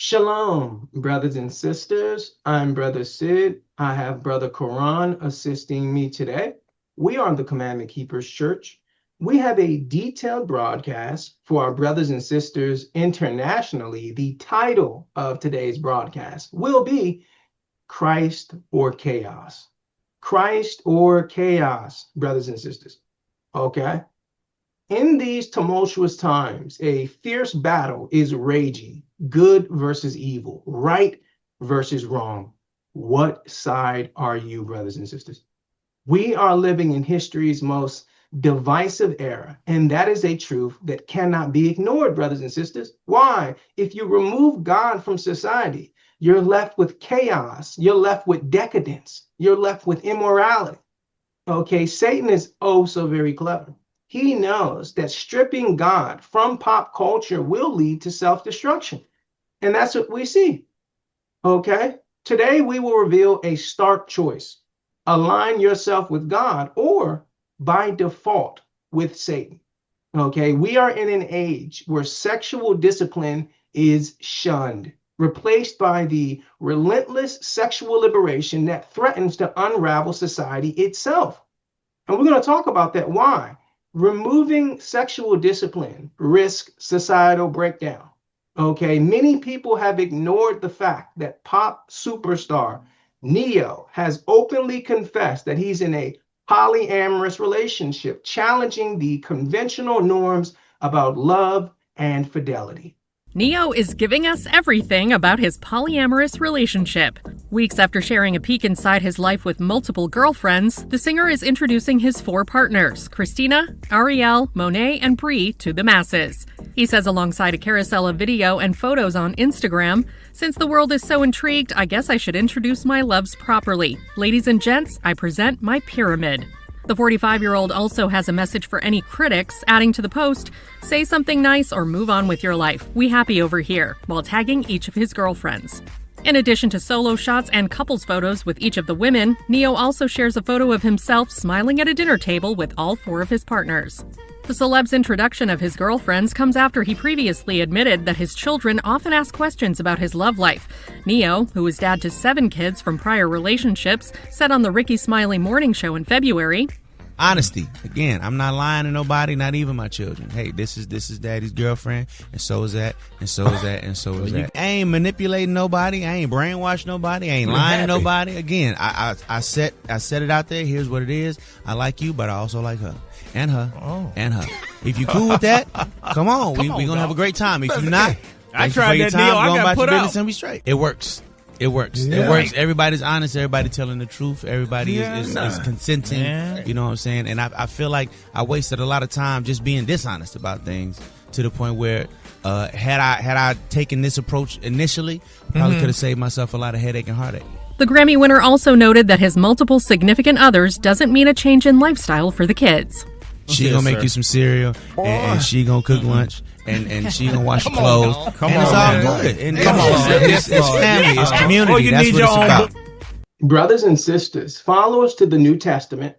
Shalom, brothers and sisters. I'm Brother Sid. I have Brother Quran assisting me today. We are the Commandment Keepers Church. We have a detailed broadcast for our brothers and sisters internationally. The title of today's broadcast will be Christ or Chaos. Christ or Chaos, brothers and sisters. Okay? In these tumultuous times, a fierce battle is raging, good versus evil, right versus wrong. What side are you, brothers and sisters? We are living in history's most divisive era, and that is a truth that cannot be ignored, brothers and sisters. Why? If you remove God from society, you're left with chaos, you're left with decadence, you're left with immorality. Okay, Satan is oh so very clever. He knows that stripping God from pop culture will lead to self-destruction. And that's what we see. Okay, today we will reveal a stark choice. Align yourself with God or by default with Satan. Okay, we are in an age where sexual discipline is shunned, replaced by the relentless sexual liberation that threatens to unravel society itself. And we're going to talk about that. Why? Removing sexual discipline risks societal breakdown. Okay, many people have ignored the fact that pop superstar Neo has openly confessed that he's in a polyamorous relationship, challenging the conventional norms about love and fidelity. Neo is giving us everything about his polyamorous relationship. Weeks after sharing a peek inside his life with multiple girlfriends, the singer is introducing his 4 partners, Christina, Ariel, Monet, and Brie, to the masses. He says alongside a carousel of video and photos on Instagram, "Since the world is so intrigued, I guess I should introduce my loves properly. Ladies and gents, I present my pyramid." The 45-year-old also has a message for any critics, adding to the post, "Say something nice or move on with your life. We happy over here," while tagging each of his girlfriends. In addition to solo shots and couples photos with each of the women, Neo also shares a photo of himself smiling at a dinner table with all 4 of his partners. The celeb's introduction of his girlfriends comes after he previously admitted that his children often ask questions about his love life. Neo, who is dad to 7 kids from prior relationships, said on the Ricky Smiley Morning Show in February, "Honesty. Again, I'm not lying to nobody, not even my children. Hey, this is daddy's girlfriend, and so is that, and so is that, and so is that. I ain't manipulating nobody. I ain't brainwashed nobody. I ain't lying to nobody. Again, I set it out there. Here's what it is. I like you, but I also like her. And her. Oh. And her. If you cool with that, come on. We're going to have a great time. If you're not, I tried that deal. I got put out. And be straight. It works. It works. Yeah. It works. Everybody's honest. Everybody telling the truth. Everybody is consenting. Yeah. You know what I'm saying? And I feel like I wasted a lot of time just being dishonest about things to the point where had I taken this approach initially, probably could have saved myself a lot of headache and heartache. The Grammy winner also noted that his multiple significant others doesn't mean a change in lifestyle for the kids. She gonna make you some cereal, and she gonna cook lunch, and she gonna wash your clothes, and it's all good. And it's family, it's community. That's what it's about. Brothers and sisters, followers to the New Testament,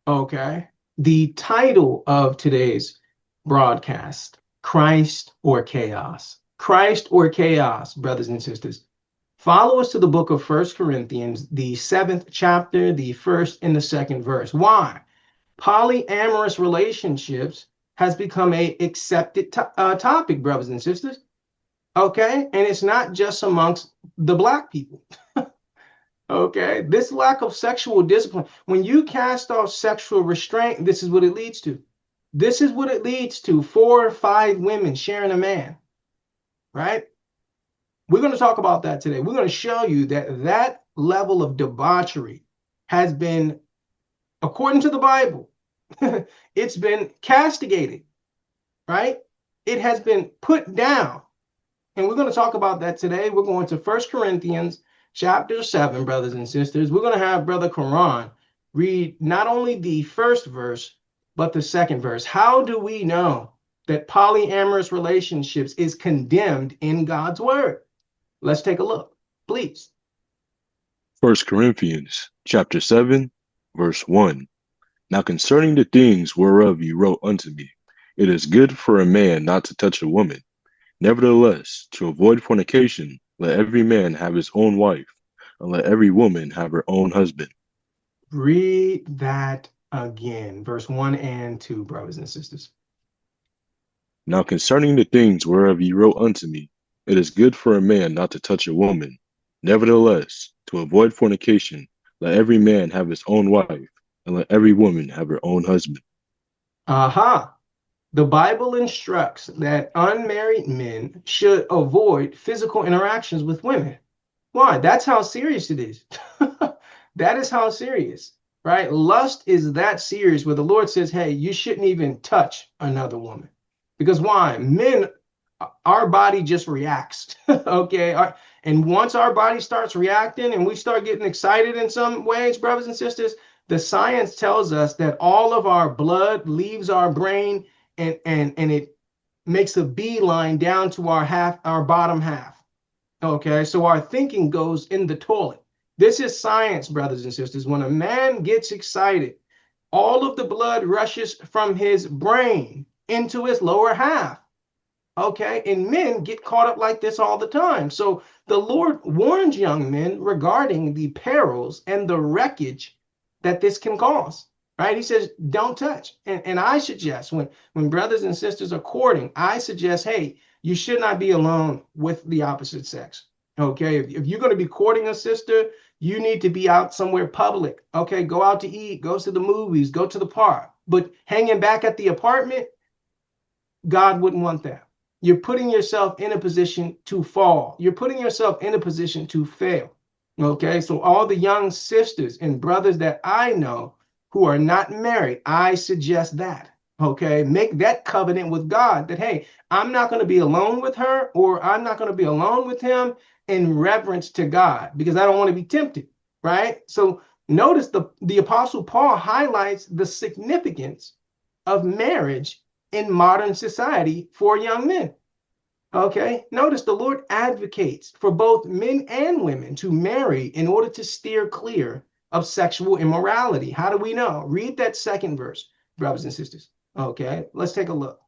okay, the title of today's broadcast, Christ or Chaos. Christ or Chaos, brothers and sisters. Followers to the book of 1 Corinthians, the 7th chapter, the 1st and the 2nd verse. Why? Polyamorous relationships has become a accepted topic, brothers and sisters. Okay, and it's not just amongst the Black people. Okay, this lack of sexual discipline, when you cast off sexual restraint, this is what it leads to. This is what it leads to: 4 or 5 women sharing a man, right? We're going to talk about that today. We're going to show you that that level of debauchery has been, according to the Bible, it's been castigated, right? It has been put down. And we're going to talk about that today. We're going to 1 Corinthians chapter 7, brothers and sisters. We're going to have Brother Quran read not only the 1st verse, but the 2nd verse. How do we know that polyamorous relationships is condemned in God's word? Let's take a look, please. 1 Corinthians chapter 7, verse 1. Now concerning the things whereof you wrote unto me, it is good for a man not to touch a woman. Nevertheless, to avoid fornication, let every man have his own wife, and let every woman have her own husband. Read that again, verse 1 and 2, brothers and sisters. Now concerning the things whereof ye wrote unto me, it is good for a man not to touch a woman. Nevertheless, to avoid fornication, let every man have his own wife, and let every woman have her own husband. Aha. The Bible instructs that unmarried men should avoid physical interactions with women. Why? That's how serious it is. That is how serious, right? Lust is that serious where the Lord says, hey, you shouldn't even touch another woman. Because why? Men, our body just reacts, okay? And once our body starts reacting and we start getting excited in some ways, brothers and sisters, the science tells us that all of our blood leaves our brain and it makes a beeline down to our bottom half. Okay, so our thinking goes in the toilet. This is science, brothers and sisters. When a man gets excited, all of the blood rushes from his brain into his lower half. Okay, and men get caught up like this all the time. So the Lord warns young men regarding the perils and the wreckage that this can cause. Right? He says, don't touch. And I suggest when brothers and sisters are courting, I suggest, hey, you should not be alone with the opposite sex. Okay, if you're going to be courting a sister, you need to be out somewhere public. Okay, go out to eat, go to the movies, go to the park. But hanging back at the apartment, God wouldn't want that. You're putting yourself in a position to fall. You're putting yourself in a position to fail. Okay, so all the young sisters and brothers that I know who are not married, I suggest that. Okay, make that covenant with God that, hey, I'm not going to be alone with her or I'm not going to be alone with him in reverence to God because I don't want to be tempted, right? So notice the Apostle Paul highlights the significance of marriage in modern society for young men. Okay, notice the Lord advocates for both men and women to marry in order to steer clear of sexual immorality. How do we know? Read that second verse, brothers and sisters. Okay, let's take a look.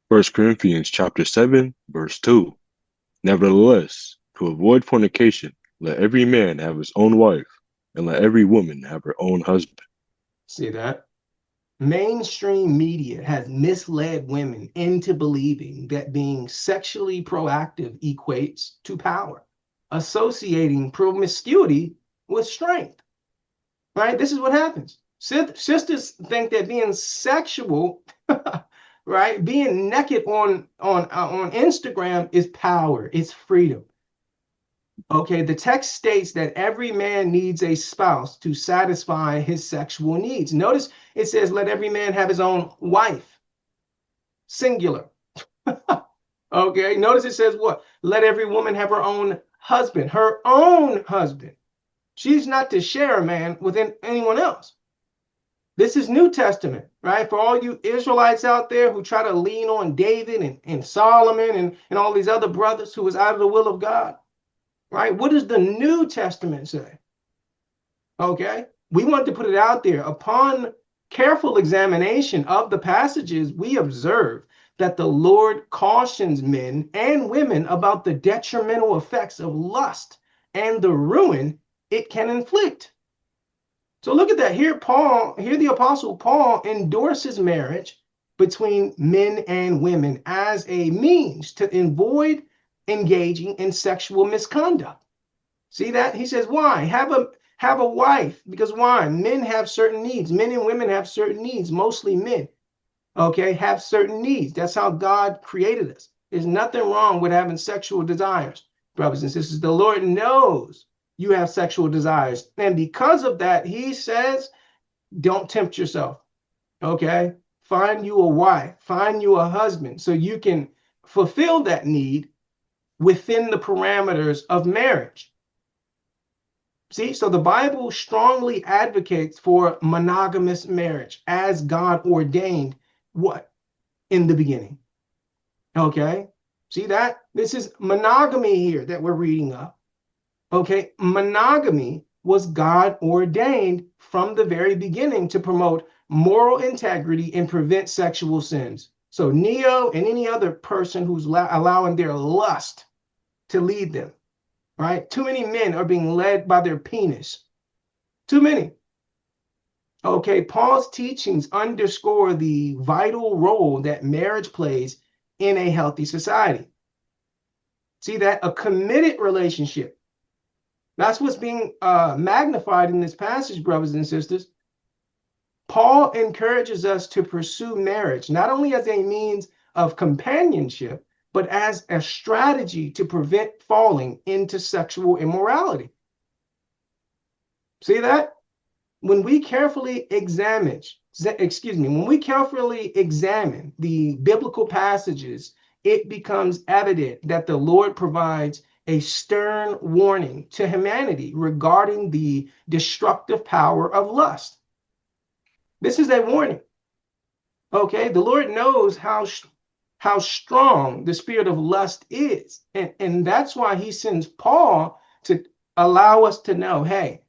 1 Corinthians chapter 7, verse 2. Nevertheless, to avoid fornication, let every man have his own wife, and let every woman have her own husband. See that? Mainstream media has misled women into believing that being sexually proactive equates to power, associating promiscuity with strength. Right? This is what happens. Sisters think that being sexual, right, being naked on Instagram is power, it's freedom. Okay, the text states that every man needs a spouse to satisfy his sexual needs. Notice it says, let every man have his own wife, singular. Okay, notice it says what? Let every woman have her own husband, her own husband. She's not to share a man with anyone else. This is New Testament, right? For all you Israelites out there who try to lean on David and Solomon and all these other brothers who was out of the will of God. Right? What does the New Testament say? Okay, we want to put it out there. Upon careful examination of the passages, we observe that the Lord cautions men and women about the detrimental effects of lust and the ruin it can inflict. So look at that. Here the Apostle Paul endorses marriage between men and women as a means to avoid engaging in sexual misconduct. See that? He says, why? Have a wife. Because why? Men have certain needs. Men and women have certain needs, mostly men. Okay, have certain needs. That's how God created us. There's nothing wrong with having sexual desires, brothers and sisters. The Lord knows you have sexual desires. And because of that, he says, don't tempt yourself. Okay? Find you a wife, find you a husband so you can fulfill that need within the parameters of marriage. See, so the Bible strongly advocates for monogamous marriage as God ordained what? In the beginning. Okay, see that? This is monogamy here that we're reading of. Okay, monogamy was God ordained from the very beginning to promote moral integrity and prevent sexual sins. So Neo and any other person who's allowing their lust to lead them, right? Too many men are being led by their penis. Too many. Okay, Paul's teachings underscore the vital role that marriage plays in a healthy society. See that? A committed relationship. That's what's being magnified in this passage, brothers and sisters. Paul encourages us to pursue marriage, not only as a means of companionship, but as a strategy to prevent falling into sexual immorality. See that? When we carefully examine the biblical passages, it becomes evident that the Lord provides a stern warning to humanity regarding the destructive power of lust. This is a warning. Okay, the Lord knows how strong the spirit of lust is. And that's why he sends Paul to allow us to know, hey,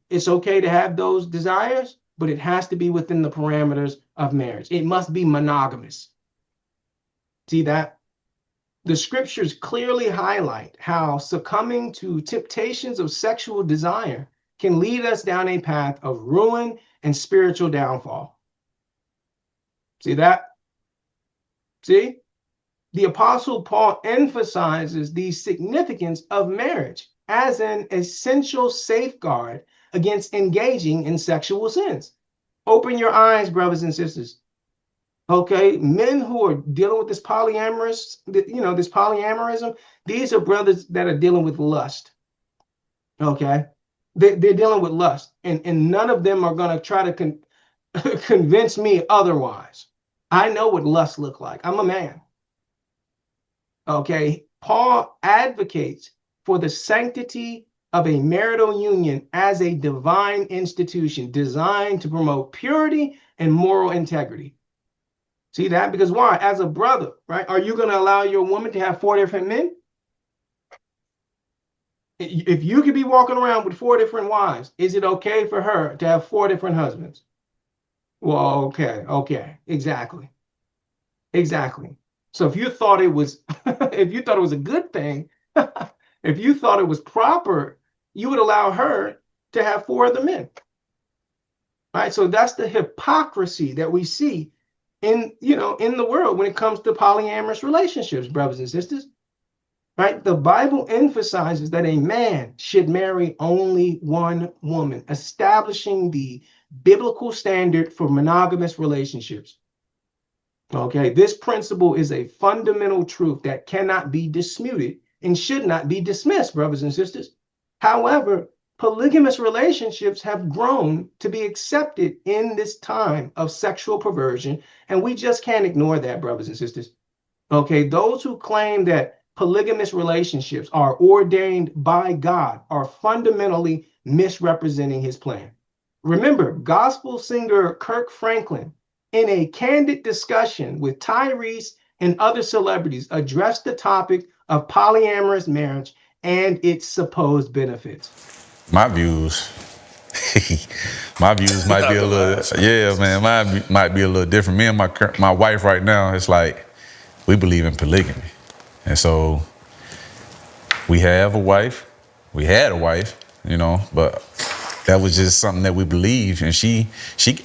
it's okay to have those desires, but it has to be within the parameters of marriage. It must be monogamous. See that? The scriptures clearly highlight how succumbing to temptations of sexual desire can lead us down a path of ruin and spiritual downfall. See that? See? The Apostle Paul emphasizes the significance of marriage as an essential safeguard against engaging in sexual sins. Open your eyes, brothers and sisters. Okay, men who are dealing with this polyamorism, these are brothers that are dealing with lust. Okay, they're dealing with lust, and none of them are going to try to convince me otherwise. I know what lust looks like. I'm a man. Okay, Paul advocates for the sanctity of a marital union as a divine institution designed to promote purity and moral integrity. See that? Because why? As a brother, right? Are you going to allow your woman to have 4 different men? If you could be walking around with 4 different wives, is it okay for her to have 4 different husbands? Well, okay, exactly. So if you thought it was, if you thought it was a good thing, if you thought it was proper, you would allow her to have 4 other men. Right? So that's the hypocrisy that we see in the world when it comes to polyamorous relationships, brothers and sisters. Right? The Bible emphasizes that a man should marry only one woman, establishing the biblical standard for monogamous relationships. Okay, this principle is a fundamental truth that cannot be disputed and should not be dismissed, brothers and sisters. However, polygamous relationships have grown to be accepted in this time of sexual perversion, and we just can't ignore that, brothers and sisters. Okay, those who claim that polygamous relationships are ordained by God are fundamentally misrepresenting his plan. Remember, gospel singer Kirk Franklin, in a candid discussion with Tyrese and other celebrities, addressed the topic of polyamorous marriage and its supposed benefits. My views might be a little, yeah, man, mine might be a little different. Me and my wife right now, it's like, we believe in polygamy. And so we had a wife, but that was just something that we believed. And she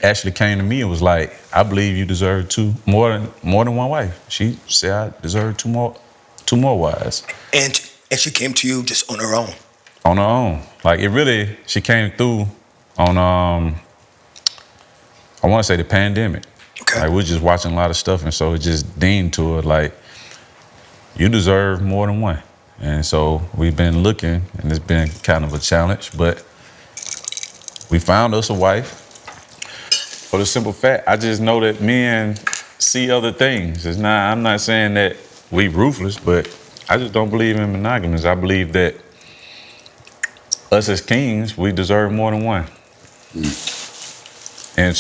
actually came to me and was like, I believe you deserve more than one wife. She said I deserve two more wives. And she came to you just on her own? On her own. Like, she came through on, I want to say the pandemic. Okay. Like, we're just watching a lot of stuff, and so it just deemed to her, like, you deserve more than one. And so we've been looking, and it's been kind of a challenge, but we found us a wife. For the simple fact, I just know that men see other things. I'm not saying that we ruthless, but I just don't believe in monogamous. I believe that us as kings, we deserve more than one. And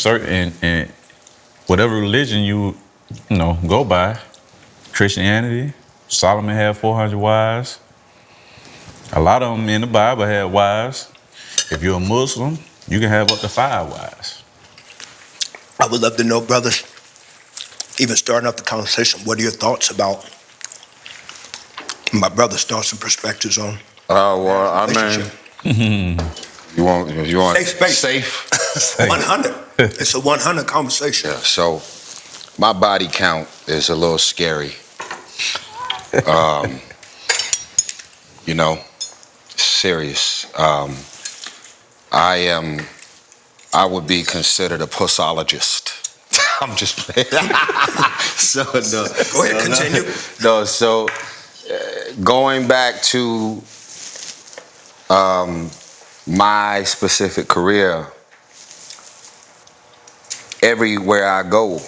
whatever religion you go by, Christianity, Solomon had 400 wives. A lot of them in the Bible had wives. If you're a Muslim, you can have up to 5 wives. I would love to know, brothers, even starting up the conversation, what are your thoughts about my brother's thoughts and perspectives on Well, I relationship? mean, you want Safe space. safe? 100. It's a 100 conversation. Yeah, so my body count is a little scary. You know, serious. I would be considered a pussologist. I'm just playing. So no. Go ahead, continue. No, so going back to my specific career, everywhere I go,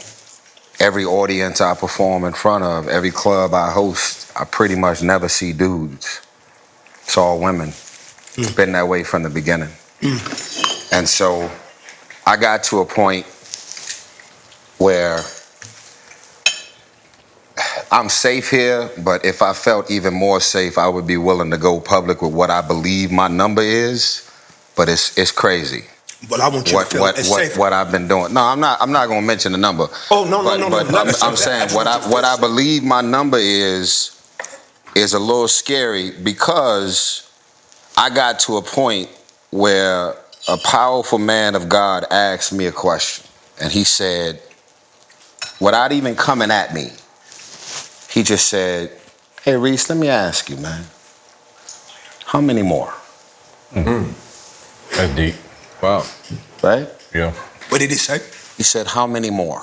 every audience I perform in front of, every club I host, I pretty much never see dudes. It's all women. It's been that way from the beginning. And so I got to a point where I'm safe here, but if I felt even more safe, I would be willing to go public with what I believe my number is. But it's crazy. Well, I want you to feel it's safe. What I've been doing. No, I'm not going to mention the number. Oh, no. But I'm saying what I believe my number is a little scary, because I got to a point where a powerful man of God asked me a question, and he said, without even coming at me, he just said, "Hey, Reese, let me ask you, man, how many more?" That's deep. Wow. Right? Yeah. What did he say? He said, "How many more?"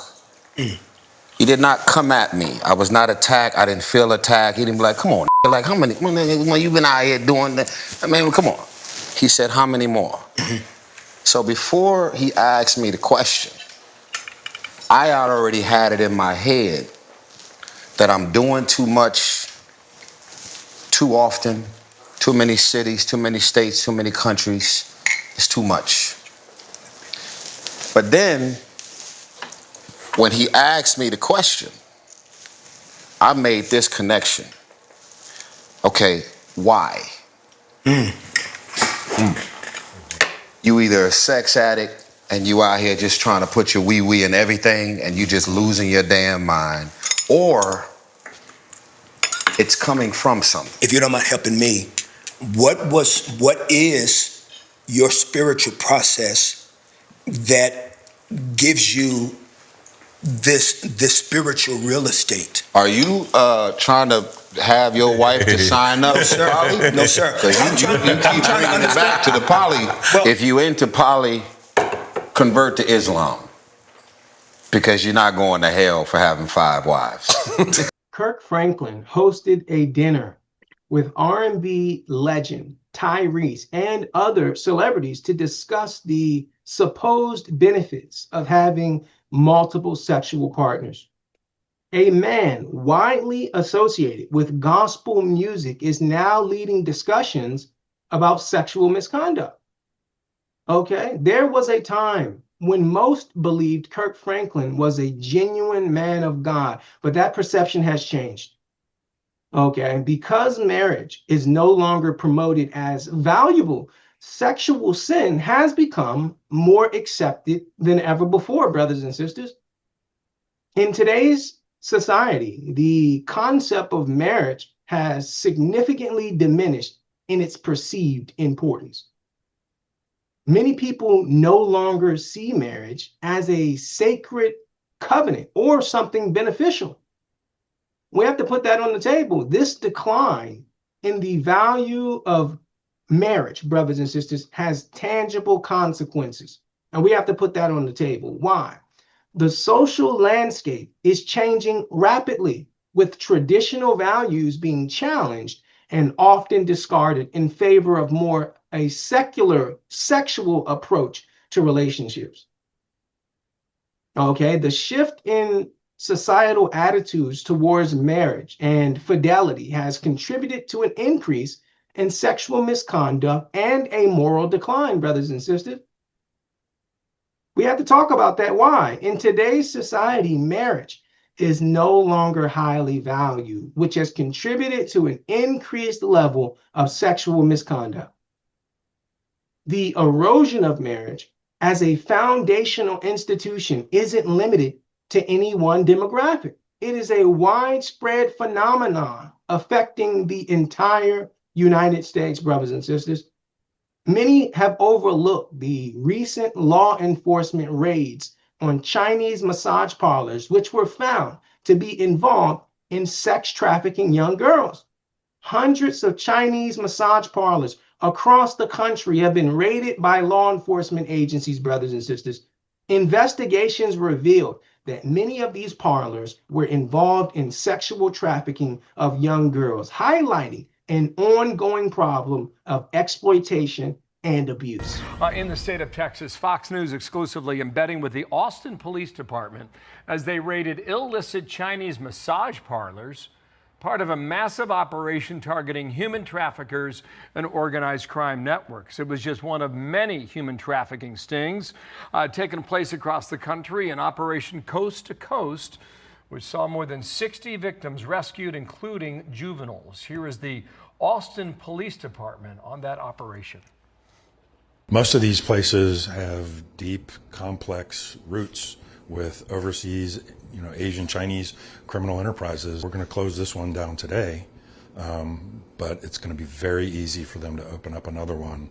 He did not come at me. I was not attacked. I didn't feel attacked. He didn't be like, "Come on, like how many? When you been out here doing that? I mean, come on." He said, "How many more?" So before he asked me the question, I already had it in my head that I'm doing too much, too often, too many cities, too many states, too many countries. It's too much. But then, when he asked me the question, I made this connection. Okay, why? You either a sex addict and you out here just trying to put your wee-wee in everything and you just losing your damn mind, or it's coming from something. If you don't mind helping me, what is your spiritual process that gives you this spiritual real estate? Are you trying to have your wife to sign up? No, sir. Poly? No, sir. Because you keep bringing it back to the poly. Well, if you into poly, convert to Islam, because you're not going to hell for having 5 wives. Kirk Franklin hosted a dinner with R&B legend Tyrese and other celebrities to discuss the supposed benefits of having multiple sexual partners. A man widely associated with gospel music is now leading discussions about sexual misconduct. Okay, there was a time when most believed Kirk Franklin was a genuine man of God, but that perception has changed. Okay, because marriage is no longer promoted as valuable, sexual sin has become more accepted than ever before, brothers and sisters. In today's society, the concept of marriage has significantly diminished in its perceived importance. Many people no longer see marriage as a sacred covenant or something beneficial. We have to put that on the table. This decline in the value of marriage, brothers and sisters, has tangible consequences. And we have to put that on the table. Why? The social landscape is changing rapidly, with traditional values being challenged and often discarded in favor of more a secular sexual approach to relationships. Okay, the shift in societal attitudes towards marriage and fidelity has contributed to an increase in sexual misconduct and a moral decline, brothers and sisters. We have to talk about that. Why? In today's society, marriage is no longer highly valued, which has contributed to an increased level of sexual misconduct. The erosion of marriage as a foundational institution isn't limited to any one demographic. It is a widespread phenomenon affecting the entire United States, brothers and sisters. Many have overlooked the recent law enforcement raids on Chinese massage parlors, which were found to be involved in sex trafficking young girls. Hundreds of Chinese massage parlors across the country have been raided by law enforcement agencies, brothers and sisters. Investigations revealed that many of these parlors were involved in sexual trafficking of young girls, highlighting an ongoing problem of exploitation and abuse. In the state of Texas, Fox News exclusively embedding with the Austin Police Department as they raided illicit Chinese massage parlors, part of a massive operation targeting human traffickers and organized crime networks. It was just one of many human trafficking stings taking place across the country, an operation coast to coast, which saw more than 60 victims rescued, including juveniles. Here is the Austin Police Department on that operation. Most of these places have deep, complex roots with overseas, Asian, Chinese criminal enterprises. We're going to close this one down today, but it's going to be very easy for them to open up another one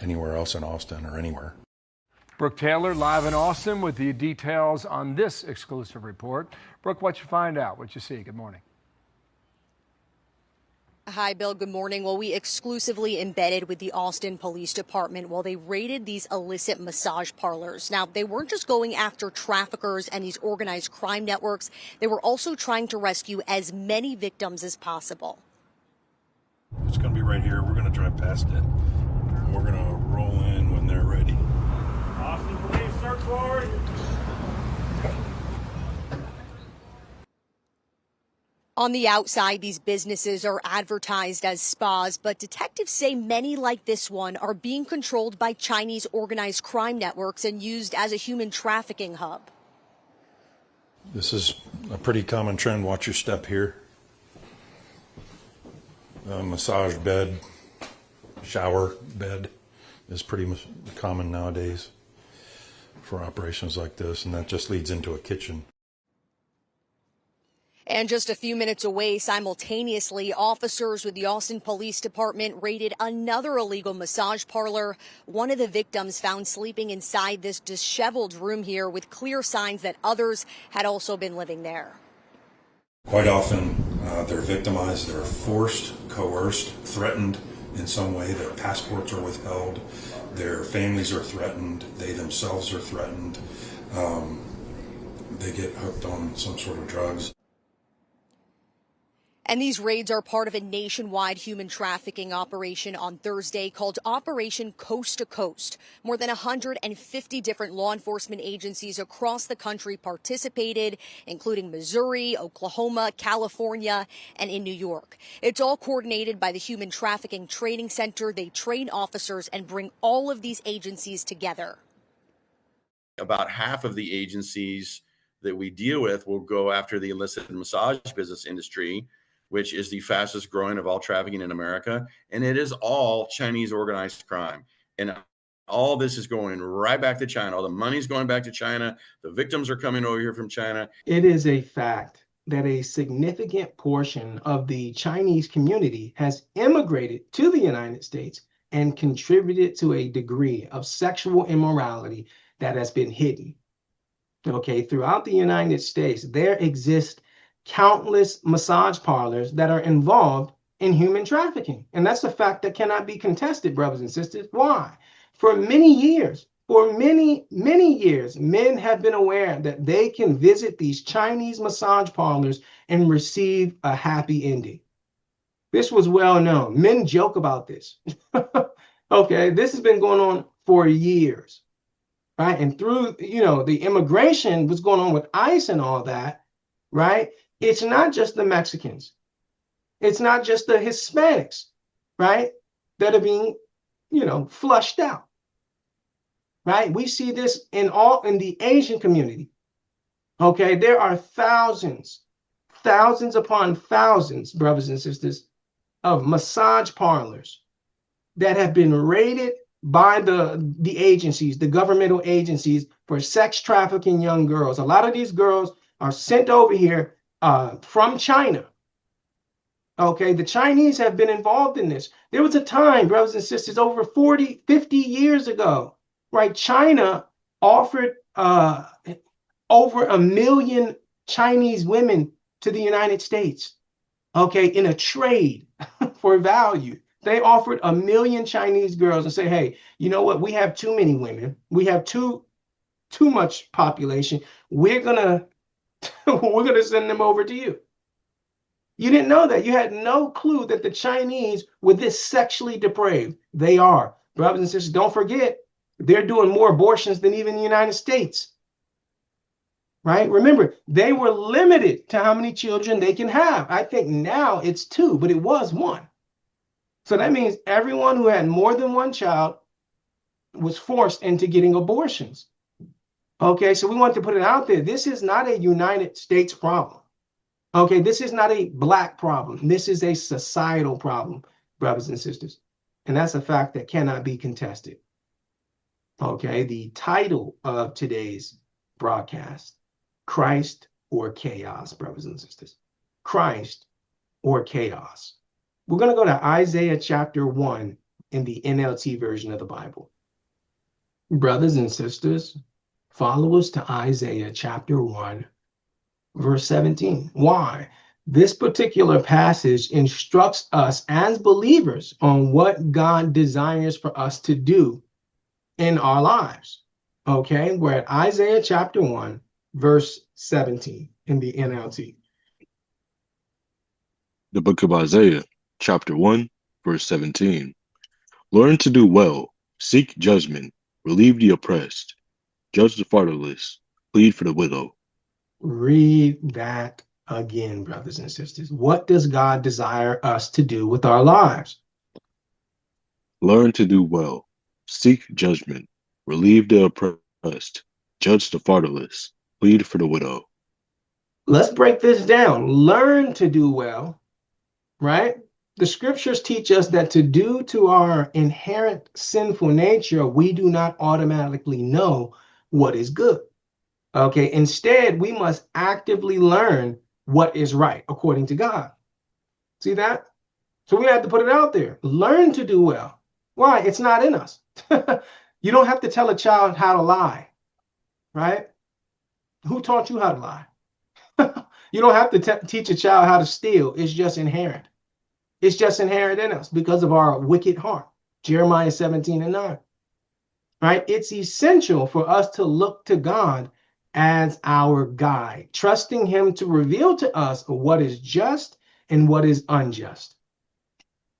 anywhere else in Austin or anywhere. Brooke Taylor live in Austin with the details on this exclusive report. Brooke, what you find out? What you see? Good morning. Hi, Bill. Good morning. Well, we exclusively embedded with the Austin Police Department while they raided these illicit massage parlors. Now, they weren't just going after traffickers and these organized crime networks. They were also trying to rescue as many victims as possible. It's going to be right here. We're going to drive past it. And we're going to roll in when they're ready. Austin Police, search warrant. On the outside, these businesses are advertised as spas, but detectives say many like this one are being controlled by Chinese organized crime networks and used as a human trafficking hub. This is a pretty common trend. Watch your step here. Massage bed, shower bed is pretty common nowadays for operations like this, and that just leads into a kitchen. And just a few minutes away, simultaneously, officers with the Austin Police Department raided another illegal massage parlor. One of the victims found sleeping inside this disheveled room here with clear signs that others had also been living there. Quite often, they're victimized, they're forced, coerced, threatened in some way. Their passports are withheld, their families are threatened, they themselves are threatened. They get hooked on some sort of drugs. And these raids are part of a nationwide human trafficking operation on Thursday called Operation Coast to Coast. More than 150 different law enforcement agencies across the country participated, including Missouri, Oklahoma, California, and in New York. It's all coordinated by the Human Trafficking Training Center. They train officers and bring all of these agencies together. About half of the agencies that we deal with will go after the illicit massage business industry, which is the fastest growing of all trafficking in America. And it is all Chinese organized crime. And all this is going right back to China. All the money's going back to China. The victims are coming over here from China. It is a fact that a significant portion of the Chinese community has immigrated to the United States and contributed to a degree of sexual immorality that has been hidden. Okay, throughout the United States, there exist countless massage parlors that are involved in human trafficking. And that's a fact that cannot be contested, brothers and sisters. Why? For many years, men have been aware that they can visit these Chinese massage parlors and receive a happy ending. This was well known. Men joke about this. Okay, this has been going on for years, right? And through, the immigration was going on with ICE and all that, right? It's not just the Mexicans. It's not just the Hispanics, right, that are being, flushed out, right? We see this in the Asian community. Okay, there are thousands upon thousands, brothers and sisters, of massage parlors that have been raided by the agencies, the governmental agencies for sex trafficking young girls. A lot of these girls are sent over here from China. Okay, the Chinese have been involved in this. There was a time, brothers and sisters, over 40, 50 years ago, right? China offered over 1 million Chinese women to the United States, okay, in a trade for value. They offered 1 million Chinese girls and say, hey, you know what? We have too many women. We have too much population. We're gonna send them over to you. You didn't know that. You had no clue that the Chinese were this sexually depraved. They are. Brothers and sisters, don't forget, they're doing more abortions than even the United States. Right? Remember, they were limited to how many children they can have. I think now it's 2, but it was 1. So that means everyone who had more than 1 child was forced into getting abortions. Okay, so we want to put it out there. This is not a United States problem. Okay, this is not a black problem. This is a societal problem, brothers and sisters. And that's a fact that cannot be contested. Okay, the title of today's broadcast, Christ or Chaos, brothers and sisters. Christ or Chaos. We're going to go to Isaiah chapter 1 in the NLT version of the Bible. Brothers and sisters, follow us to Isaiah chapter 1, verse 17. Why? This particular passage instructs us as believers on what God desires for us to do in our lives. Okay, we're at Isaiah chapter 1, verse 17 in the NLT. The book of Isaiah, chapter 1, verse 17. Learn to do well, seek judgment, relieve the oppressed, judge the fatherless, plead for the widow. Read that again, brothers and sisters. What does God desire us to do with our lives? Learn to do well, seek judgment, relieve the oppressed, judge the fatherless, plead for the widow. Let's break this down. Learn to do well, right? The scriptures teach us that to do to our inherent sinful nature, we do not automatically know what is good. Okay, instead, we must actively learn what is right according to God. See that? So we have to put it out there. Learn to do well. Why? It's not in us. You don't have to tell a child how to lie, right? Who taught you how to lie? You don't have to teach a child how to steal. It's just inherent. It's just inherent in us because of our wicked heart. Jeremiah 17:9. Right? It's essential for us to look to God as our guide, trusting him to reveal to us what is just and what is unjust.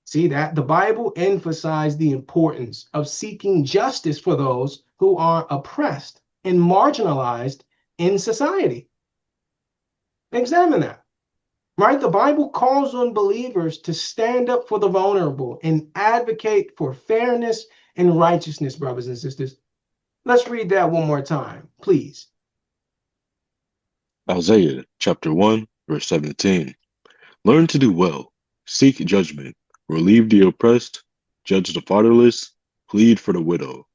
See that? The Bible emphasized the importance of seeking justice for those who are oppressed and marginalized in society. Examine that. Right? The Bible calls on believers to stand up for the vulnerable and advocate for fairness and righteousness, brothers and sisters. Let's read that one more time, please. Isaiah chapter 1, verse 17. Learn to do well, seek judgment, relieve the oppressed, judge the fatherless, plead for the widow.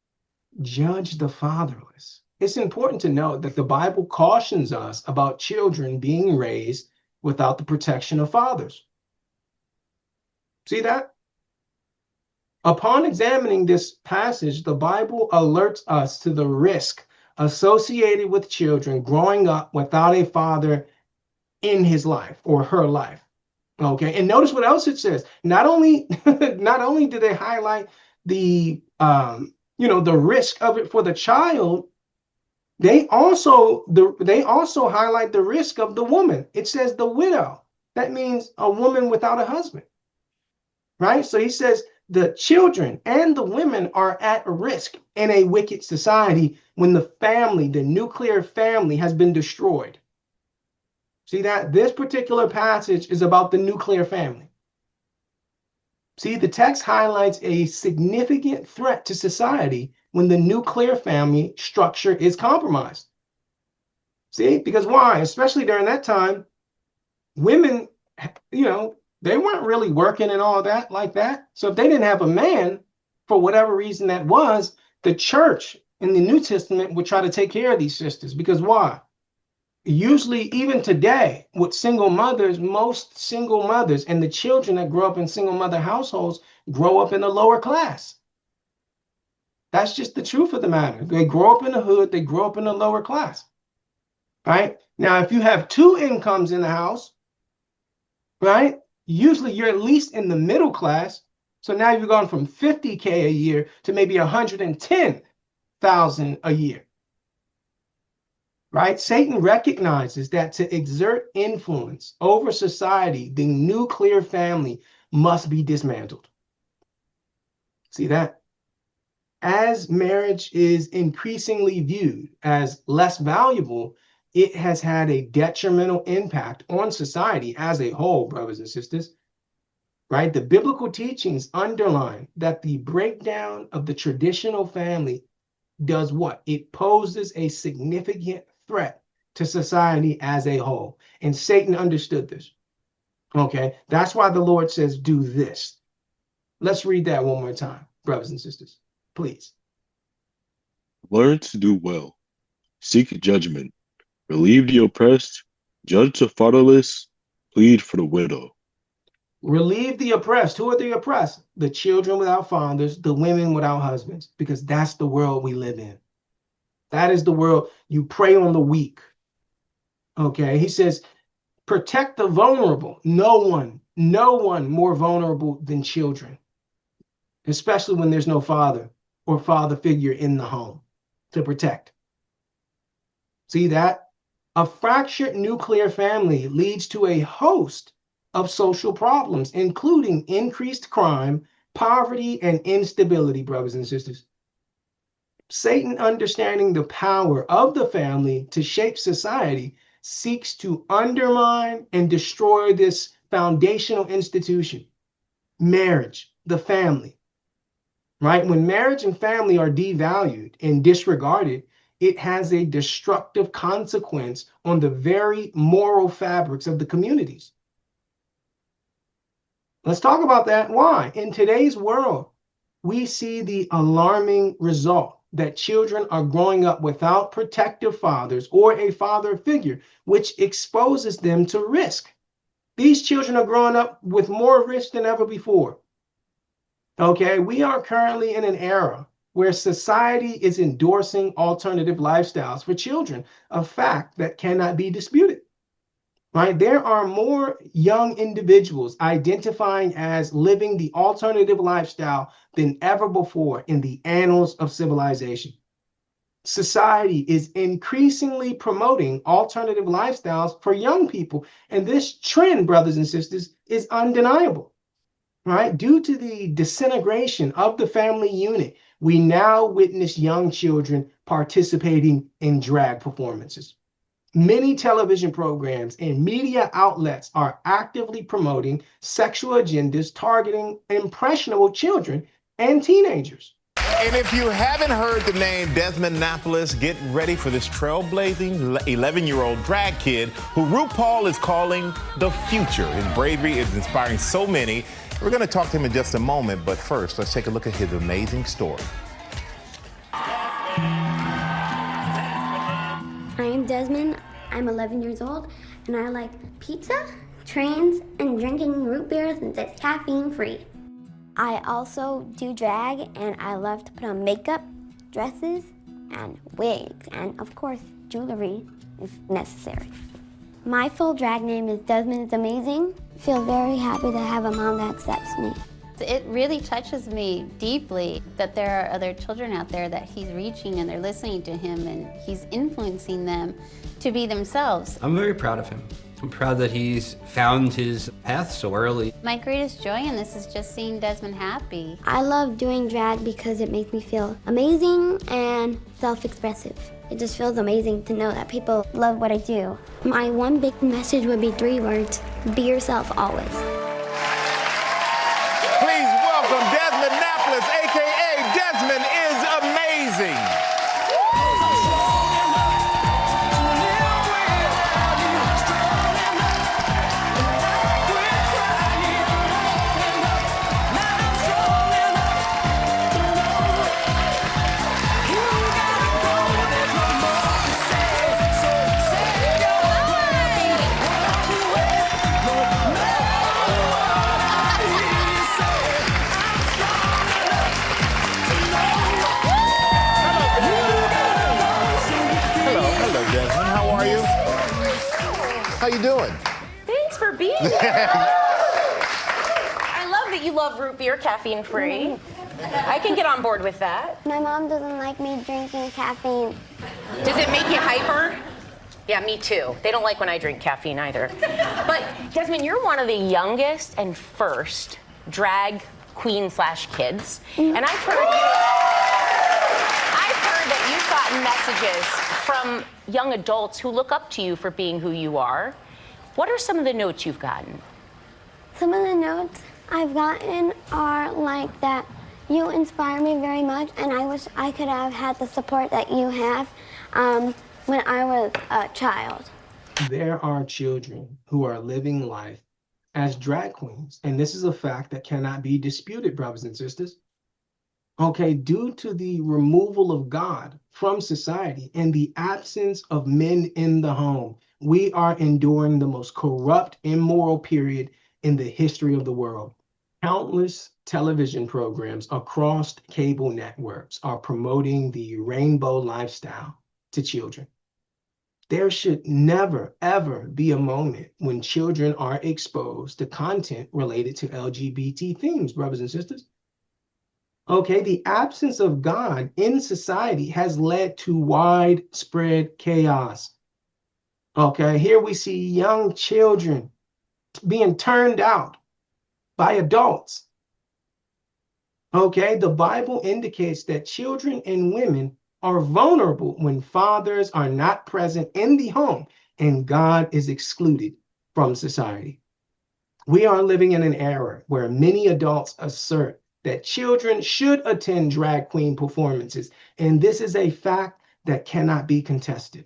Judge the fatherless. It's important to note that the Bible cautions us about children being raised without the protection of fathers. See that? Upon examining this passage, the Bible alerts us to the risk associated with children growing up without a father in his life or her life. Okay, and notice what else it says. Not only do they highlight the the risk of it for the child, they also highlight the risk of the woman. It says the widow. That means a woman without a husband. Right? So he says the children and the women are at risk in a wicked society when the family, the nuclear family, has been destroyed. See that? This particular passage is about the nuclear family. See, the text highlights a significant threat to society when the nuclear family structure is compromised. See, because why? Especially during that time, women, they weren't really working and all that like that. So if they didn't have a man for whatever reason that was, the church in the New Testament would try to take care of these sisters. Because why? Usually, even today, with single mothers, most single mothers and the children that grow up in single mother households grow up in the lower class. That's just the truth of the matter. They grow up in the hood, they grow up in the lower class. Right? Now, if you have two incomes in the house, right, usually you're at least in the middle class. So now you've gone from 50K a year to maybe 110,000 a year. Right? Satan recognizes that to exert influence over society, the nuclear family must be dismantled. See that? As marriage is increasingly viewed as less valuable, it has had a detrimental impact on society as a whole, brothers and sisters. Right? The biblical teachings underline that the breakdown of the traditional family does what? It poses a significant threat to society as a whole. And Satan understood this. Okay? That's why the Lord says, do this. Let's read that one more time, brothers and sisters. Please. Learn to do well. Seek judgment. Relieve the oppressed. Judge the fatherless. Plead for the widow. Relieve the oppressed. Who are the oppressed? The children without fathers, the women without husbands, because that's the world we live in. That is the world. You prey on the weak. Okay? He says, protect the vulnerable. No one more vulnerable than children, especially when there's no father or father figure in the home to protect. See that? A fractured nuclear family leads to a host of social problems, including increased crime, poverty, and instability, brothers and sisters. Satan, understanding the power of the family to shape society, seeks to undermine and destroy this foundational institution, marriage, the family. Right? When marriage and family are devalued and disregarded, it has a destructive consequence on the very moral fabrics of the communities. Let's talk about that. Why? In today's world, we see the alarming result that children are growing up without protective fathers or a father figure, which exposes them to risk. These children are growing up with more risk than ever before. Okay, we are currently in an era where society is endorsing alternative lifestyles for children, a fact that cannot be disputed. Right? There are more young individuals identifying as living the alternative lifestyle than ever before in the annals of civilization. Society is increasingly promoting alternative lifestyles for young people, and this trend, brothers and sisters, is undeniable. Right? Due to the disintegration of the family unit, we now witness young children participating in drag performances. Many television programs and media outlets are actively promoting sexual agendas targeting impressionable children and teenagers. And if you haven't heard the name Desmond Napoles, get ready for this trailblazing 11-year-old drag kid who RuPaul is calling the future. His bravery is inspiring so many. We're going to talk to him in just a moment, but first, let's take a look at his amazing story. I am Desmond. I'm 11 years old, and I like pizza, trains, and drinking root beer since it's caffeine-free. I also do drag, and I love to put on makeup, dresses, and wigs, and of course, jewelry if necessary. My full drag name is Desmond is Amazing. I feel very happy to have a mom that accepts me. It really touches me deeply that there are other children out there that he's reaching and they're listening to him and he's influencing them to be themselves. I'm very proud of him. I'm proud that he's found his path so early. My greatest joy in this is just seeing Desmond happy. I love doing drag because it makes me feel amazing and self-expressive. It just feels amazing to know that people love what I do. My one big message would be 3 words: be yourself always. Please welcome Desmond Napoles, a.k.a. Desmond is Amazing. How you doing? Thanks for being here. I love that you love root beer, caffeine free. I can get on board with that. My mom doesn't like me drinking caffeine. Does it make you hyper? Yeah, me too. They don't like when I drink caffeine either. But Desmond, you're one of the youngest and first drag queen/kids. And I've heard that you've gotten messages from young adults who look up to you for being who you are. What are some of the notes you've gotten? Some of the notes I've gotten are like that you inspire me very much, and I wish I could have had the support that you have when I was a child. There are children who are living life as drag queens, and this is a fact that cannot be disputed, brothers and sisters. Okay, due to the removal of God from society and the absence of men in the home, we are enduring the most corrupt, immoral period in the history of the world. Countless television programs across cable networks are promoting the rainbow lifestyle to children. There should never, ever be a moment when children are exposed to content related to LGBT themes, brothers and sisters. Okay, the absence of God in society has led to widespread chaos. Okay, here we see young children being turned out by adults. Okay, the Bible indicates that children and women are vulnerable when fathers are not present in the home and God is excluded from society. We are living in an era where many adults assert that children should attend drag queen performances, and this is a fact that cannot be contested.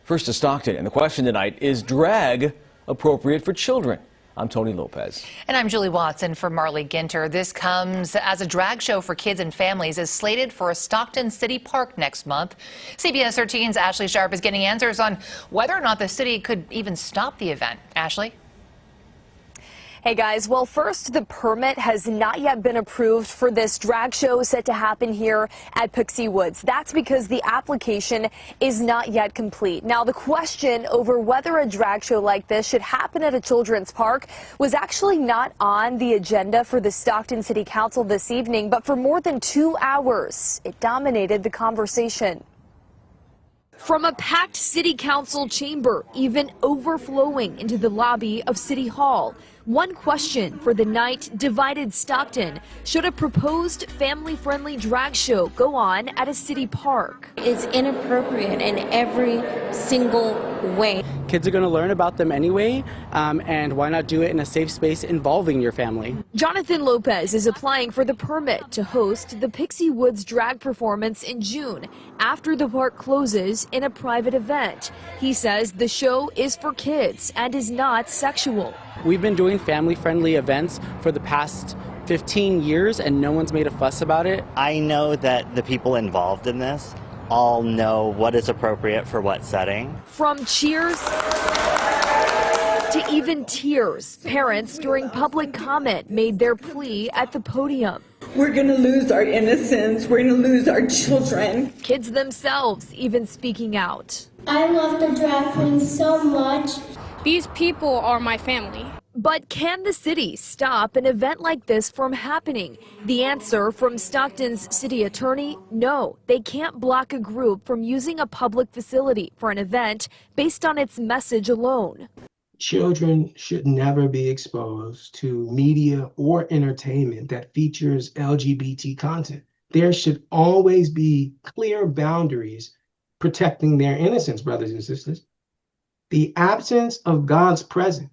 First to Stockton, and the question tonight, is drag appropriate for children? I'm Tony Lopez. And I'm Julie Watson for Marley Ginter. This comes as a drag show for kids and families is slated for a Stockton City Park next month. CBS 13's Ashley Sharp is getting answers on whether or not the city could even stop the event. Ashley? Hey guys, well first, the permit has not yet been approved for this drag show set to happen here at Pixie Woods. That's because the application is not yet complete. Now the question over whether a drag show like this should happen at a children's park was actually not on the agenda for the Stockton City Council this evening, but for more than 2 hours, it dominated the conversation. From a packed city council chamber, even overflowing into the lobby of City Hall. One question for the night divided Stockton. Should a proposed family-friendly drag show go on at a city park? It's inappropriate in every single way. Kids are going to learn about them anyway, and why not do it in a safe space involving your family? Jonathan Lopez is applying for the permit to host the Pixie Woods drag performance in June after the park closes in a private event. He says the show is for kids and is not sexual. We've been doing family-friendly events for the past 15 years and no one's made a fuss about it. I know that the people involved in this all know what is appropriate for what setting. From cheers to even tears, parents during public comment made their plea at the podium. We're going to lose our innocence. We're going to lose our children. Kids themselves even speaking out. I love the drag queens so much. These people are my family. But can the city stop an event like this from happening? The answer from Stockton's city attorney, no. They can't block a group from using a public facility for an event based on its message alone. Children should never be exposed to media or entertainment that features LGBT content. There should always be clear boundaries protecting their innocence, brothers and sisters. The absence of God's presence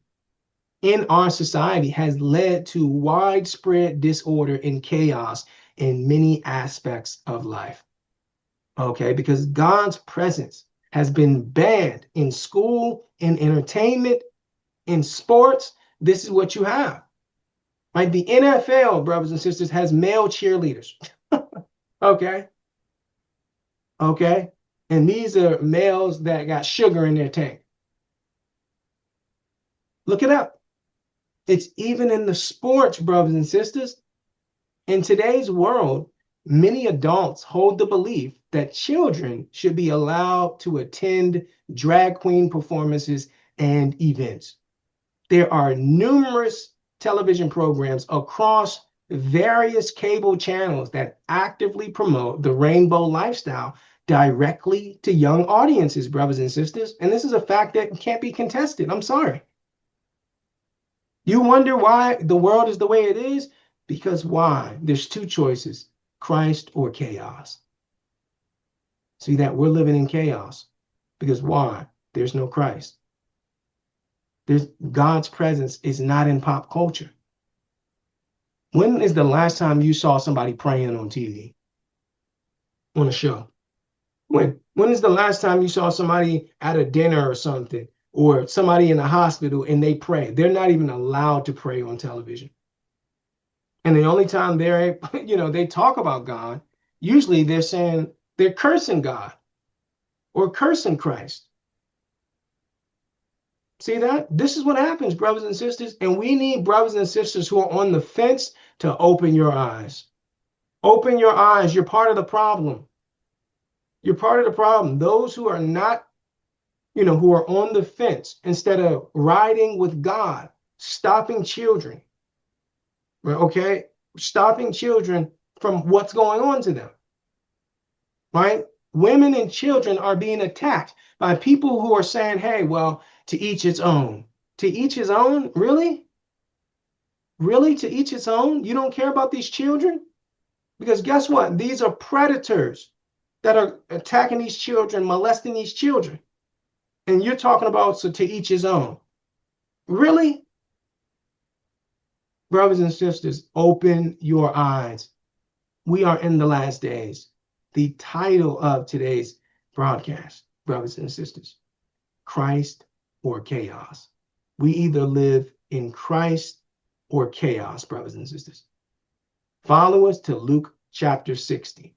in our society has led to widespread disorder and chaos in many aspects of life. Okay, because God's presence has been banned in school, in entertainment, in sports. This is what you have. Like the NFL, brothers and sisters, has male cheerleaders. Okay. Okay. And these are males that got sugar in their tank. Look it up. It's even in the sports, brothers and sisters. In today's world, many adults hold the belief that children should be allowed to attend drag queen performances and events. There are numerous television programs across various cable channels that actively promote the rainbow lifestyle directly to young audiences, brothers and sisters. And this is a fact that can't be contested. I'm sorry. You wonder why the world is the way it is? Because why? There's two choices, Christ or chaos. See that? We're living in chaos. Because why? There's no Christ. God's presence is not in pop culture. When is the last time you saw somebody praying on TV? On a show? When is the last time you saw somebody at a dinner or something, or somebody in a hospital and they pray? They're not even allowed to pray on television. And the only time they talk about God, usually they're saying they're cursing God or cursing Christ. See that? This is what happens, brothers and sisters. And we need brothers and sisters who are on the fence to open your eyes. Open your eyes. You're part of the problem. You're part of the problem. Those who are not, who are on the fence, instead of riding with God, stopping children, okay? Stopping children from what's going on to them, right? Women and children are being attacked by people who are saying, hey, well, to each his own. To each his own? Really? Really? To each his own? You don't care about these children? Because guess what? These are predators that are attacking these children, molesting these children. And you're talking about, so to each his own. Really? Brothers and sisters, open your eyes. We are in the last days. The title of today's broadcast, brothers and sisters, Christ or chaos. We either live in Christ or chaos, brothers and sisters. Follow us to Luke chapter 60.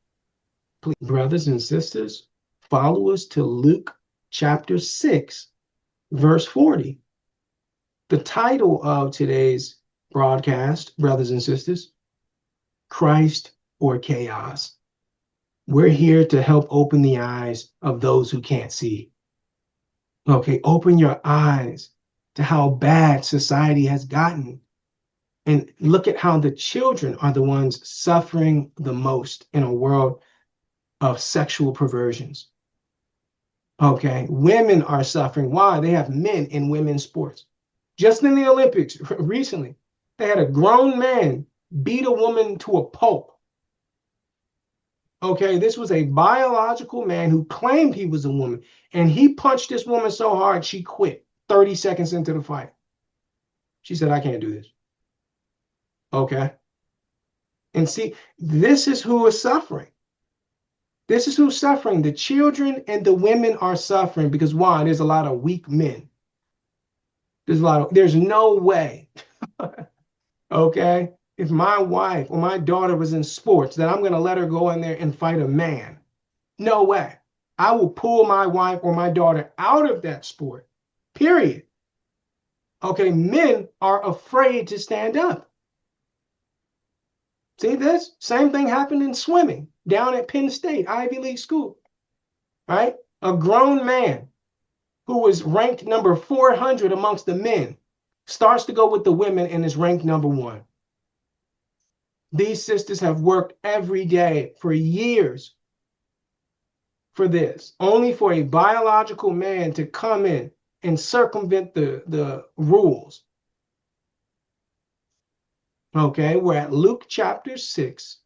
Please, brothers and sisters, follow us to Luke chapter 6, verse 40. The title of today's broadcast, brothers and sisters, Christ or chaos. We're here to help open the eyes of those who can't see. Okay, open your eyes to how bad society has gotten. And look at how the children are the ones suffering the most in a world of sexual perversions. Okay, women are suffering. Why? They have men in women's sports. Just in the Olympics recently, they had a grown man beat a woman to a pulp. Okay, this was a biological man who claimed he was a woman, and he punched this woman so hard she quit 30 seconds into the fight. She said, I can't do this. Okay. And see, this is who is suffering. This is who's suffering. The children and the women are suffering because why? There's a lot of weak men. There's no way, okay, if my wife or my daughter was in sports, that I'm going to let her go in there and fight a man. No way. I will pull my wife or my daughter out of that sport, period. Okay, men are afraid to stand up. See this? Same thing happened in swimming down at Penn State, Ivy League school, right? A grown man who was ranked number 400 amongst the men starts to go with the women and is ranked number 1. These sisters have worked every day for years for this, only for a biological man to come in and circumvent the rules. Okay, we're at Luke chapter 6,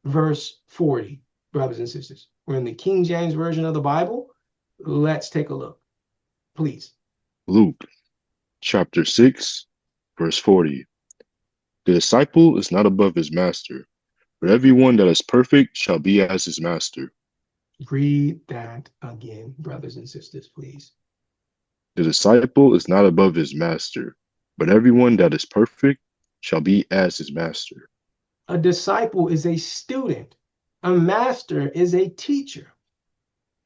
verse 40, brothers and sisters. We're in the King James Version of the Bible. Let's take a look, please. Luke chapter 6, verse 40. The disciple is not above his master, but everyone that is perfect shall be as his master. Read that again, brothers and sisters, please. The disciple is not above his master, but everyone that is perfect shall be as his master. A disciple is a student. A master is a teacher.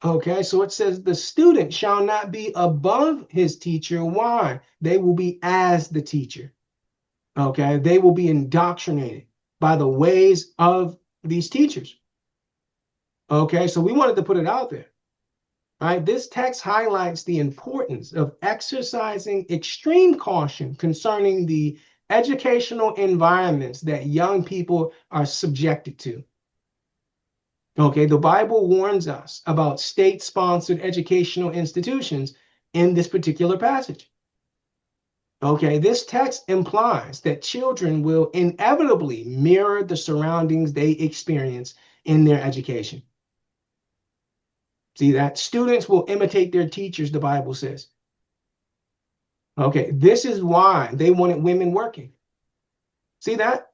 Okay, so it says the student shall not be above his teacher. Why? They will be as the teacher. Okay, they will be indoctrinated by the ways of these teachers. Okay, so we wanted to put it out there. Right? This text highlights the importance of exercising extreme caution concerning the educational environments that young people are subjected to. Okay, the Bible warns us about state-sponsored educational institutions in this particular passage. Okay, this text implies that children will inevitably mirror the surroundings they experience in their education. See that? Students will imitate their teachers, the Bible says. Okay, this is why they wanted women working. See that?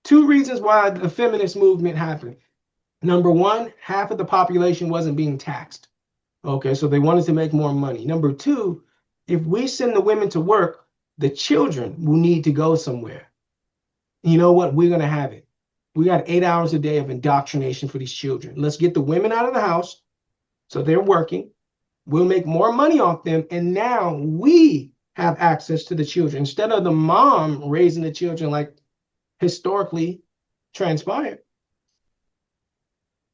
Two reasons why the feminist movement happened. Number one, half of the population wasn't being taxed. Okay, so they wanted to make more money. Number two, if we send the women to work, the children will need to go somewhere. You know what? We're going to have it. We got 8 hours a day of indoctrination for these children. Let's get the women out of the house so they're working. We'll make more money off them. And now we have access to the children instead of the mom raising the children like historically transpired.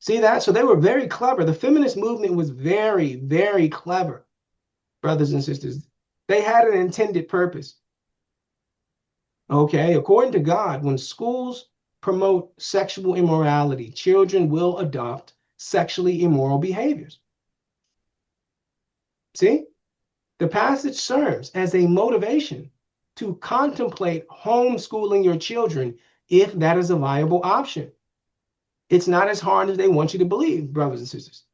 See that? So they were very clever. The feminist movement was very, very clever, brothers and sisters. They had an intended purpose. Okay, according to God, when schools promote sexual immorality, children will adopt sexually immoral behaviors. See, the passage serves as a motivation to contemplate homeschooling your children if that is a viable option. It's not as hard as they want you to believe, brothers and sisters.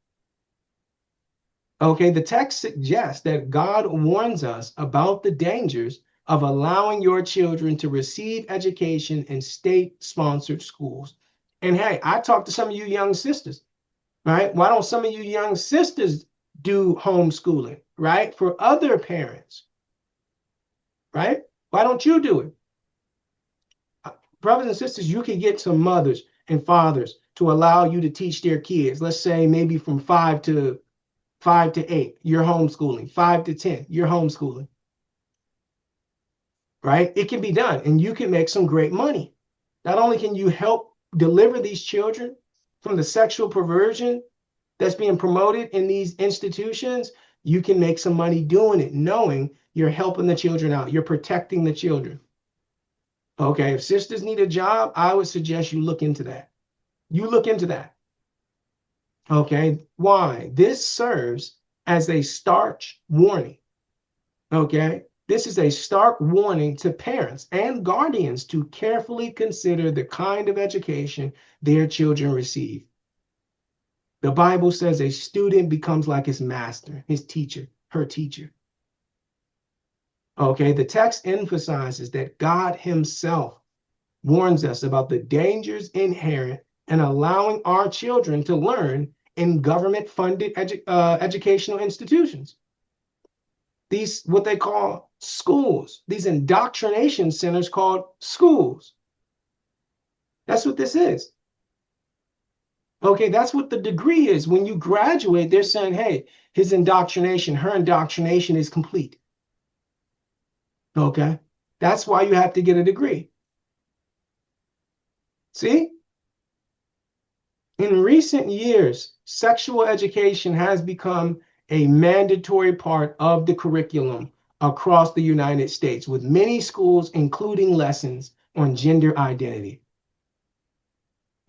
Okay, the text suggests that God warns us about the dangers of allowing your children to receive education in state-sponsored schools. And hey, I talked to some of you young sisters, right? Why don't some of you young sisters do homeschooling, right? For other parents, right? Why don't you do it? Brothers and sisters, you can get some mothers and fathers to allow you to teach their kids. Let's say maybe from 5 to 8, you're homeschooling. 5 to 10, you're homeschooling. Right? It can be done, and you can make some great money. Not only can you help deliver these children from the sexual perversion that's being promoted in these institutions, you can make some money doing it, knowing you're helping the children out. You're protecting the children. Okay, if sisters need a job, I would suggest you look into that. You look into that. Okay, why? This serves as a stark warning. Okay, this is a stark warning to parents and guardians to carefully consider the kind of education their children receive. The Bible says a student becomes like his master, his teacher, her teacher. Okay, the text emphasizes that God himself warns us about the dangers inherent in allowing our children to learn in government-funded educational institutions. These, what they call schools, these indoctrination centers called schools. That's what this is. Okay, that's what the degree is. When you graduate, they're saying, hey, his indoctrination, her indoctrination is complete. Okay, that's why you have to get a degree. See? In recent years, sexual education has become a mandatory part of the curriculum across the United States, with many schools including lessons on gender identity.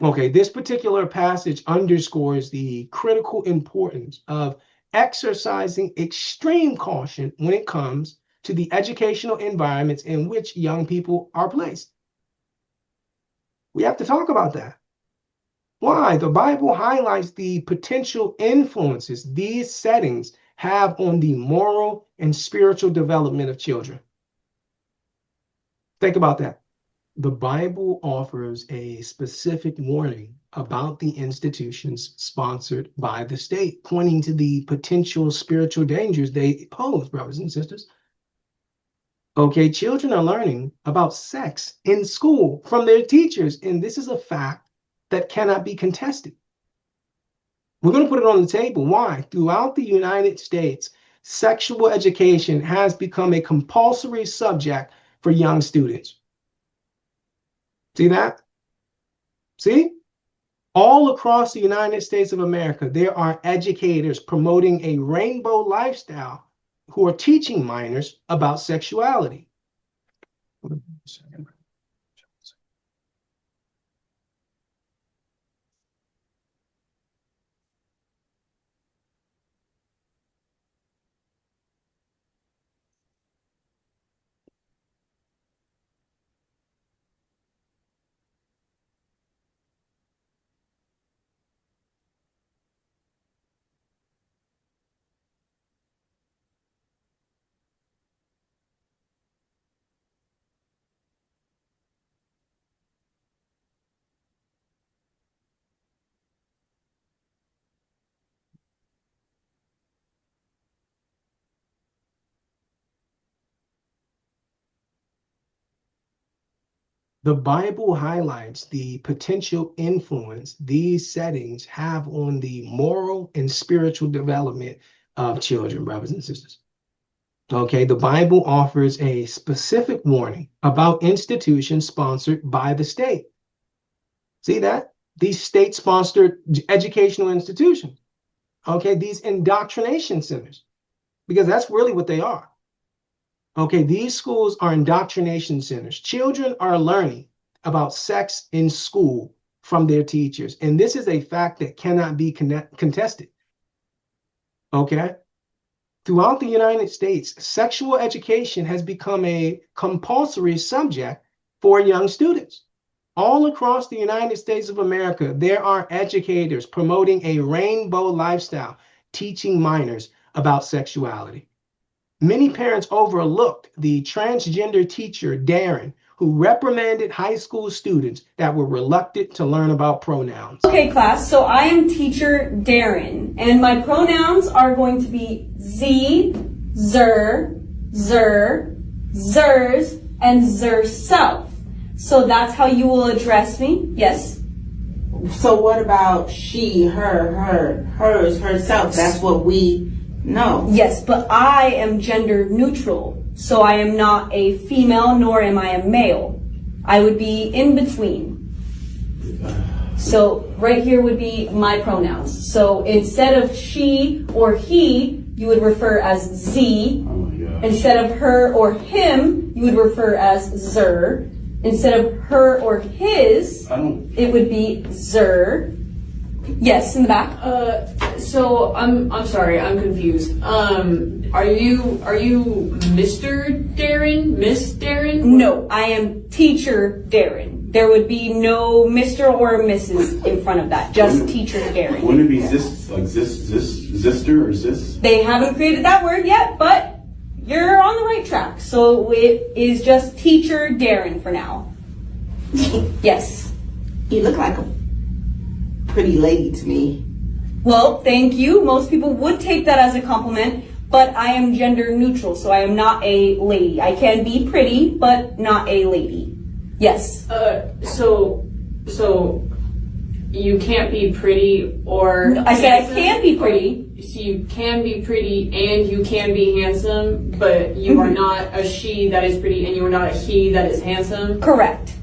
Okay, this particular passage underscores the critical importance of exercising extreme caution when it comes to the educational environments in which young people are placed. We have to talk about that. Why? The Bible highlights the potential influences these settings have on the moral and spiritual development of children. Think about that. The Bible offers a specific warning about the institutions sponsored by the state, pointing to the potential spiritual dangers they pose, brothers and sisters. Okay, children are learning about sex in school from their teachers, and this is a fact that cannot be contested. We're going to put it on the table. Why? Throughout the United States, sexual education has become a compulsory subject for young students. See that? See? All across the United States of America, there are educators promoting a rainbow lifestyle who are teaching minors about sexuality. The Bible highlights the potential influence these settings have on the moral and spiritual development of children, brothers and sisters. Okay, the Bible offers a specific warning about institutions sponsored by the state. See that? These state-sponsored educational institutions. Okay, these indoctrination centers, because that's really what they are. Okay, these schools are indoctrination centers. Children are learning about sex in school from their teachers. And this is a fact that cannot be contested. Okay? Throughout the United States, sexual education has become a compulsory subject for young students. All across the United States of America, there are educators promoting a rainbow lifestyle, teaching minors about sexuality. Many parents overlooked the transgender teacher, Darren, who reprimanded high school students that were reluctant to learn about pronouns. Okay, class, so I am teacher Darren, and my pronouns are going to be Z, zer, zers, and zerself. So that's how you will address me, yes? So what about she, her, hers, herself? That's what we know. Yes, but I am gender neutral. So I am not a female, nor am I a male. I would be in between. So right here would be my pronouns. So instead of she or he, you would refer as Z. Instead of her or him, you would refer as zer. Instead of her or his, it would be zer. Yes, in the back. So I'm sorry, I'm confused. Are you Mr. Darren? Miss Darren? No, I am teacher Darren. There would be no Mr. or Mrs. in front of that, just teacher Darren. Wouldn't it be zister or zis? They haven't created that word yet, but you're on the right track. So it is just teacher Darren for now. Yes. You look like a pretty lady to me. Well, thank you. Most people would take that as a compliment, but I am gender neutral, so I am not a lady. I can be pretty, but not a lady. Yes. So you can't be pretty or no, I said I can be pretty. So you can be pretty and you can be handsome, but you are not a she that is pretty and you are not a he that is handsome? Correct.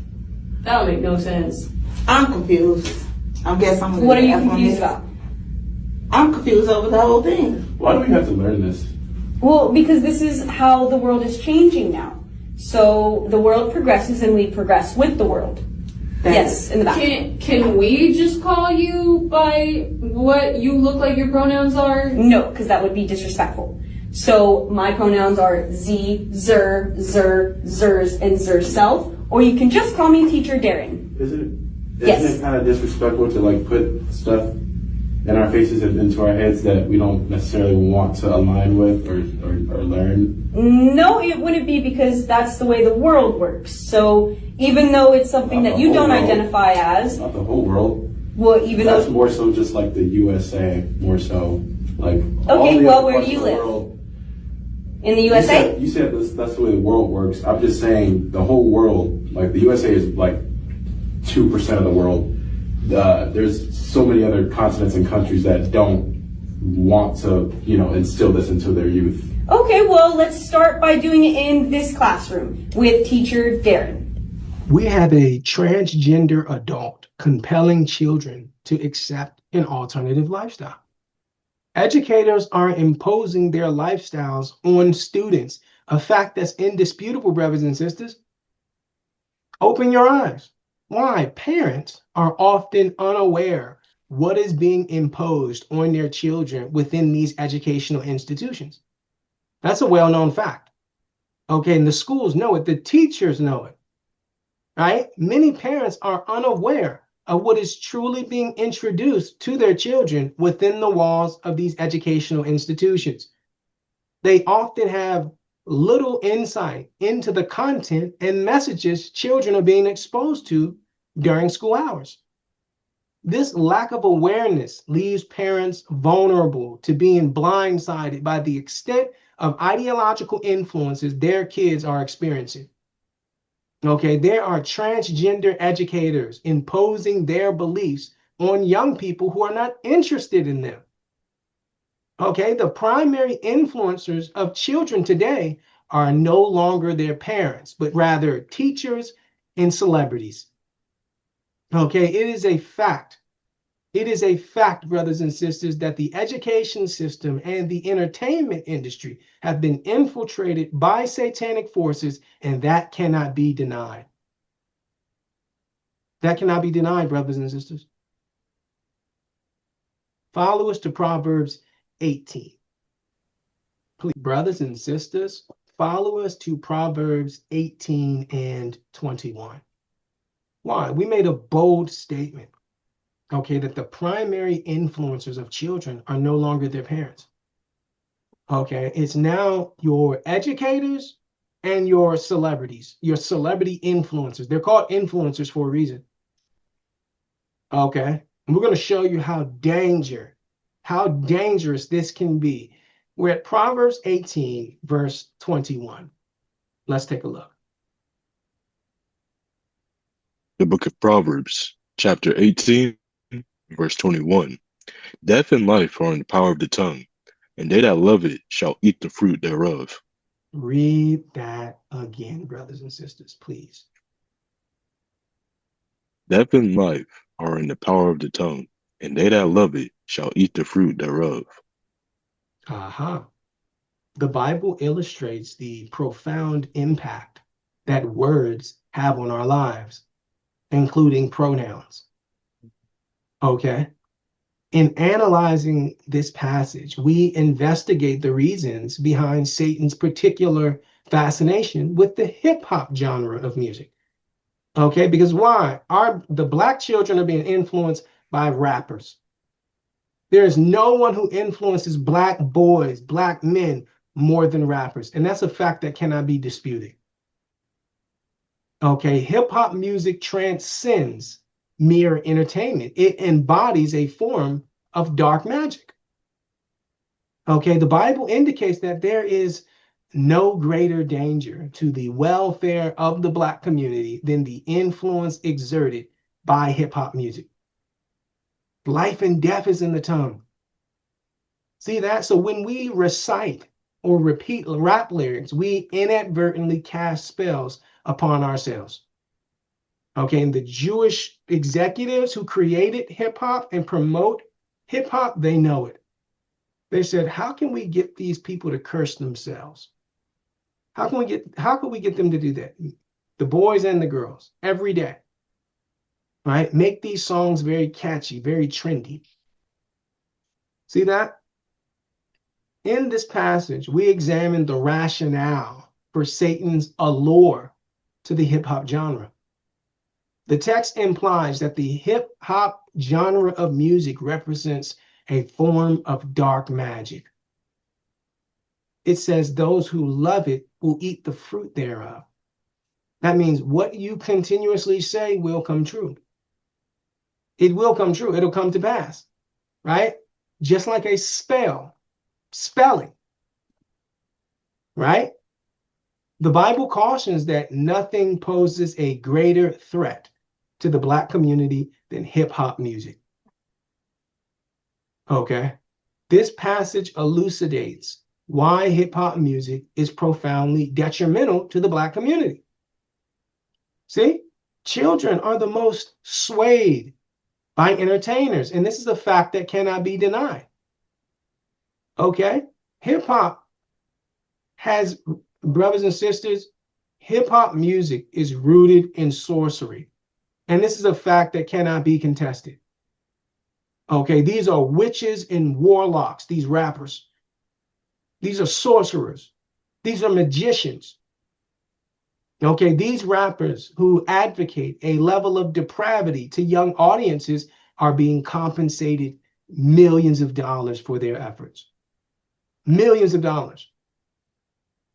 That don't make no sense. I'm confused. I guess I'm. What are you confused about? I'm confused over the whole thing. Why do we have to learn this? Well, because this is how the world is changing now. So the world progresses and we progress with the world. Yes, in the back. Can we just call you by what you look like your pronouns are? No, because that would be disrespectful. So my pronouns are Z, zer, zers, and zerself. Or you can just call me teacher Darren. Isn't Yes. it kind of disrespectful to like put stuff in our faces and into our heads that we don't necessarily want to align with or learn? No, it wouldn't be, because that's the way the world works. So even though it's something that you don't identify as, Not the whole world. well, even That's though, more so just like the USA, more so like. okay, well, where do you live? In the USA? You said that's the way the world works. I'm just saying the whole world, like the USA is like 2% of the world. There's so many other continents and countries that don't want to, instill this into their youth. Okay, well, let's start by doing it in this classroom with teacher Darren. We have a transgender adult compelling children to accept an alternative lifestyle. Educators are imposing their lifestyles on students, a fact that's indisputable, brothers and sisters. Open your eyes. Why? Parents are often unaware what is being imposed on their children within these educational institutions. That's a well-known fact. Okay, and the schools know it, the teachers know it, right? Many parents are unaware of what is truly being introduced to their children within the walls of these educational institutions. They often have little insight into the content and messages children are being exposed to during school hours. This lack of awareness leaves parents vulnerable to being blindsided by the extent of ideological influences their kids are experiencing. Okay, there are transgender educators imposing their beliefs on young people who are not interested in them. Okay, the primary influencers of children today are no longer their parents, but rather teachers and celebrities. Okay, it is a fact. It is a fact, brothers and sisters, that the education system and the entertainment industry have been infiltrated by satanic forces, and that cannot be denied. That cannot be denied, brothers and sisters. Follow us to Proverbs 18. Please, brothers and sisters, follow us to Proverbs 18 and 21. Why? We made a bold statement, okay, that the primary influencers of children are no longer their parents. Okay, it's now your educators and your celebrities, your celebrity influencers. They're called influencers for a reason. Okay, and we're going to show you how dangerous this can be. We're at Proverbs 18, verse 21. Let's take a look. The book of Proverbs, chapter 18, verse 21. Death and life are in the power of the tongue, and they that love it shall eat the fruit thereof. Read that again, brothers and sisters, please. Death and life are in the power of the tongue, and they that love it shall eat the fruit thereof. Aha. The Bible illustrates the profound impact that words have on our lives, including pronouns. Okay. In analyzing this passage, we investigate the reasons behind Satan's particular fascination with the hip hop genre of music. Okay, because why? The black children are being influenced by rappers. There is no one who influences black boys, black men more than rappers. And that's a fact that cannot be disputed. Okay, hip hop music transcends mere entertainment. It embodies a form of dark magic. Okay, the Bible indicates that there is no greater danger to the welfare of the black community than the influence exerted by hip hop music. Life and death is in the tongue. See that? So when we recite or repeat rap lyrics, we inadvertently cast spells upon ourselves. Okay, and the Jewish executives who created hip hop and promote hip hop, they know it. They said, how can we get these people to curse themselves? How can we get them to do that? The boys and the girls, every day. Right? Make these songs very catchy, very trendy. See that? In this passage, we examine the rationale for Satan's allure to the hip hop genre. The text implies that the hip hop genre of music represents a form of dark magic. It says those who love it will eat the fruit thereof. That means what you continuously say will come true. It will come true. It'll come to pass, right? Just like a spelling, right? The Bible cautions that nothing poses a greater threat to the black community than hip hop music. Okay. This passage elucidates why hip hop music is profoundly detrimental to the black community. See, Children are the most swayed by entertainers, and this is a fact that cannot be denied. Okay? Hip hop has, brothers and sisters, hip hop music is rooted in sorcery. And this is a fact that cannot be contested. Okay, these are witches and warlocks, these rappers. These are sorcerers. These are magicians. Okay, these rappers who advocate a level of depravity to young audiences are being compensated millions of dollars for their efforts. Millions of dollars.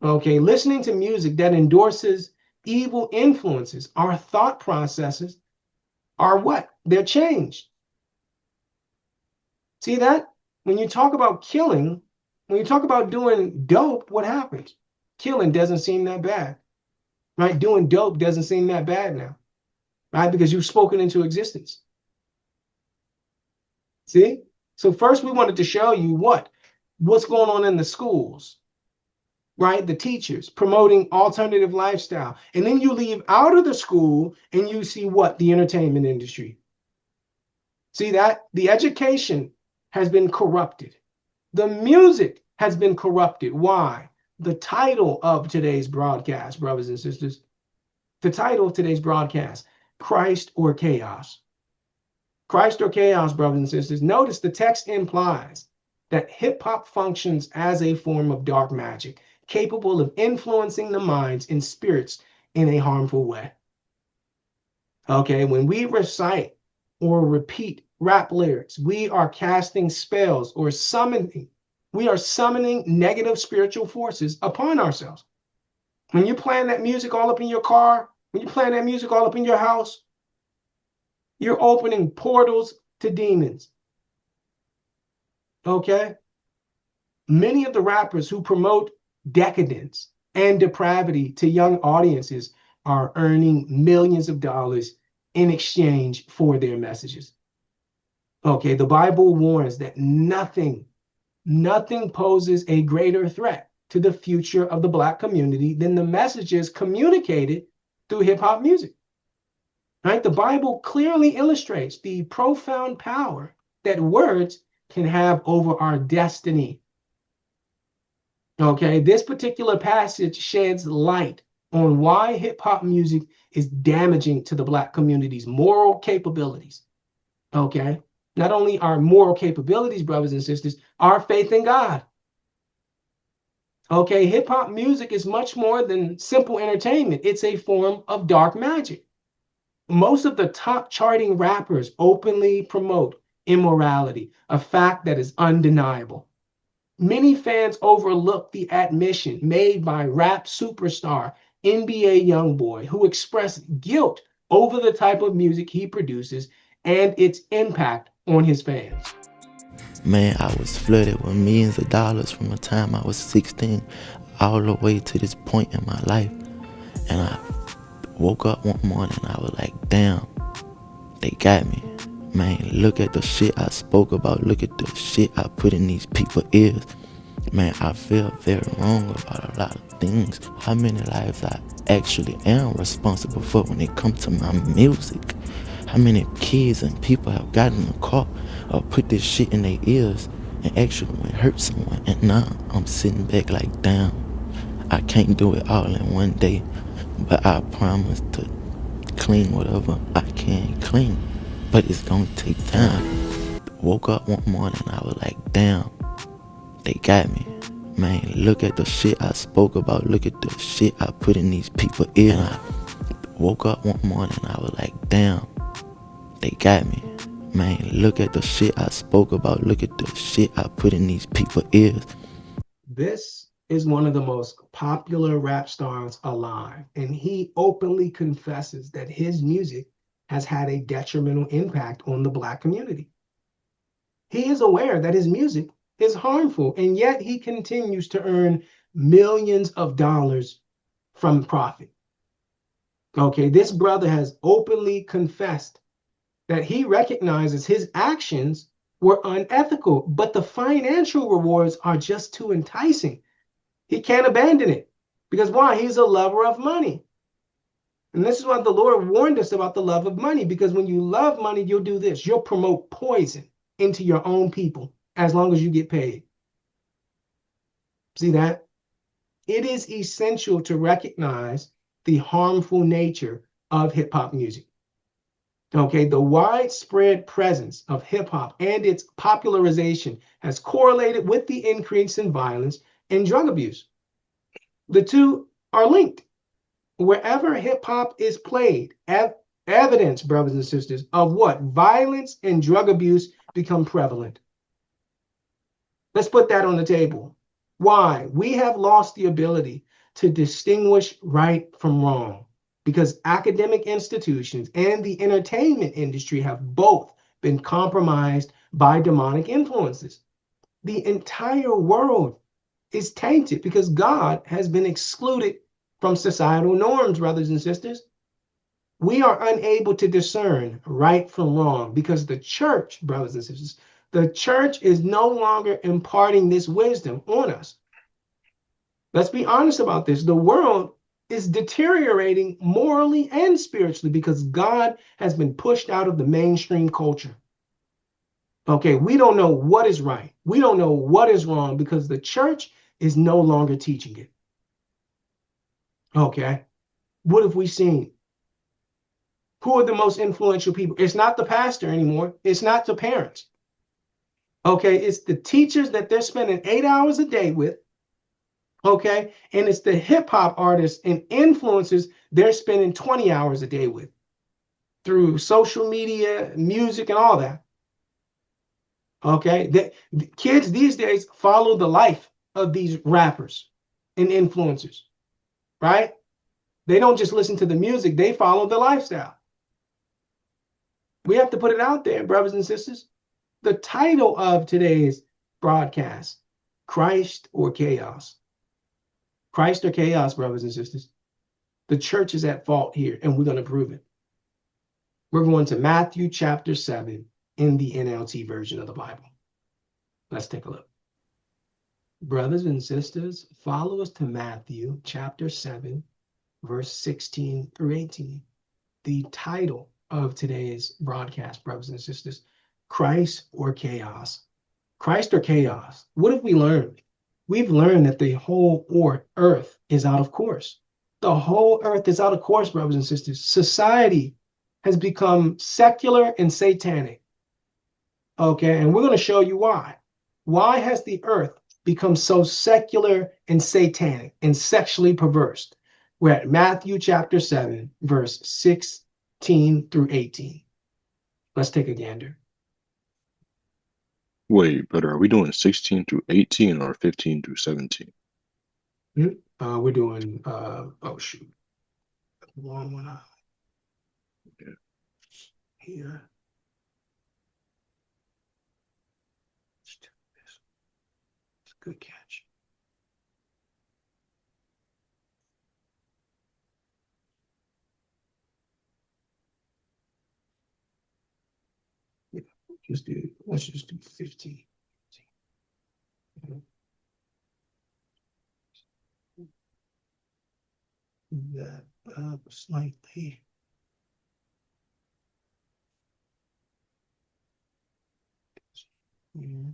Okay, listening to music that endorses evil influences, our thought processes are what? They're changed. See that? When you talk about killing, when you talk about doing dope, what happens? Killing doesn't seem that bad, right? Doing dope doesn't seem that bad now, right? Because you've spoken into existence. See? So first we wanted to show you what's going on in the schools, right? The teachers promoting alternative lifestyle. And then you leave out of the school and you see what? The entertainment industry. See that? The education has been corrupted. The music has been corrupted. Why? The title of today's broadcast, brothers and sisters, the title of today's broadcast, Christ or Chaos. Christ or Chaos, brothers and sisters. Notice the text implies that hip hop functions as a form of dark magic, capable of influencing the minds and spirits in a harmful way. Okay, when we recite or repeat rap lyrics, we are casting spells or summoning. We are summoning negative spiritual forces upon ourselves. When you're playing that music all up in your car, when you're playing that music all up in your house, you're opening portals to demons. Okay? Many of the rappers who promote decadence and depravity to young audiences are earning millions of dollars in exchange for their messages. Okay, the Bible warns that nothing poses a greater threat to the future of the Black community than the messages communicated through hip hop music. Right? The Bible clearly illustrates the profound power that words can have over our destiny. Okay, this particular passage sheds light on why hip hop music is damaging to the Black community's moral capabilities. Okay, not only our moral capabilities, brothers and sisters, our faith in God. Okay, hip hop music is much more than simple entertainment. It's a form of dark magic. Most of the top charting rappers openly promote immorality, a fact that is undeniable. Many fans overlook the admission made by rap superstar NBA Youngboy, who expressed guilt over the type of music he produces and its impact on his fans. Man, I was flooded with millions of dollars from the time I was 16 all the way to this point in my life. And I woke up one morning and I was like, damn, they got me. Man, look at the shit I spoke about. Look at the shit I put in these people's ears. Man, I feel very wrong about a lot of things. How many lives I actually am responsible for when it comes to my music. How many kids and people have gotten in the car or put this shit in their ears and actually hurt someone. And now I'm sitting back like, damn, I can't do it all in one day. But I promise to clean whatever I can clean. But it's gonna take time. Woke up one morning and I was like, damn, they got me. Man, look at the shit I spoke about. Look at the shit I put in these people's ears. And I woke up one morning and I was like, damn, they got me. Man, look at the shit I spoke about. Look at the shit I put in these people's ears. This is one of the most popular rap stars alive, and he openly confesses that his music has had a detrimental impact on the Black community. He is aware that his music is harmful, and yet he continues to earn millions of dollars from profit. Okay, this brother has openly confessed that he recognizes his actions were unethical, but the financial rewards are just too enticing. He can't abandon it because why? He's a lover of money. And this is why the Lord warned us about the love of money, because when you love money, you'll do this. You'll promote poison into your own people as long as you get paid. See that? It is essential to recognize the harmful nature of hip hop music. Okay, the widespread presence of hip hop and its popularization has correlated with the increase in violence and drug abuse. The two are linked. Wherever hip hop is played, evidence, brothers and sisters, of what? Violence and drug abuse become prevalent. Let's put that on the table. Why? We have lost the ability to distinguish right from wrong because academic institutions and the entertainment industry have both been compromised by demonic influences. The entire world is tainted because God has been excluded from societal norms, brothers and sisters. We are unable to discern right from wrong because the church, brothers and sisters, the church is no longer imparting this wisdom on us. Let's be honest about this. The world is deteriorating morally and spiritually because God has been pushed out of the mainstream culture. Okay, we don't know what is right. We don't know what is wrong because the church is no longer teaching it. Okay, what have we seen? Who are the most influential people? It's not the pastor anymore. It's not the parents. Okay, it's the teachers that they're spending 8 hours a day with. Okay, and it's the hip hop artists and influencers they're spending 20 hours a day with through social media, music, and all that. Okay, the kids these days follow the life of these rappers and influencers, right? They don't just listen to the music, they follow the lifestyle. We have to put it out there, brothers and sisters. The title of today's broadcast, Christ or Chaos. Christ or chaos, brothers and sisters. The church is at fault here, and we're going to prove it. We're going to Matthew chapter 7 in the NLT version of the Bible. Let's take a look. Brothers and sisters, follow us to Matthew chapter 7, verse 16 through 18. The title of today's broadcast, brothers and sisters, Christ or chaos. Christ or chaos. What have we learned? We've learned that the whole earth is out of course. The whole earth is out of course, brothers and sisters. Society has become secular and satanic. Okay, and we're going to show you why. Why has the earth become so secular and satanic and sexually perverse? We're at Matthew chapter 7, verse 16 through 18. Let's take a gander. Wait, but are we doing 16 through 18 or 15 through 17? We're doing, oh shoot. Wrong one out. Yeah. Here. It's a good catch. Yeah, let's just do 15. That up slightly. Yeah.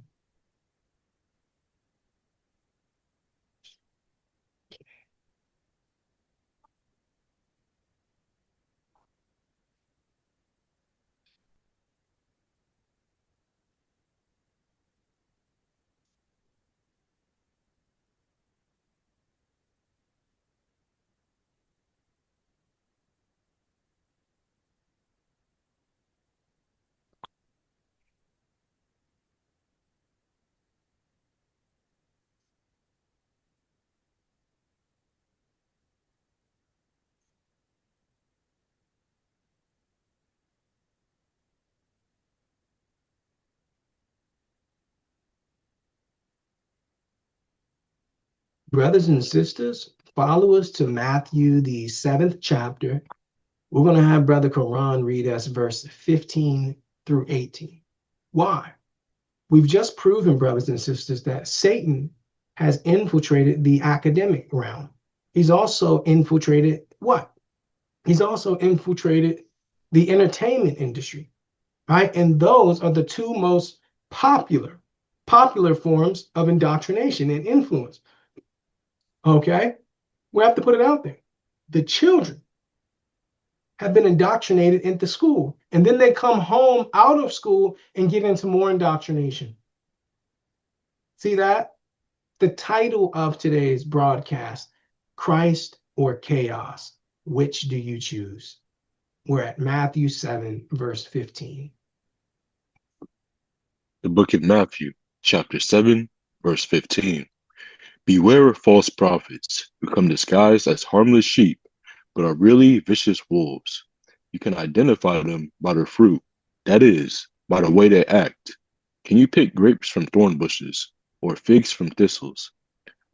Brothers and sisters, follow us to Matthew, the 7th chapter. We're going to have Brother Quran read us verse 15 through 18. Why? We've just proven, brothers and sisters, that Satan has infiltrated the academic realm. He's also infiltrated what? He's also infiltrated the entertainment industry, right? And those are the two most popular forms of indoctrination and influence. Okay? We have to put it out there. The children have been indoctrinated into school, and then they come home out of school and get into more indoctrination. See that? The title of today's broadcast, Christ or Chaos, which do you choose? We're at Matthew 7, verse 15. The book of Matthew, chapter 7, verse 15. Beware of false prophets who come disguised as harmless sheep, but are really vicious wolves. You can identify them by their fruit, that is, by the way they act. Can you pick grapes from thorn bushes or figs from thistles?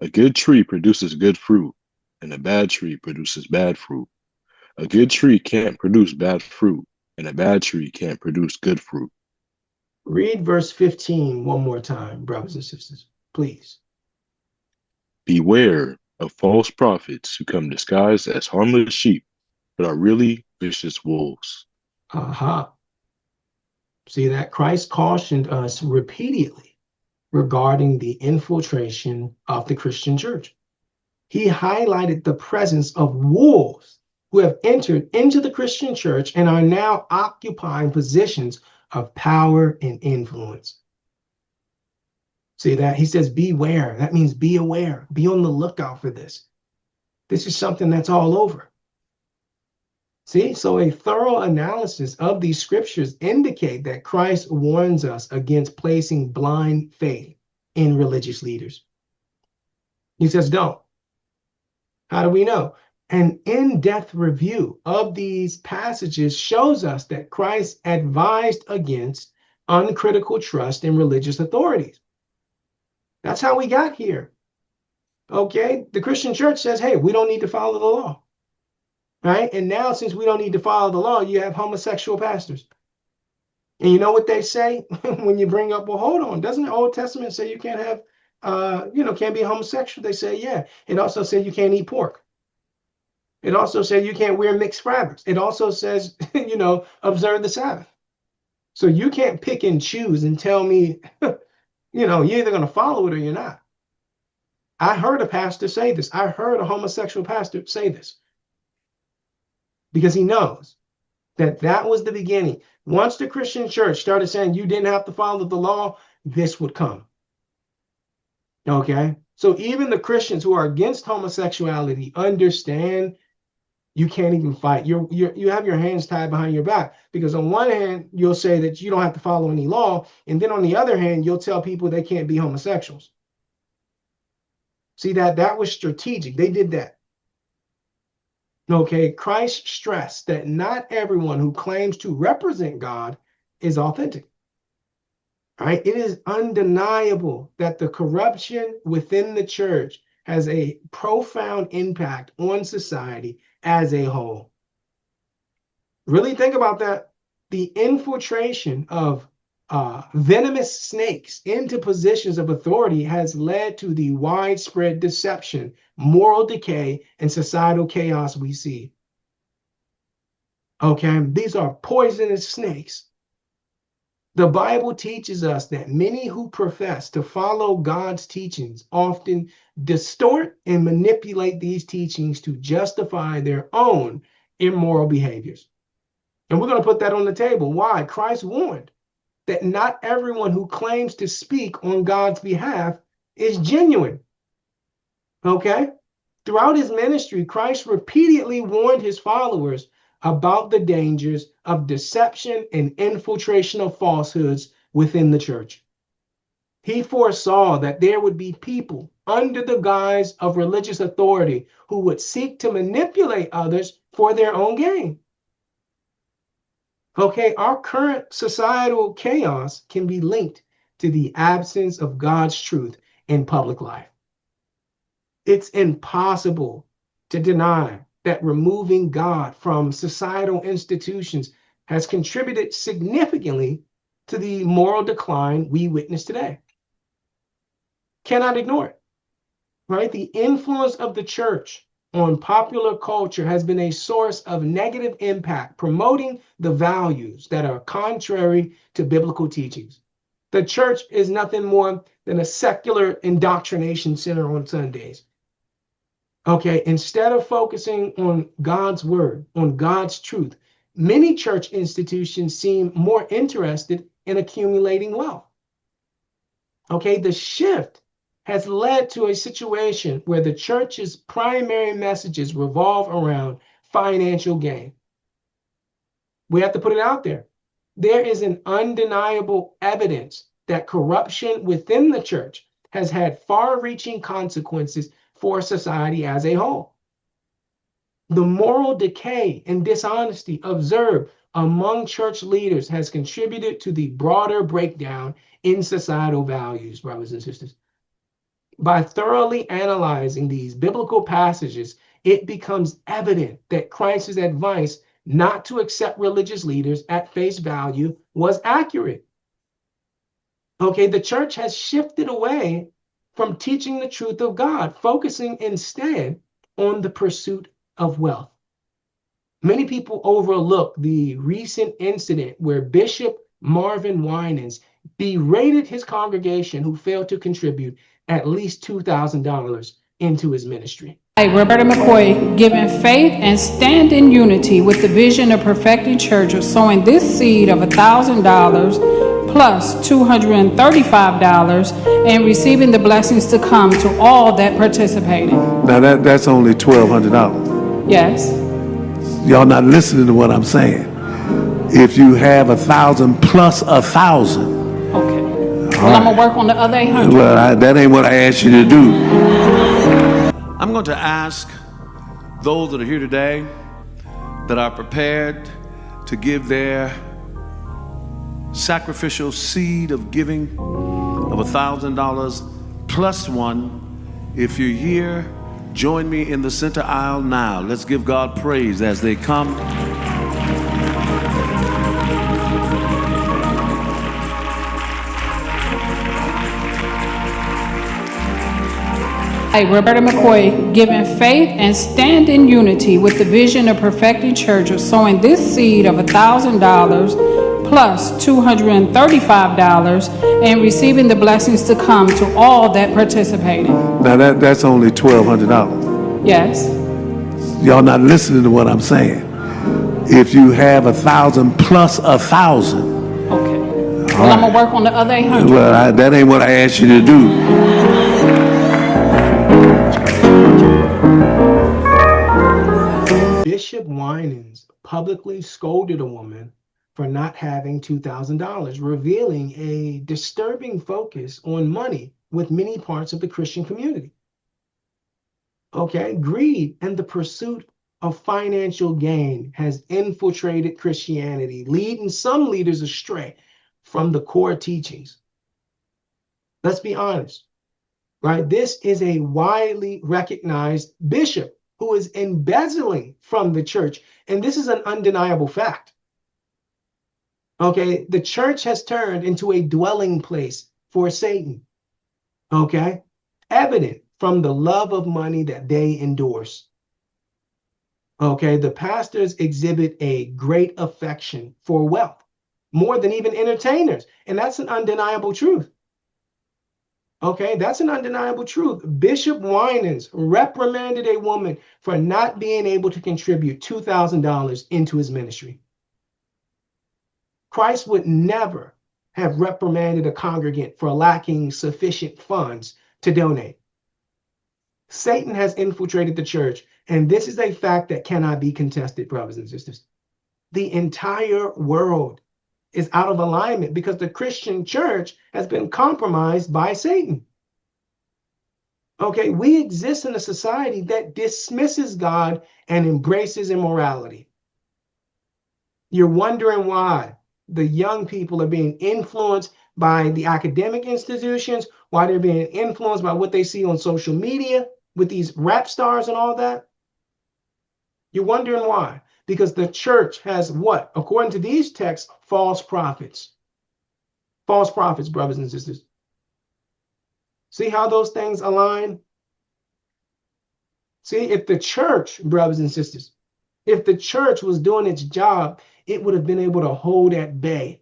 A good tree produces good fruit, and a bad tree produces bad fruit. A good tree can't produce bad fruit, and a bad tree can't produce good fruit. Read verse 15 one more time, brothers and sisters, please. Beware of false prophets who come disguised as harmless sheep, but are really vicious wolves. Aha. See that? Christ cautioned us repeatedly regarding the infiltration of the Christian church. He highlighted the presence of wolves who have entered into the Christian church and are now occupying positions of power and influence. See that? He says, beware. That means be aware. Be on the lookout for this. This is something that's all over. See, so a thorough analysis of these scriptures indicate that Christ warns us against placing blind faith in religious leaders. He says, don't. How do we know? An in-depth review of these passages shows us that Christ advised against uncritical trust in religious authorities. That's how we got here. Okay, the Christian church says, hey, we don't need to follow the law. Right? And now, since we don't need to follow the law, you have homosexual pastors. And you know what they say when you bring up, well, hold on, doesn't the Old Testament say you can't have, can't be homosexual? They say, yeah. It also says you can't eat pork. It also says you can't wear mixed fabrics. It also says, observe the Sabbath. So you can't pick and choose and tell me, you're either going to follow it or you're not. I heard a pastor say this. I heard a homosexual pastor say this. Because he knows that was the beginning. Once the Christian church started saying you didn't have to follow the law, this would come. Okay? So even the Christians who are against homosexuality understand you can't even fight. You have your hands tied behind your back, because on one hand, you'll say that you don't have to follow any law, and then on the other hand, you'll tell people they can't be homosexuals. See, that was strategic. They did that. Okay, Christ stressed that not everyone who claims to represent God is authentic. Right? It is undeniable that the corruption within the church has a profound impact on society as a whole. Really think about that. The infiltration of venomous snakes into positions of authority has led to the widespread deception, moral decay, and societal chaos we see. Okay, these are poisonous snakes. The Bible teaches us that many who profess to follow God's teachings often distort and manipulate these teachings to justify their own immoral behaviors. And we're going to put that on the table. Why? Christ warned that not everyone who claims to speak on God's behalf is genuine. Okay? Throughout his ministry, Christ repeatedly warned his followers about the dangers of deception and infiltration of falsehoods within the church. He foresaw that there would be people under the guise of religious authority who would seek to manipulate others for their own gain. Okay, our current societal chaos can be linked to the absence of God's truth in public life. It's impossible to deny that removing God from societal institutions has contributed significantly to the moral decline we witness today. Cannot ignore it, right? The influence of the church on popular culture has been a source of negative impact, promoting the values that are contrary to biblical teachings. The church is nothing more than a secular indoctrination center on Sundays. Okay, instead of focusing on God's word, on God's truth, many church institutions seem more interested in accumulating wealth. Okay, the shift has led to a situation where the church's primary messages revolve around financial gain. We have to put it out there. There is an undeniable evidence that corruption within the church has had far-reaching consequences for society as a whole. The moral decay and dishonesty observed among church leaders has contributed to the broader breakdown in societal values, brothers and sisters. By thoroughly analyzing these biblical passages, it becomes evident that Christ's advice not to accept religious leaders at face value was accurate. Okay, the church has shifted away from teaching the truth of God, focusing instead on the pursuit of wealth. Many people overlook the recent incident where Bishop Marvin Winans berated his congregation who failed to contribute at least $2,000 into his ministry. Roberta McCoy, giving faith and stand in unity with the vision of perfecting church of sowing this seed of $1,000 plus $235 and receiving the blessings to come to all that participated. Now that's only $1,200. Yes. Y'all not listening to what I'm saying. If you have 1,000 plus 1,000. Okay. Well, I'm gonna work on the other 800. Well, that ain't what I asked you to do. I'm going to ask those that are here today that are prepared to give their sacrificial seed of giving of $1,000 plus one. If you're here, join me in the center aisle now. Let's give God praise as they come. Roberta McCoy, giving faith and stand in unity with the vision of perfecting church of sowing this seed of $1,000 plus $235 and receiving the blessings to come to all that participated. Now that's only $1,200. Yes. Y'all not listening to what I'm saying. If you have 1,000 plus 1,000. Okay. Well, I'm gonna work on the other 800. Well, that ain't what I asked you to do. Bishop Winans publicly scolded a woman for not having $2,000, revealing a disturbing focus on money with many parts of the Christian community. Okay, greed and the pursuit of financial gain has infiltrated Christianity, leading some leaders astray from the core teachings. Let's be honest, right? This is a widely recognized bishop who is embezzling from the church, and this is an undeniable fact. Okay, the church has turned into a dwelling place for Satan. Okay, evident from the love of money that they endorse. Okay, the pastors exhibit a great affection for wealth, more than even entertainers, and that's an undeniable truth. Okay, that's an undeniable truth. Bishop Winans reprimanded a woman for not being able to contribute $2,000 into his ministry. Christ would never have reprimanded a congregant for lacking sufficient funds to donate. Satan has infiltrated the church, and this is a fact that cannot be contested, brothers and sisters. The entire world is out of alignment because the Christian church has been compromised by Satan. Okay, we exist in a society that dismisses God and embraces immorality. You're wondering why the young people are being influenced by the academic institutions, why they're being influenced by what they see on social media with these rap stars and all that. You're wondering why? Because the church has what? According to these texts, false prophets. False prophets, brothers and sisters. See how those things align? See, if the church, brothers and sisters, if the church was doing its job, it would have been able to hold at bay.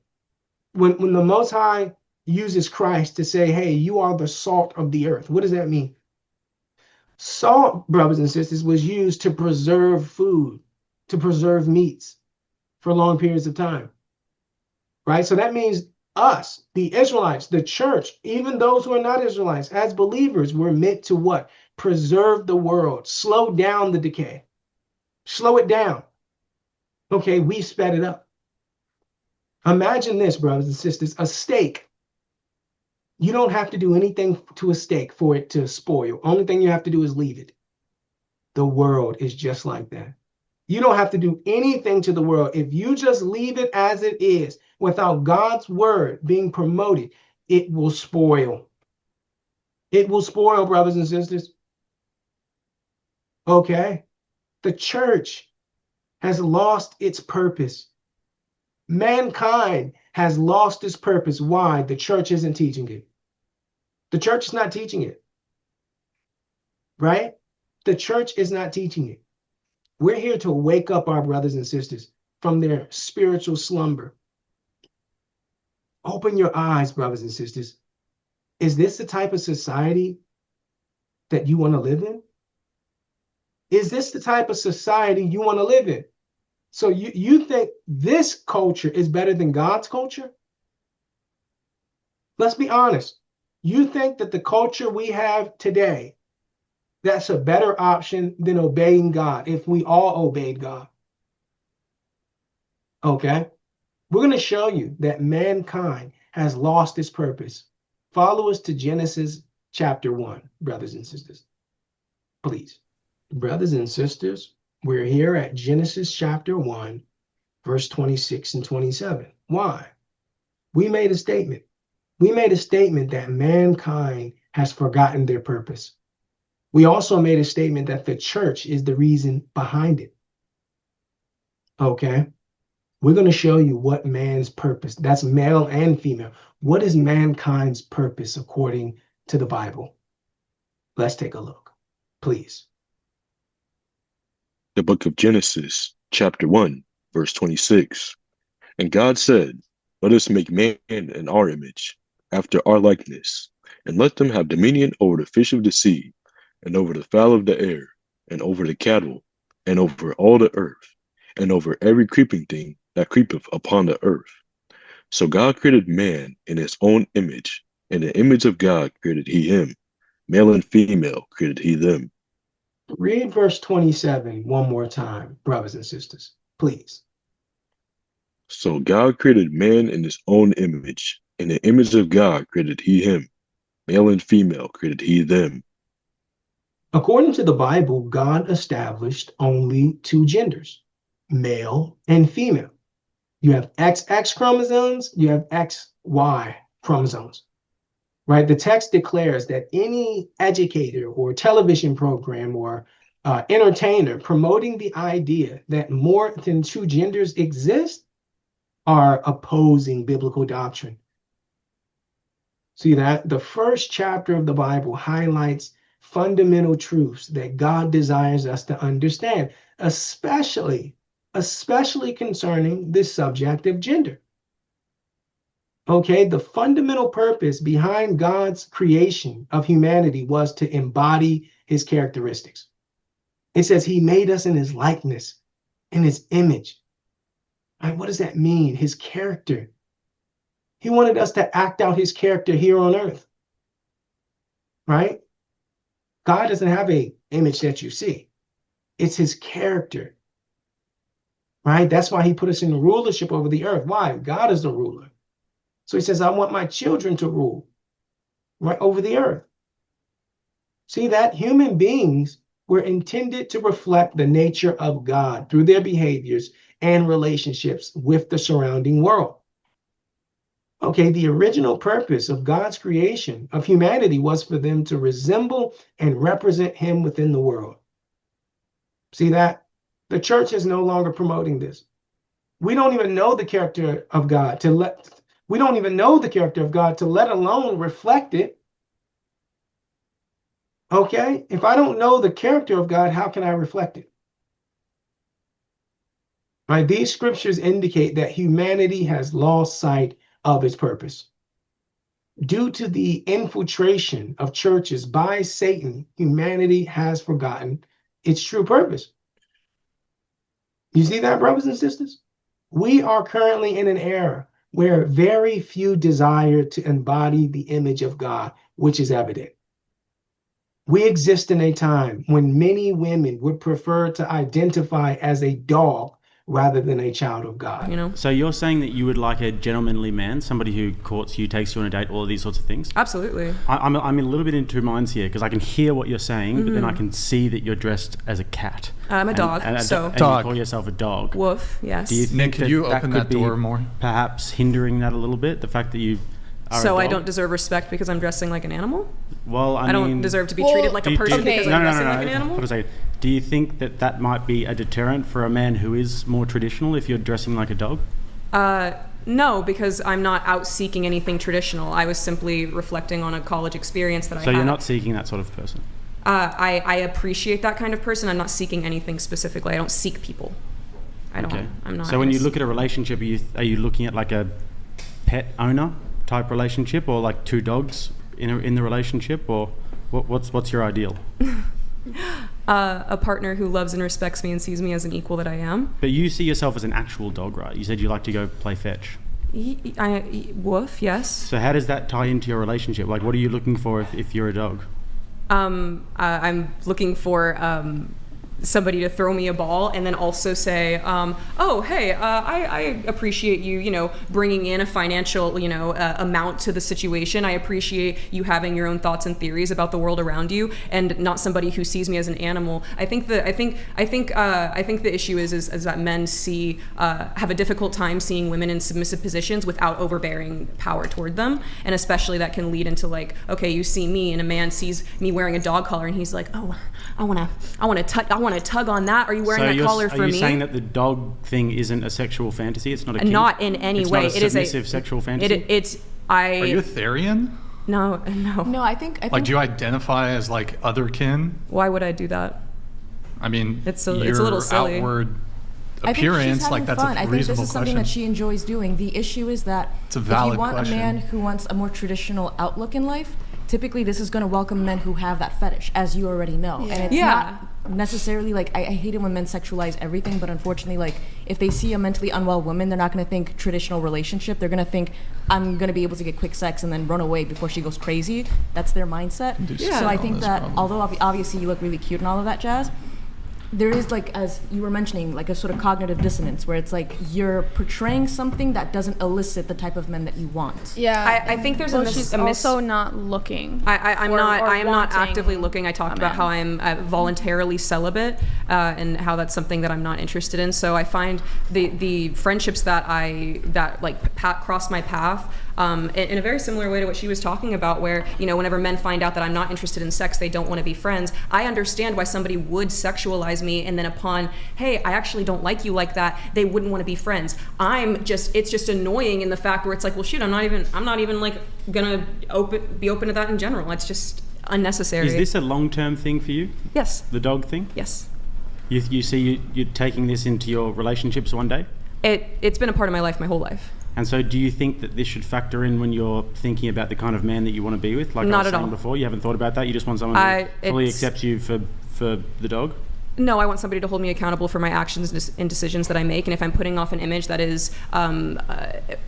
When the Most High uses Christ to say, hey, you are the salt of the earth, what does that mean? Salt, brothers and sisters, was used to preserve food, to preserve meats for long periods of time, right? So that means us, the Israelites, the church, even those who are not Israelites, as believers, we're meant to what? Preserve the world, slow down the decay, slow it down. Okay, we sped it up. Imagine this, brothers and sisters, a steak. You don't have to do anything to a steak for it to spoil. Only thing you have to do is leave it. The world is just like that. You don't have to do anything to the world. If you just leave it as it is, without God's word being promoted, it will spoil. It will spoil, brothers and sisters. Okay? The church has lost its purpose. Mankind has lost its purpose. Why? The church isn't teaching it. The church is not teaching it. Right? The church is not teaching it. We're here to wake up our brothers and sisters from their spiritual slumber. Open your eyes, brothers and sisters. Is this the type of society that you want to live in? Is this the type of society you want to live in? So you think this culture is better than God's culture? Let's be honest. You think that the culture we have today, that's a better option than obeying God if we all obeyed God? Okay? We're going to show you that mankind has lost its purpose. Follow us to Genesis chapter 1, brothers and sisters. Please. Brothers and sisters, we're here at Genesis chapter 1, verse 26 and 27. Why? We made a statement. We made a statement that mankind has forgotten their purpose. We also made a statement that the church is the reason behind it. Okay? We're going to show you what man's purpose, that's male and female. What is mankind's purpose according to the Bible? Let's take a look, please. The book of Genesis, chapter 1, verse 26. And God said, let us make man in our image, after our likeness, and let them have dominion over the fish of the sea, and over the fowl of the air, and over the cattle, and over all the earth, and over every creeping thing that creepeth upon the earth. So God created man in his own image. In the image of God created he him. Male and female created he them. Read verse 27 one more time, brothers and sisters, please. So God created man in his own image. In the image of God created he him. Male and female created he them. According to the Bible, God established only two genders, male and female. You have XX chromosomes, you have XY chromosomes, right? The text declares that any educator or television program or entertainer promoting the idea that more than two genders exist are opposing biblical doctrine. See that? The first chapter of the Bible highlights fundamental truths that God desires us to understand, especially concerning this subject of gender. Okay, the fundamental purpose behind God's creation of humanity was to embody his characteristics. It says he made us in his likeness, in his image. Right, what does that mean? His character. He wanted us to act out his character here on earth. Right? God doesn't have an image that you see. It's his character. Right? That's why he put us in rulership over the earth. Why? God is the ruler. So he says, I want my children to rule right over the earth. See that? Human beings were intended to reflect the nature of God through their behaviors and relationships with the surrounding world. Okay, the original purpose of God's creation of humanity was for them to resemble and represent him within the world. See that? The church is no longer promoting this. We don't even know the character of God to let alone reflect it. Okay? If I don't know the character of God, how can I reflect it? Right? These scriptures indicate that humanity has lost sight of its purpose. Due to the infiltration of churches by Satan, humanity has forgotten its true purpose. You see that, brothers and sisters? We are currently in an era where very few desire to embody the image of God, which is evident. We exist in a time when many women would prefer to identify as a dog rather than a child of God. You know? So you're saying that you would like a gentlemanly man, somebody who courts you, takes you on a date, all of these sorts of things? Absolutely. I'm a little bit in two minds here because I can hear what you're saying, but then I can see that you're dressed as a cat. I'm a dog, and so... you call yourself a dog. Woof, yes. Do you think Nick, could you open that could door be more? Perhaps hindering that a little bit, the fact that you are So a I dog? don't deserve respect because I'm dressing like an animal? Well, I don't mean, deserve to be treated like a person because I'm dressing like an animal? Hold on a second. Do you think that that might be a deterrent for a man who is more traditional if you're dressing like a dog? No, because I'm not out seeking anything traditional. I was simply reflecting on a college experience that I had. So you're not seeking that sort of person? I appreciate that kind of person. I'm not seeking anything specifically. I don't seek people. I'm not. So when you look at a relationship, are you looking at like a pet owner type relationship, or like two dogs in the relationship, or what's your ideal? A partner who loves and respects me and sees me as an equal that I am. But you see yourself as an actual dog, right? You said you like to go play fetch. Woof, yes. So how does that tie into your relationship? Like, what are you looking for if you're a dog? I'm looking for somebody to throw me a ball and then also say, oh, hey, I appreciate you, bringing in a financial, amount to the situation. I appreciate you having your own thoughts and theories about the world around you, and not somebody who sees me as an animal. I think the issue is that men have a difficult time seeing women in submissive positions without overbearing power toward them, and especially that can lead into like, okay, you see me and a man sees me wearing a dog collar and he's like, oh, I want to tug on that. Are you wearing that collar for me? Are you saying that the dog thing isn't a sexual fantasy? It's not a kink? Not in any way. It's not a submissive sexual fantasy? Are you a Therian? No. No, I think like, do you identify as like otherkin? Why would I do that? I mean, it's a little silly. Outward I think appearance, she's like that's fun. a I think this is reasonable something question. that she enjoys doing. The issue is that it's a valid if you want question. a man who wants a more traditional outlook in life, typically this is going to welcome men who have that fetish, as you already know. Yeah. And it's not necessarily like, I hate it when men sexualize everything, but unfortunately, like, if they see a mentally unwell woman, they're not going to think traditional relationship. They're going to think, I'm going to be able to get quick sex and then run away before she goes crazy. That's their mindset. So I think that although obviously you look really cute and all of that jazz, there is, like, as you were mentioning, like a sort of cognitive dissonance where it's like you're portraying something that doesn't elicit the type of men that you want. Yeah, I think there's she's also not looking. I am not wanting actively looking. I talked about how I'm voluntarily celibate and how that's something that I'm not interested in. So I find the friendships that cross my path in a very similar way to what she was talking about, where, whenever men find out that I'm not interested in sex, they don't want to be friends. I understand why somebody would sexualize me, and then upon, hey, I actually don't like you like that, they wouldn't want to be friends. It's just annoying in the fact where it's like, well, shoot, I'm not even like gonna be open to that in general. It's just unnecessary. Is this a long-term thing for you? Yes. The dog thing? Yes. You see you're taking this into your relationships one day? It's been a part of my life my whole life. And so do you think that this should factor in when you're thinking about the kind of man that you want to be with? Like Not I was at saying all. before, you haven't thought about that? You just want someone who fully accepts you for the dog? No, I want somebody to hold me accountable for my actions and decisions that I make. And if I'm putting off an image that is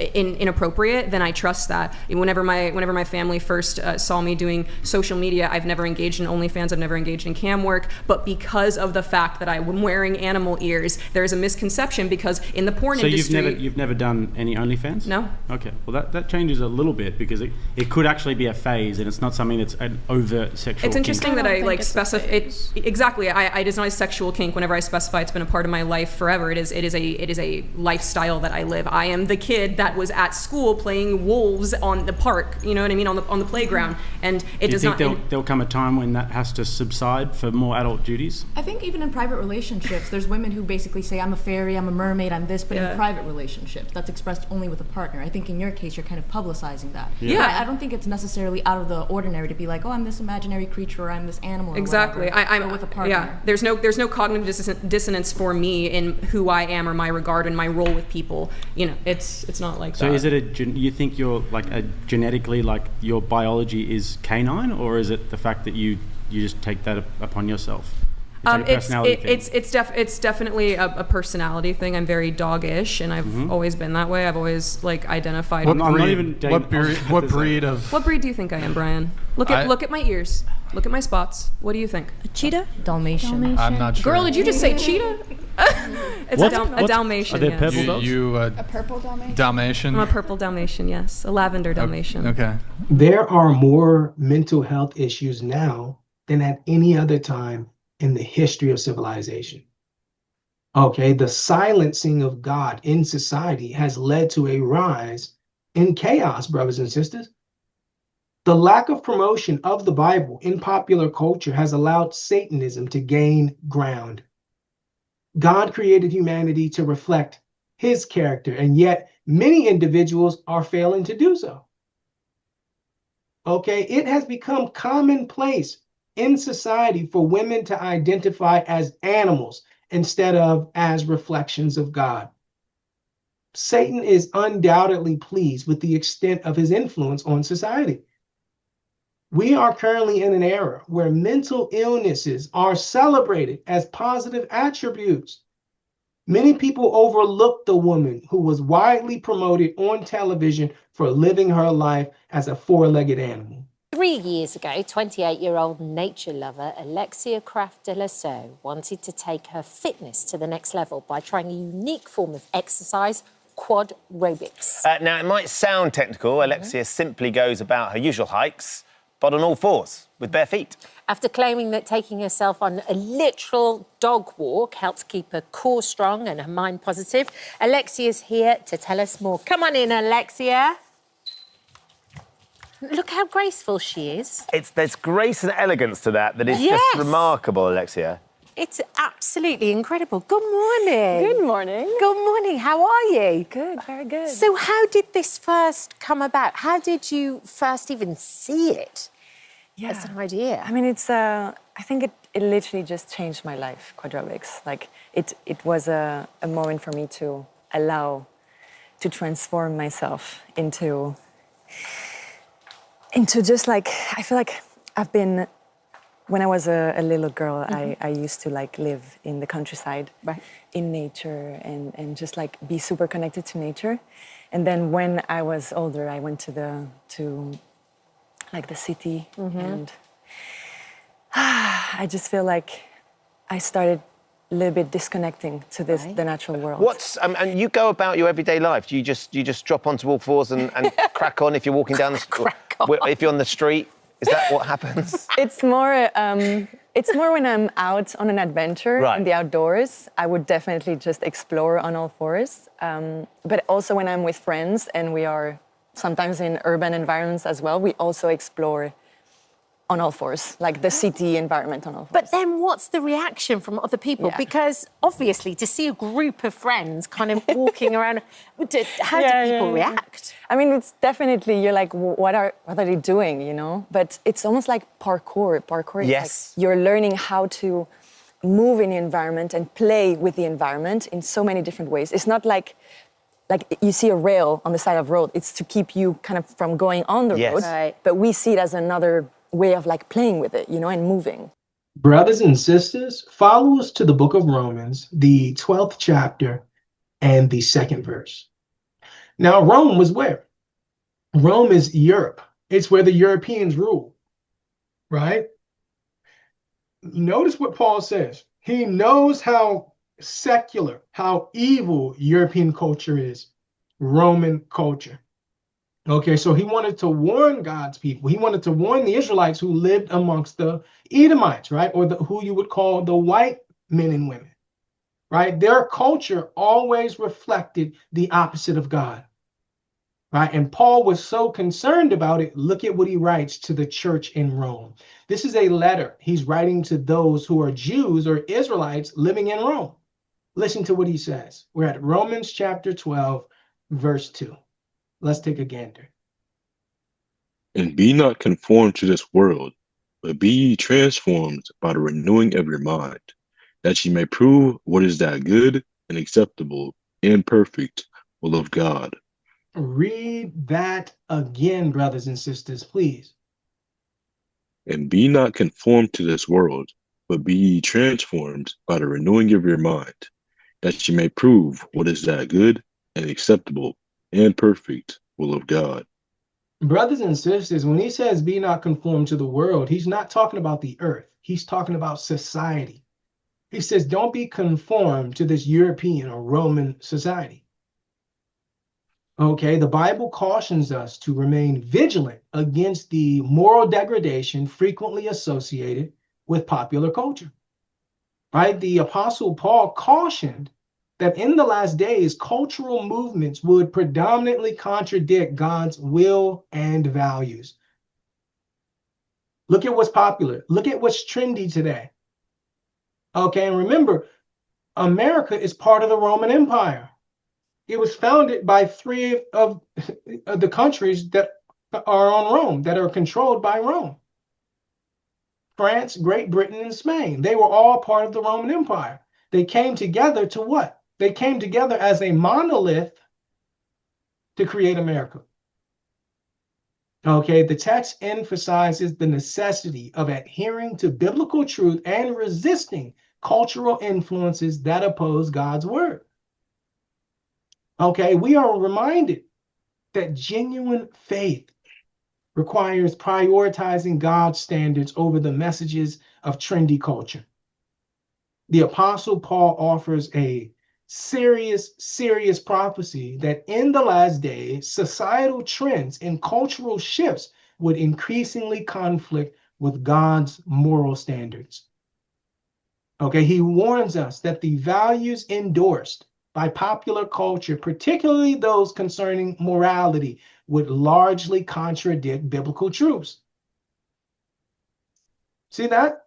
inappropriate, then I trust that. Whenever my family first saw me doing social media, I've never engaged in OnlyFans, I've never engaged in cam work. But because of the fact that I'm wearing animal ears, there is a misconception because in the porn industry... So you've never done any OnlyFans? No. Okay. Well, that changes a little bit because it could actually be a phase and it's not something that's an overt sexual It's interesting kink. that I like specify it. Exactly. I did not sexual kink, whenever I specify it's been a part of my life forever, it is a lifestyle that I live. I am the kid that was at school playing wolves on the park, you know what I mean, on the playground, and it does not. There'll come a time when that has to subside for more adult duties? I think even in private relationships, there's women who basically say, I'm a fairy, I'm a mermaid, I'm this, but in private relationships, that's expressed only with a partner. I think in your case, you're kind of publicizing that. I don't think it's necessarily out of the ordinary to be like, oh, I'm this imaginary creature, or I'm this animal, or exactly. whatever, I'm with a partner. Yeah, there's no cognitive dissonance for me in who I am or my regard and my role with people. You know, it's not like that. So is it you think you're like genetically, like your biology is canine, or is it the fact that you just take that upon yourself? It's definitely a personality thing. I'm very doggish, and I've always been that way. I've always identified. What breed do you think I am, Brian? Look at my ears. Look at my spots. What do you think? A cheetah? Dalmatian. I'm not sure. Girl, did you just say cheetah? It's a Dalmatian. Are there purple dogs? A purple Dalmatian? Dalmatian? I'm a purple Dalmatian, yes. A lavender Dalmatian. Okay. There are more mental health issues now than at any other time in the history of civilization. Okay, the silencing of God in society has led to a rise in chaos, brothers and sisters. The lack of promotion of the Bible in popular culture has allowed Satanism to gain ground. God created humanity to reflect his character, and yet many individuals are failing to do so. Okay, it has become commonplace in society for women to identify as animals instead of as reflections of God. Satan is undoubtedly pleased with the extent of his influence on society. We are currently in an era where mental illnesses are celebrated as positive attributes. Many people overlook the woman who was widely promoted on television for living her life as a four-legged animal. 3 years ago, 28-year-old nature lover Alexia Kraft de la Soe wanted to take her fitness to the next level by trying a unique form of exercise, quad aerobics. Now, it might sound technical. Alexia simply goes about her usual hikes, but on all fours, with bare feet. After claiming that taking herself on a literal dog walk helps keep her core strong and her mind positive, Alexia's here to tell us more. Come on in, Alexia. Look how graceful she is. There's grace and elegance to that is just remarkable, Alexia. It's absolutely incredible. Good morning. Good morning. Good morning. How are you? Good, very good. So how did this first come about? How did you first even see it as an idea? I mean, I think it literally just changed my life, quadrobics. Like, it was a moment for me to to transform myself into just like, I feel like I've been, when I was a little girl, I used to like live in the countryside, in nature, and just like be super connected to nature. And then when I was older, I went to the city, and I just feel like I started a little bit disconnecting to the natural world. And you go about your everyday life? Do you just drop onto all fours and crack on if you're walking down the street? If you're on the street, is that what happens? It's more when I'm out on an adventure in the outdoors. I would definitely just explore on all fours. But also when I'm with friends and we are sometimes in urban environments as well, we also explore on all fours, like the city environment on all fours. But then what's the reaction from other people? Because obviously to see a group of friends kind of walking around, how do people react? I mean, it's definitely, you're like, what are they doing, you know? But it's almost like parkour. Parkour is like you're learning how to move in the environment and play with the environment in so many different ways. It's not like you see a rail on the side of the road. It's to keep you kind of from going on the road. Right. But we see it as another way of like playing with it, you know, and moving. Brothers and sisters, follow us to the book of Romans, the 12th chapter and the 2nd verse. Now, Rome was where? Rome is Europe. It's where the Europeans rule, right? Notice what Paul says. He knows how secular, how evil European culture is, Roman culture. Okay, so he wanted to warn God's people. He wanted to warn the Israelites who lived amongst the Edomites, right? Or who you would call the white men and women, right? Their culture always reflected the opposite of God, right? And Paul was so concerned about it. Look at what he writes to the church in Rome. This is a letter he's writing to those who are Jews or Israelites living in Rome. Listen to what he says. We're at Romans chapter 12, verse 2. Let's take a gander. And be not conformed to this world, but be ye transformed by the renewing of your mind, that ye may prove what is that good and acceptable and perfect will of God. Read that again, brothers and sisters, please. And be not conformed to this world, but be ye transformed by the renewing of your mind, that ye may prove what is that good and acceptable and perfect will of God. Brothers and sisters, when he says be not conformed to the world, he's not talking about the earth. He's talking about society. He says, don't be conformed to this European or Roman society. Okay, the Bible cautions us to remain vigilant against the moral degradation frequently associated with popular culture. Right? The Apostle Paul cautioned that in the last days, cultural movements would predominantly contradict God's will and values. Look at what's popular. Look at what's trendy today. Okay, and remember, America is part of the Roman Empire. It was founded by 3 of the countries that are on Rome, that are controlled by Rome. France, Great Britain, and Spain. They were all part of the Roman Empire. They came together to what? They came together as a monolith to create America. Okay, the text emphasizes the necessity of adhering to biblical truth and resisting cultural influences that oppose God's word. Okay, we are reminded that genuine faith requires prioritizing God's standards over the messages of trendy culture. The Apostle Paul offers a serious prophecy that in the last days, societal trends and cultural shifts would increasingly conflict with God's moral standards. Okay, he warns us that the values endorsed by popular culture, particularly those concerning morality, would largely contradict biblical truths. See that?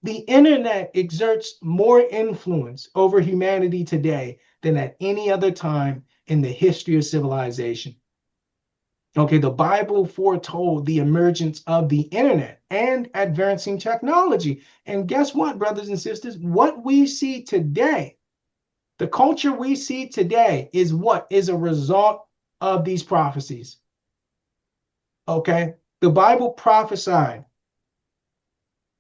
The internet exerts more influence over humanity today than at any other time in the history of civilization. Okay, the Bible foretold the emergence of the internet and advancing technology. And guess what, brothers and sisters? What we see today, the culture we see today, is what is a result of these prophecies. Okay, the Bible prophesied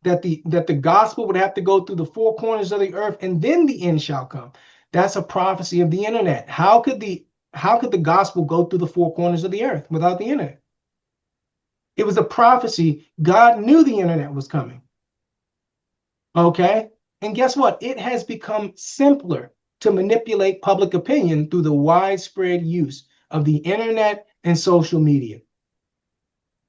that the gospel would have to go through the 4 corners of the earth and then the end shall come. That's a prophecy of the internet. How could the gospel go through the 4 corners of the earth without the internet? It was a prophecy. God knew the internet was coming. Okay? And guess what? It has become simpler to manipulate public opinion through the widespread use of the internet and social media.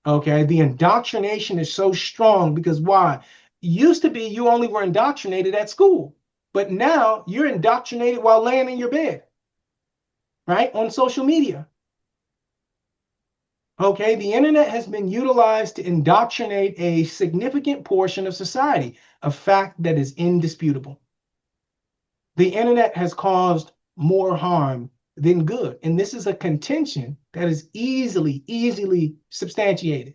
Okay, the indoctrination is so strong because why? Used to be you only were indoctrinated at school, but now you're indoctrinated while laying in your bed, right? On social media. Okay, the internet has been utilized to indoctrinate a significant portion of society, a fact that is indisputable. The internet has caused more harm than good. And this is a contention that is easily substantiated.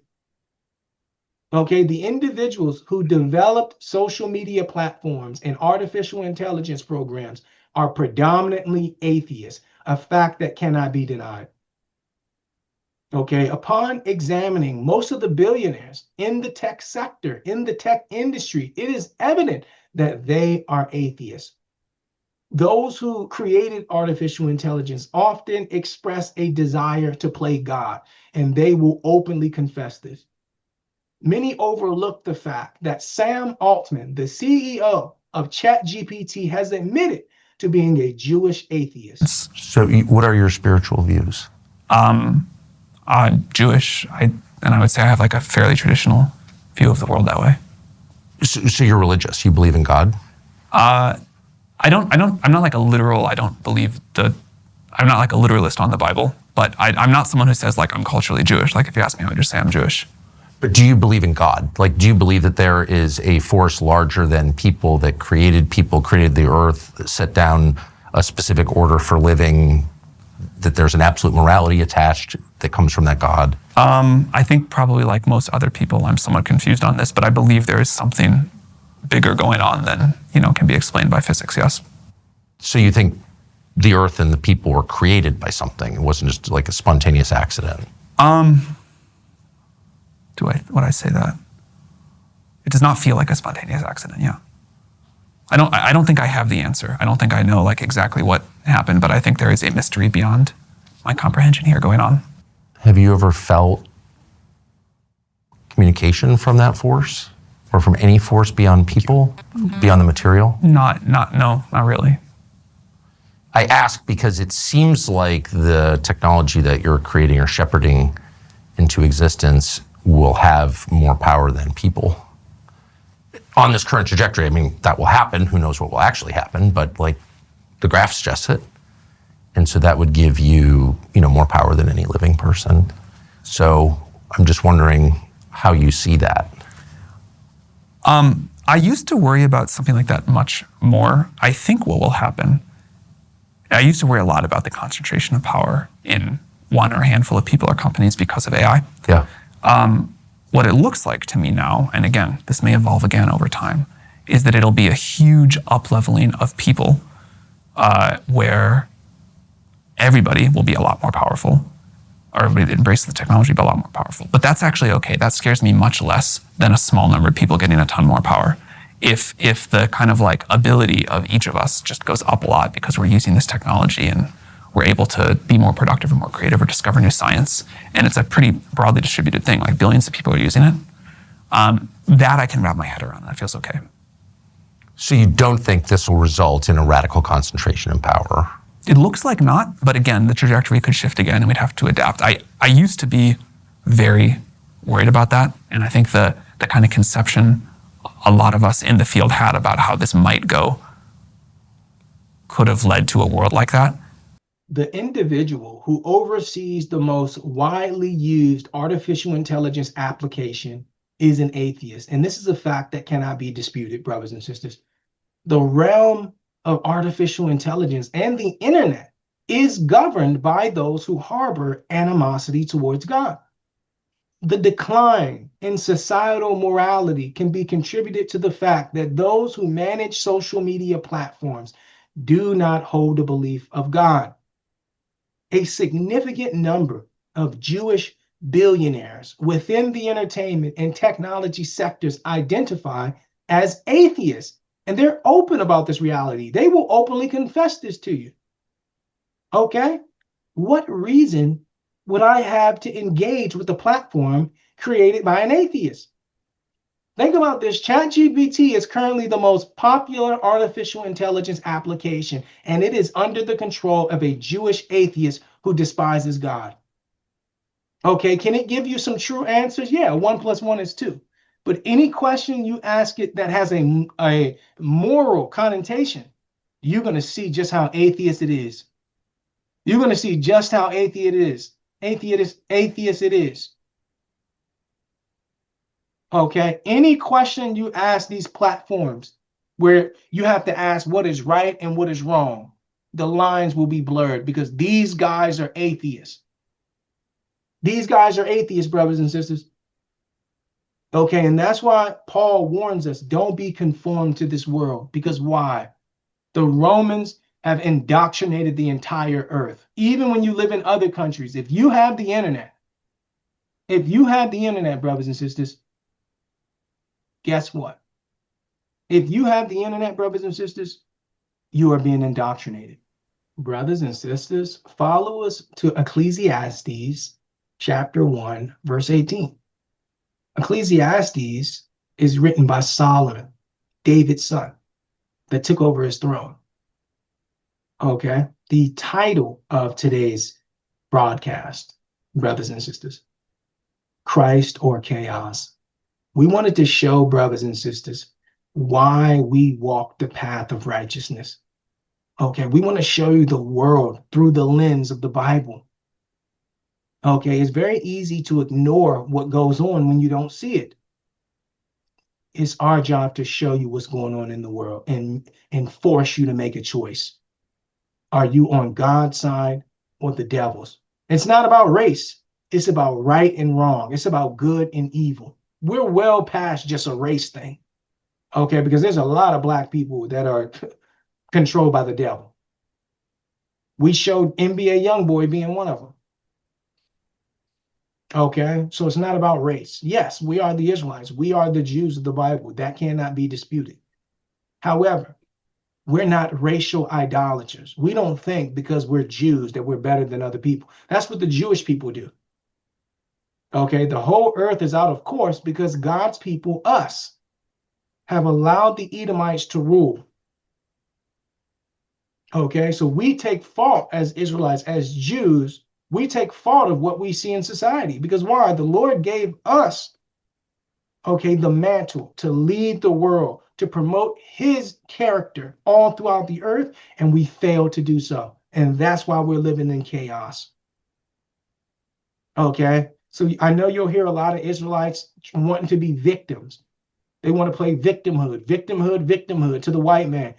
Okay, the individuals who developed social media platforms and artificial intelligence programs are predominantly atheists, a fact that cannot be denied. Okay, upon examining most of the billionaires in the tech sector, in the tech industry, it is evident that they are atheists. Those who created artificial intelligence often express a desire to play God, and they will openly confess this. Many overlook the fact that Sam Altman, the CEO of ChatGPT, has admitted to being a Jewish atheist. So what are your spiritual views? I'm Jewish, and I would say I have like a fairly traditional view of the world that way. So you're religious, you believe in God? I'm not like a literal, I'm not like a literalist on the Bible, but I'm not someone who says like I'm culturally Jewish. Like if you ask me, I would just say I'm Jewish. But do you believe in God? Like, do you believe that there is a force larger than people, that created the earth, set down a specific order for living, that there's an absolute morality attached that comes from that God? I think probably like most other people, I'm somewhat confused on this, but I believe there is something bigger going on than, can be explained by physics, yes. So you think the earth and the people were created by something? It wasn't just like a spontaneous accident? Would I say that? It does not feel like a spontaneous accident, yeah. I don't think I have the answer. I don't think I know like exactly what happened, but I think there is a mystery beyond my comprehension here going on. Have you ever felt communication from that force? Or from any force beyond people, beyond the material? No, not really. I ask because it seems like the technology that you're creating or shepherding into existence will have more power than people. On this current trajectory, I mean, that will happen. Who knows what will actually happen, but like the graph suggests it. And so that would give you, more power than any living person. So I'm just wondering how you see that. I used to worry about something like that much more. I think what will happen, I used to worry a lot about the concentration of power in one or a handful of people or companies because of AI. Yeah. What it looks like to me now, and again, this may evolve again over time, is that it'll be a huge up-leveling of people where everybody will be a lot more powerful, or everybody that embraces the technology will be a lot more powerful. But that's actually okay. That scares me much less than a small number of people getting a ton more power. If the kind of like ability of each of us just goes up a lot because we're using this technology and we're able to be more productive and more creative or discover new science, and it's a pretty broadly distributed thing, like billions of people are using it, that I can wrap my head around. That feels okay. So you don't think this will result in a radical concentration in power? It looks like not, but again, the trajectory could shift again and we'd have to adapt. I used to be very worried about that, and I think the kind of conception a lot of us in the field had about how this might go could have led to a world like that. The individual who oversees the most widely used artificial intelligence application is an atheist. And this is a fact that cannot be disputed, brothers and sisters. The realm of artificial intelligence and the internet is governed by those who harbor animosity towards God. The decline in societal morality can be contributed to the fact that those who manage social media platforms do not hold the belief of God. A significant number of Jewish billionaires within the entertainment and technology sectors identify as atheists, and they're open about this reality. They will openly confess this to you. Okay? What reason would I have to engage with the platform created by an atheist? Think about this. ChatGPT is currently the most popular artificial intelligence application, and it is under the control of a Jewish atheist who despises God. Okay, can it give you some true answers? Yeah, 1 + 1 is 2. But any question you ask it that has a moral connotation, you're going to see just how atheist it is. You're going to see just how atheist it is. Atheist it is. Okay, any question you ask these platforms where you have to ask what is right and what is wrong, the lines will be blurred because these guys are atheists. These guys are atheists, brothers and sisters. Okay, and that's why Paul warns us, don't be conformed to this world. Because why? The Romans have indoctrinated the entire earth. Even when you live in other countries, if you have the internet, brothers and sisters, guess what? If you have the internet, brothers and sisters, you are being indoctrinated. Brothers and sisters, follow us to Ecclesiastes chapter 1, verse 18. Ecclesiastes is written by Solomon, David's son, that took over his throne. Okay, the title of today's broadcast, brothers and sisters, Christ or Chaos. We wanted to show, brothers and sisters, why we walk the path of righteousness. Okay, we want to show you the world through the lens of the Bible. Okay, it's very easy to ignore what goes on when you don't see it. It's our job to show you what's going on in the world and force you to make a choice. Are you on God's side or the devil's? It's not about race. It's about right and wrong. It's about good and evil. We're well past just a race thing. Okay, because there's a lot of black people that are controlled by the devil. We showed NBA Youngboy being one of them. Okay, so it's not about race. Yes, we are the Israelites. We are the Jews of the Bible. That cannot be disputed. However, we're not racial idolaters. We don't think because we're Jews that we're better than other people. That's what the Jewish people do. Okay, the whole earth is out of course because God's people, us, have allowed the Edomites to rule. Okay, so we take fault as Israelites, as Jews, we take fault of what we see in society. Because why? The Lord gave us, okay, the mantle to lead the world, to promote his character all throughout the earth, and we fail to do so. And that's why we're living in chaos. Okay, so I know you'll hear a lot of Israelites wanting to be victims. They want to play victimhood, victimhood, victimhood to the white man.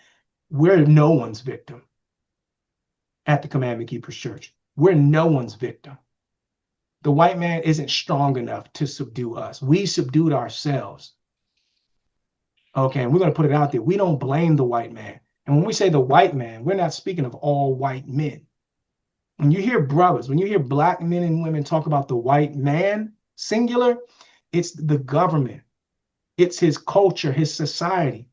We're no one's victim at the Commandment Keepers Church. We're no one's victim. The white man isn't strong enough to subdue us. We subdued ourselves. Okay, and we're going to put it out there. We don't blame the white man. And when we say the white man, we're not speaking of all white men. When you hear brothers, when you hear black men and women talk about the white man, singular, it's the government. It's his culture, his society.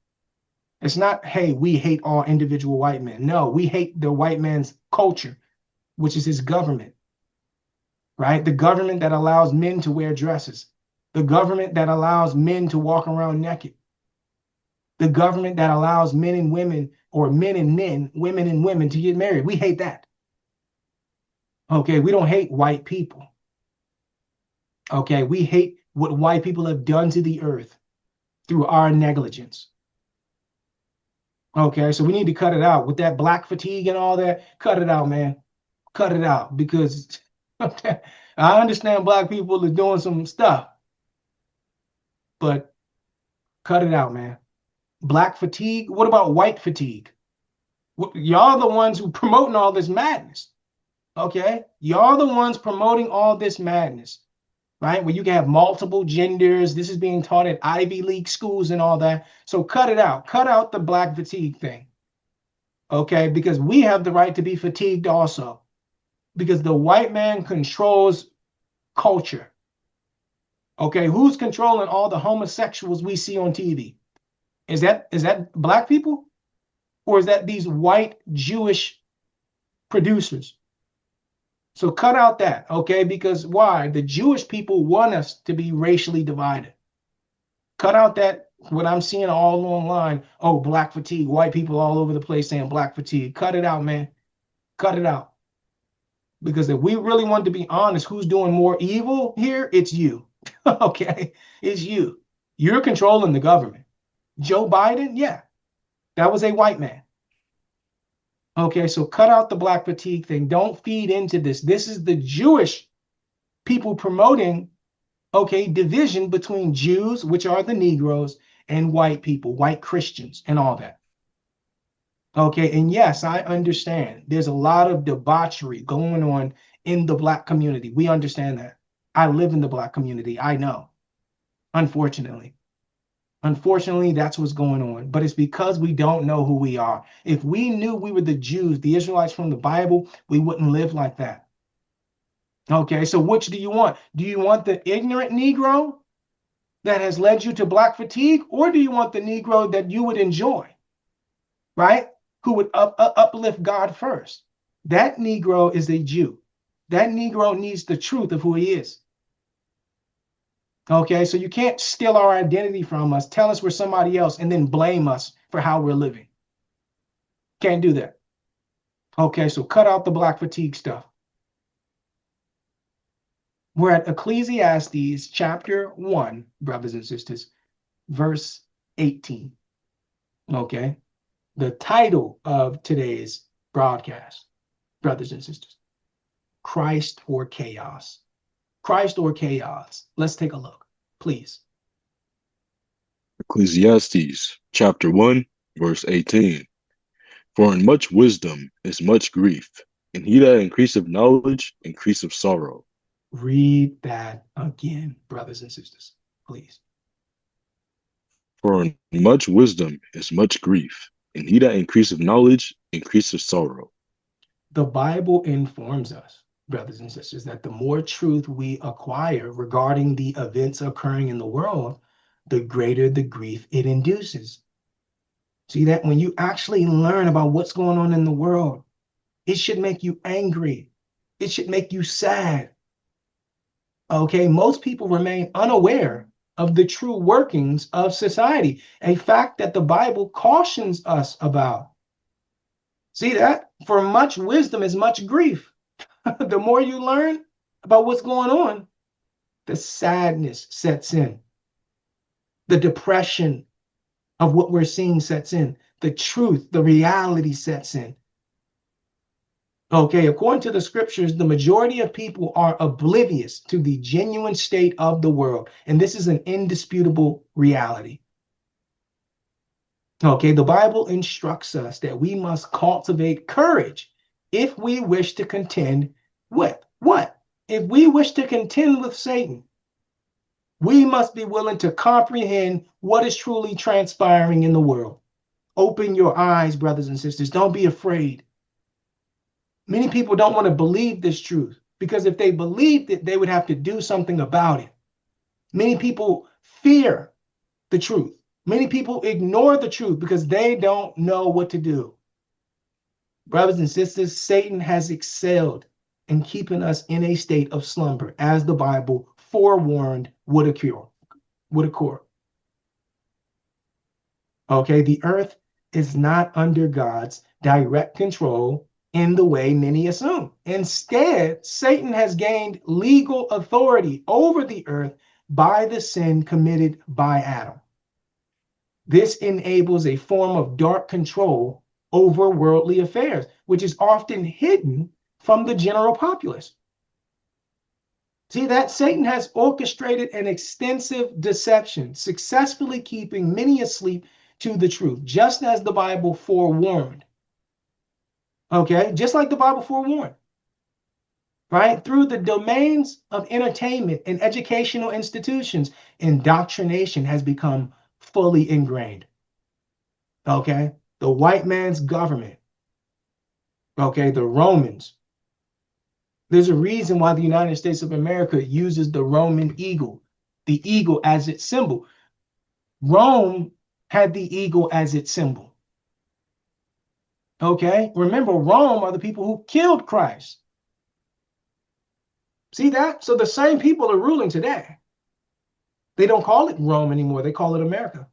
It's not, hey, we hate all individual white men. No, we hate the white man's culture, which is his government, right? The government that allows men to wear dresses. The government that allows men to walk around naked. The government that allows men and women, or men and men, women and women to get married. We hate that. Okay, we don't hate white people. Okay, we hate what white people have done to the earth through our negligence. Okay, so we need to cut it out with that black fatigue and all that. Cut it out, man. Cut it out, because I understand black people are doing some stuff, but cut it out, man. Black fatigue. What about white fatigue? Y'all the ones who promoting all this madness. Okay, y'all the ones promoting all this madness, right? Where you can have multiple genders. This is being taught at Ivy League schools and all that. So cut it out. Cut out the black fatigue thing. Okay, because we have the right to be fatigued also. Because the white man controls culture. Okay, who's controlling all the homosexuals we see on TV? Is that black people? Or is that these white Jewish producers? So cut out that, okay? Because why? The Jewish people want us to be racially divided. Cut out that, what I'm seeing all online, oh, black fatigue, white people all over the place saying black fatigue. Cut it out, man. Cut it out. Because if we really want to be honest, who's doing more evil here? It's you, okay? It's you. You're controlling the government. Joe Biden, yeah, that was a white man. Okay, so cut out the black fatigue thing. Don't feed into this. This is the Jewish people promoting, okay, division between Jews, which are the Negroes, and white people, white Christians, and all that. Okay, and yes, I understand. There's a lot of debauchery going on in the black community. We understand that. I live in the black community. I know, unfortunately. Unfortunately, that's what's going on. But it's because we don't know who we are. If we knew we were the Jews, the Israelites from the Bible, we wouldn't live like that. Okay, so which do you want? Do you want the ignorant Negro that has led you to black fatigue? Or do you want the Negro that you would enjoy, right? Who would uplift God first? That Negro is a Jew. That Negro needs the truth of who he is. Okay, so you can't steal our identity from us, tell us we're somebody else, and then blame us for how we're living. Can't do that. Okay, so cut out the black fatigue stuff. We're at Ecclesiastes chapter 1, brothers and sisters, verse 18. Okay. The title of today's broadcast, brothers and sisters, Christ or Chaos. Christ or Chaos. Let's take a look, please. Ecclesiastes chapter 1, verse 18. For in much wisdom is much grief, and he that increaseth knowledge increaseth sorrow. Read that again, brothers and sisters, please. For in much wisdom is much grief, and he that increaseth knowledge increaseth sorrow. The Bible informs us, brothers and sisters, that the more truth we acquire regarding the events occurring in the world, the greater the grief it induces. See that when you actually learn about what's going on in the world, it should make you angry. It should make you sad. Okay, most people remain unaware of the true workings of society, a fact that the Bible cautions us about. See that? For much wisdom is much grief. The more you learn about what's going on, the sadness sets in. The depression of what we're seeing sets in. The truth, the reality sets in. Okay, according to the scriptures, the majority of people are oblivious to the genuine state of the world. And this is an indisputable reality. Okay, the Bible instructs us that we must cultivate courage if we wish to contend with what? If we wish to contend with Satan, we must be willing to comprehend what is truly transpiring in the world. Open your eyes, brothers and sisters. Don't be afraid. Many people don't want to believe this truth because if they believed it, they would have to do something about it. Many people fear the truth. Many people ignore the truth because they don't know what to do. Brothers and sisters, Satan has excelled in keeping us in a state of slumber, as the Bible forewarned would occur. Okay, the earth is not under God's direct control in the way many assume. Instead, Satan has gained legal authority over the earth by the sin committed by Adam. This enables a form of dark control over worldly affairs, which is often hidden from the general populace. See that? Satan has orchestrated an extensive deception, successfully keeping many asleep to the truth, just as the Bible forewarned. Okay, just like the Bible forewarned. Right? Through the domains of entertainment and educational institutions, indoctrination has become fully ingrained. Okay, the white man's government. Okay, the Romans. There's a reason why the United States of America uses the Roman eagle, the eagle as its symbol. Rome had the eagle as its symbol. Okay, remember, Rome are the people who killed Christ. See that? So the same people are ruling today. They don't call it Rome anymore. They call it America.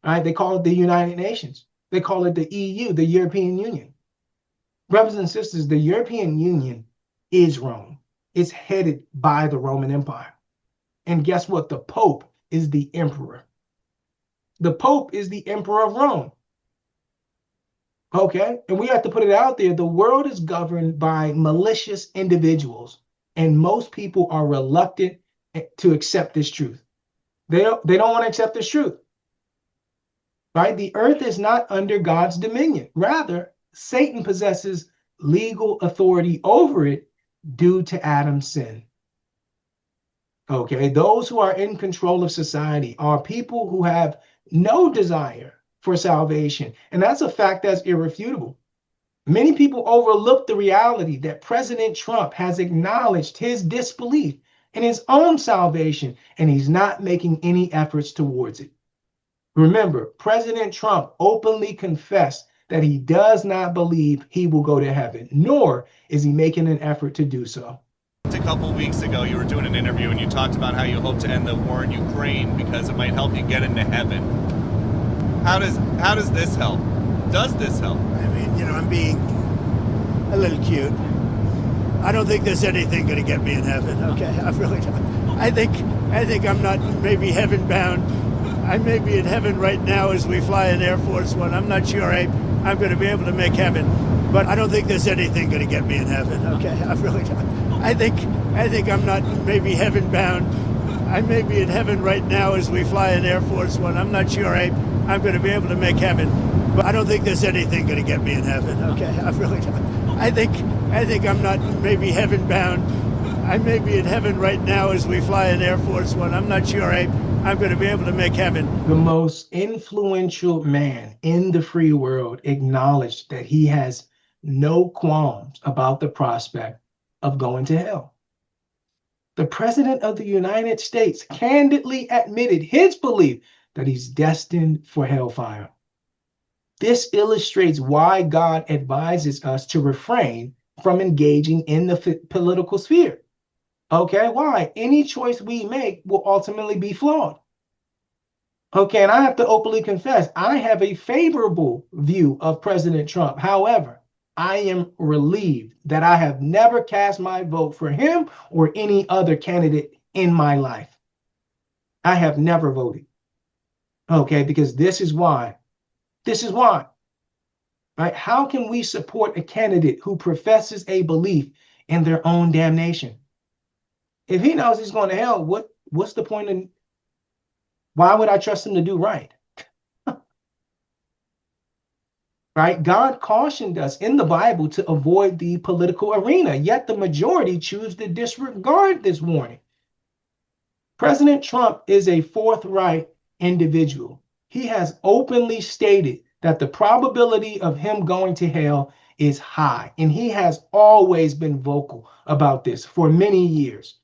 Right? They call it the United Nations. They call it the EU, the European Union. Brothers and sisters, the European Union is Rome. It's headed by the Roman Empire. And guess what? The Pope is the emperor. The Pope is the emperor of Rome. Okay? And we have to put it out there. The world is governed by malicious individuals. And most people are reluctant to accept this truth. They don't want to accept this truth. Right? The earth is not under God's dominion. Rather, Satan possesses legal authority over it due to Adam's sin. Okay, those who are in control of society are people who have no desire for salvation. And that's a fact that's irrefutable. Many people overlook the reality that President Trump has acknowledged his disbelief in his own salvation, and he's not making any efforts towards it. Remember, President Trump openly confessed that he does not believe he will go to heaven, nor is he making an effort to do so. A couple weeks ago, you were doing an interview and you talked about how you hope to end the war in Ukraine because it might help you get into heaven. How does this help? Does this help? I mean, you know, I'm being a little cute. I don't think there's anything going to get me in heaven. Okay, I really don't. I think I'm not maybe heaven bound. I may be in heaven right now as we fly in Air Force One. I'm not sure I'm going to be able to make heaven, but I don't think there's anything going to get me in heaven. Okay, I really don't. I think I'm not maybe heaven bound. I may be in heaven right now as we fly in Air Force One. I'm not sure I'm going to be able to make heaven, but I don't think there's anything going to get me in heaven. Okay, I really don't. I think I'm not maybe heaven bound. I may be in heaven right now as we fly in Air Force One. I'm not sure I'm going to be able to make heaven. The most influential man in the free world acknowledged that he has no qualms about the prospect of going to hell. The President of the United States candidly admitted his belief that he's destined for hellfire. This illustrates why God advises us to refrain from engaging in the political sphere. Okay, why? Any choice we make will ultimately be flawed. Okay, and I have to openly confess, I have a favorable view of President Trump. However, I am relieved that I have never cast my vote for him or any other candidate in my life. I have never voted. Okay, because this is why. This is why. Right? How can we support a candidate who professes a belief in their own damnation? If he knows he's going to hell, what's the point in why would I trust him to do right? Right? God cautioned us in the Bible to avoid the political arena, yet the majority choose to disregard this warning. President Trump is a forthright individual. He has openly stated that the probability of him going to hell is high, and he has always been vocal about this for many years.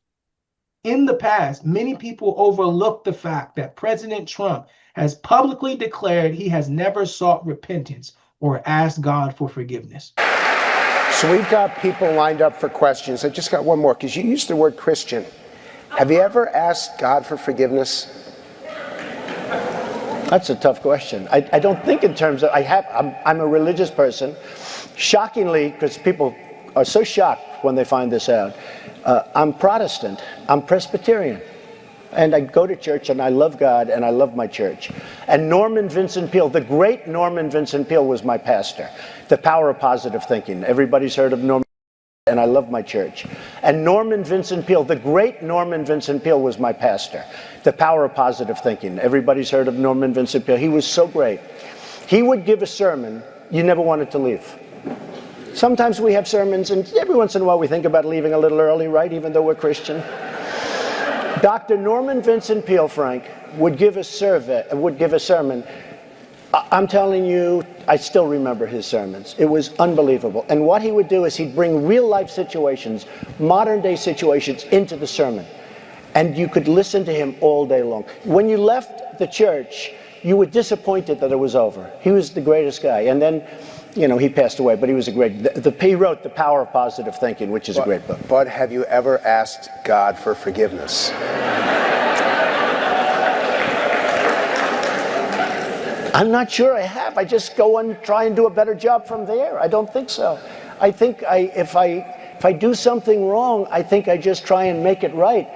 In the past, many people overlook the fact that President Trump has publicly declared he has never sought repentance or asked God for forgiveness. So we've got people lined up for questions. I just got one more, because you used the word Christian. Have you ever asked God for forgiveness? That's a tough question. I don't think in terms of, I'm a religious person. Shockingly, because people are so shocked when they find this out, I'm Protestant, I'm Presbyterian. And I go to church and I love God and I love my church. And Norman Vincent Peale, the great Norman Vincent Peale was my pastor. The Power of Positive Thinking. Everybody's heard of Norman, and I love my church. And Norman Vincent Peale, the great Norman Vincent Peale was my pastor. The Power of Positive Thinking. Everybody's heard of Norman Vincent Peale. He was so great. He would give a sermon you never wanted to leave. Sometimes we have sermons, and every once in a while we think about leaving a little early, right, even though we're Christian. Dr. Norman Vincent Peale, Frank, would give a sermon. I'm telling you, I still remember his sermons. It was unbelievable. And what he would do is he'd bring real-life situations, modern-day situations, into the sermon. And you could listen to him all day long. When you left the church, you were disappointed that it was over. He was the greatest guy. And then, you know, he passed away, but he was a great... He wrote The Power of Positive Thinking, which is a great book. But have you ever asked God for forgiveness? I'm not sure I have. I just go and try and do a better job from there. I don't think so. I think if I do something wrong, I think I just try and make it right.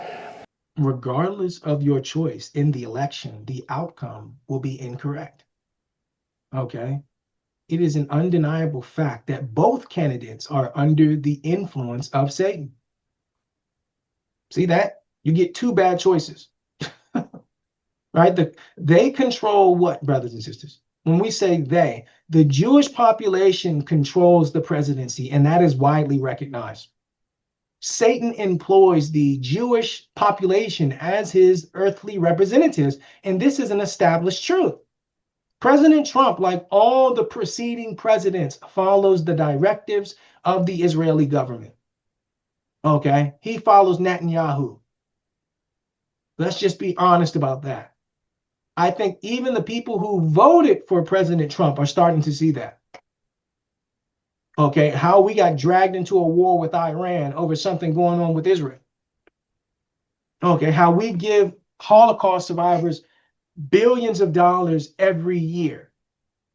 Regardless of your choice in the election, the outcome will be incorrect. Okay? It is an undeniable fact that both candidates are under the influence of Satan. See that? You get two bad choices. Right? They control what, brothers and sisters? When we say they, the Jewish population controls the presidency, and that is widely recognized. Satan employs the Jewish population as his earthly representatives, and this is an established truth. President Trump, like all the preceding presidents, follows the directives of the Israeli government. Okay? He follows Netanyahu. Let's just be honest about that. I think even the people who voted for President Trump are starting to see that. Okay, how we got dragged into a war with Iran over something going on with Israel. Okay, how we give Holocaust survivors billions of dollars every year.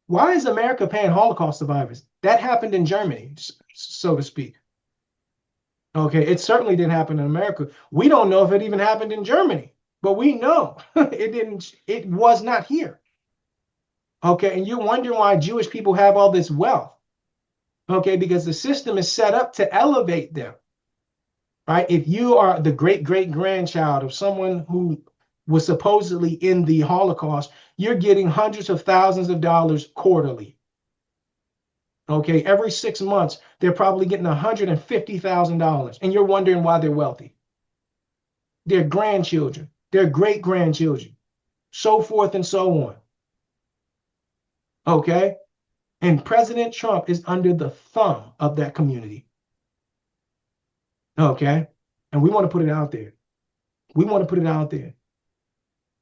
Why is America paying Holocaust survivors? That happened in Germany, so to speak. Okay, it certainly didn't happen in America. We don't know if it even happened in Germany. But we know it was not here. Okay, and you're wondering why Jewish people have all this wealth. Okay, because the system is set up to elevate them. Right? If you are the great-great-grandchild of someone who was supposedly in the Holocaust, you're getting hundreds of thousands of dollars quarterly. Okay, every 6 months, they're probably getting $150,000, and you're wondering why they're wealthy. Their grandchildren, their great-grandchildren, so forth and so on. Okay, and President Trump is under the thumb of that community. Okay, and we want to put it out there. We want to put it out there.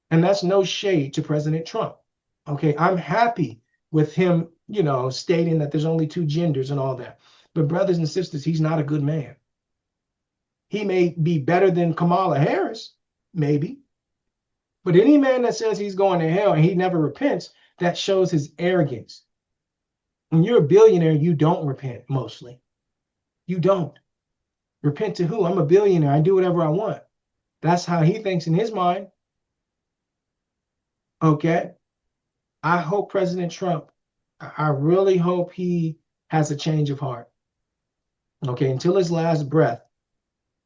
And that's no shade to President Trump. Okay, I'm happy with him, stating that there's only two genders and all that. But brothers and sisters, he's not a good man. He may be better than Kamala Harris, maybe. But any man that says he's going to hell and he never repents, that shows his arrogance. When you're a billionaire, you don't repent mostly. You don't. Repent to who? I'm a billionaire. I do whatever I want. That's how he thinks in his mind. Okay. I hope President Trump, I really hope he has a change of heart. Okay. Until his last breath,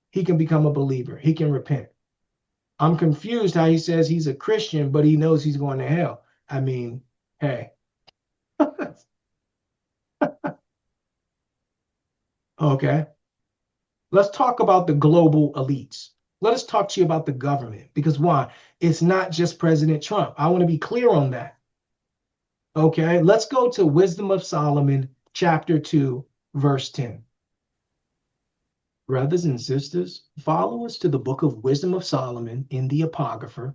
he can become a believer. He can repent. I'm confused how he says he's a Christian, but he knows he's going to hell. I mean, hey. Okay. Let's talk about the global elites. Let us talk to you about the government, because why? It's not just President Trump. I want to be clear on that. Okay, let's go to Wisdom of Solomon, chapter 2, verse 10. Brothers and sisters, follow us to the book of Wisdom of Solomon in the Apocrypha.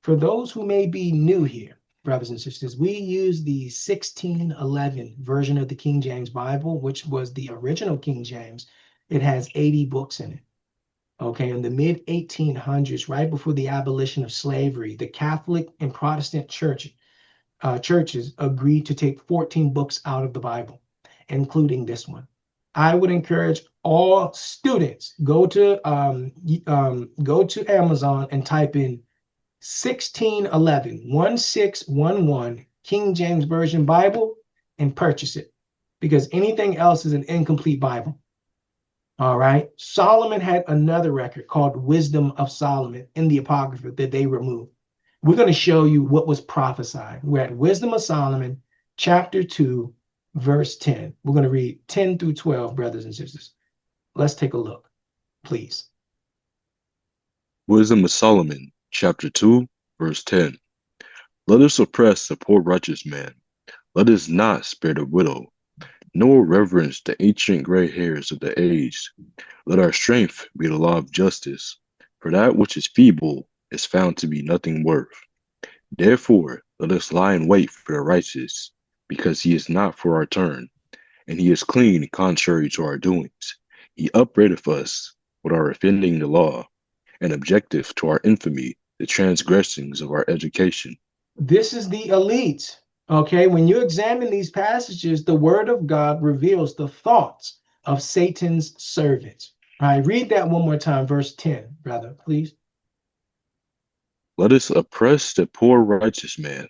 For those who may be new here, brothers and sisters, we use the 1611 version of the King James Bible, which was the original King James. It has 80 books in it. Okay, in the mid-1800s, right before the abolition of slavery, the Catholic and Protestant churches agreed to take 14 books out of the Bible, including this one. I would encourage all students, go to Amazon and type in 1611 King James Version Bible and purchase it, because anything else is an incomplete Bible. All right. Solomon had another record called Wisdom of Solomon in the Apocrypha that they removed. We're going to show you what was prophesied. We're at Wisdom of Solomon, chapter 2, verse 10. We're going to read 10 through 12, brothers and sisters. Let's take a look, please. Wisdom of Solomon, chapter 2, verse 10. Let us oppress the poor righteous man. Let us not spare the widow, nor reverence the ancient gray hairs of the aged. Let our strength be the law of justice, for that which is feeble is found to be nothing worth. Therefore, let us lie in wait for the righteous, because he is not for our turn, and he is clean contrary to our doings. He upbraideth us with our offending the law, and objective to our infamy, the transgressings of our education. This is the elite. Okay, when you examine these passages, the word of God reveals the thoughts of Satan's servants. All right, read that one more time, verse 10, brother, please. Let us oppress the poor righteous man.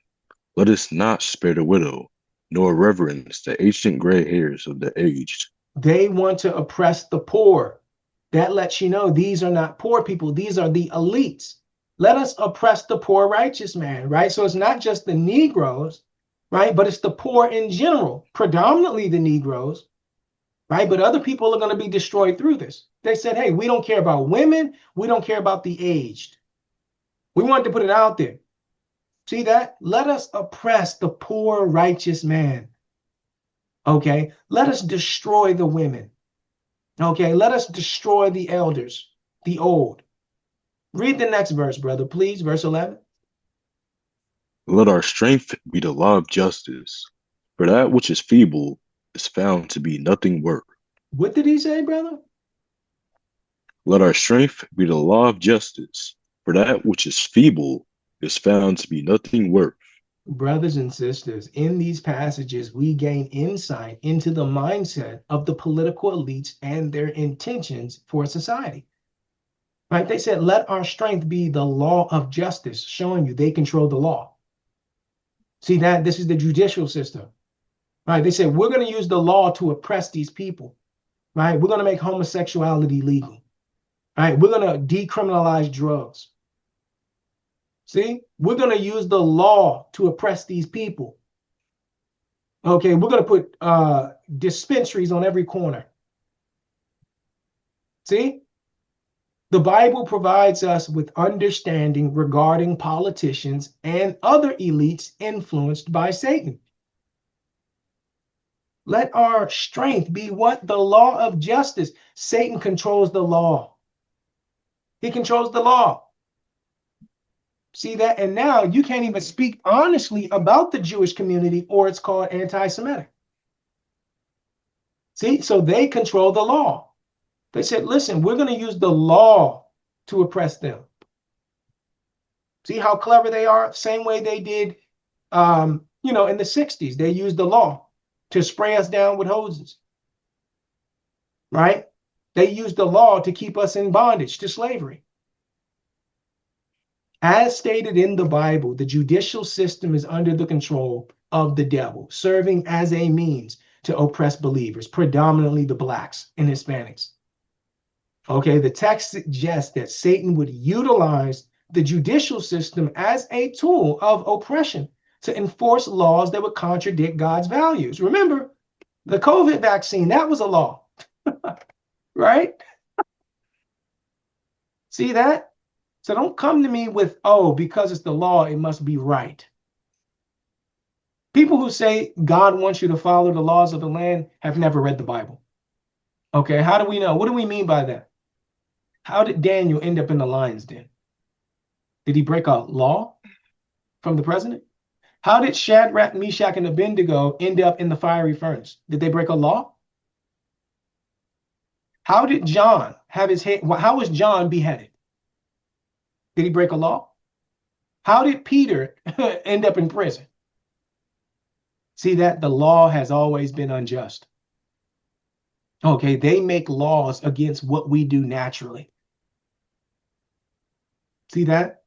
Let us not spare the widow, nor reverence the ancient gray hairs of the aged. They want to oppress the poor. That lets you know these are not poor people. These are the elites. Let us oppress the poor righteous man, right? So it's not just the Negroes, right? But it's the poor in general, predominantly the Negroes, right? But other people are going to be destroyed through this. They said, hey, we don't care about women. We don't care about the aged. We wanted to put it out there. See that? Let us oppress the poor righteous man. Okay? Let us destroy the women. Okay? Let us destroy the elders, the old. Read the next verse, brother, please. Verse 11. Let our strength be the law of justice, for that which is feeble is found to be nothing worth. What did he say, brother? Let our strength be the law of justice, for that which is feeble is found to be nothing worth. Brothers and sisters, in these passages, we gain insight into the mindset of the political elites and their intentions for society. Right? They said, let our strength be the law of justice, showing you they control the law. See that? This is the judicial system. Right? They said, we're going to use the law to oppress these people. Right? We're going to make homosexuality legal. Right? We're going to decriminalize drugs. See? We're going to use the law to oppress these people. Okay, we're going to put dispensaries on every corner. See? The Bible provides us with understanding regarding politicians and other elites influenced by Satan. Let our strength be what? The law of justice. Satan controls the law. He controls the law. See that? And now you can't even speak honestly about the Jewish community, or it's called anti-Semitic. See, so they control the law. They said, listen, we're going to use the law to oppress them. See how clever they are? Same way they did, in the 60s. They used the law to spray us down with hoses. Right? They used the law to keep us in bondage to slavery. As stated in the Bible, the judicial system is under the control of the devil, serving as a means to oppress believers, predominantly the blacks and Hispanics. Okay, the text suggests that Satan would utilize the judicial system as a tool of oppression to enforce laws that would contradict God's values. Remember, the COVID vaccine, that was a law, right? See that? So don't come to me with, oh, because it's the law, it must be right. People who say God wants you to follow the laws of the land have never read the Bible. Okay, how do we know? What do we mean by that? How did Daniel end up in the lion's den? Did he break a law from the president? How did Shadrach, Meshach, and Abednego end up in the fiery furnace? Did they break a law? How did John have his head? How was John beheaded? Did he break a law? How did Peter end up in prison? See that? The law has always been unjust. Okay, they make laws against what we do naturally. See that?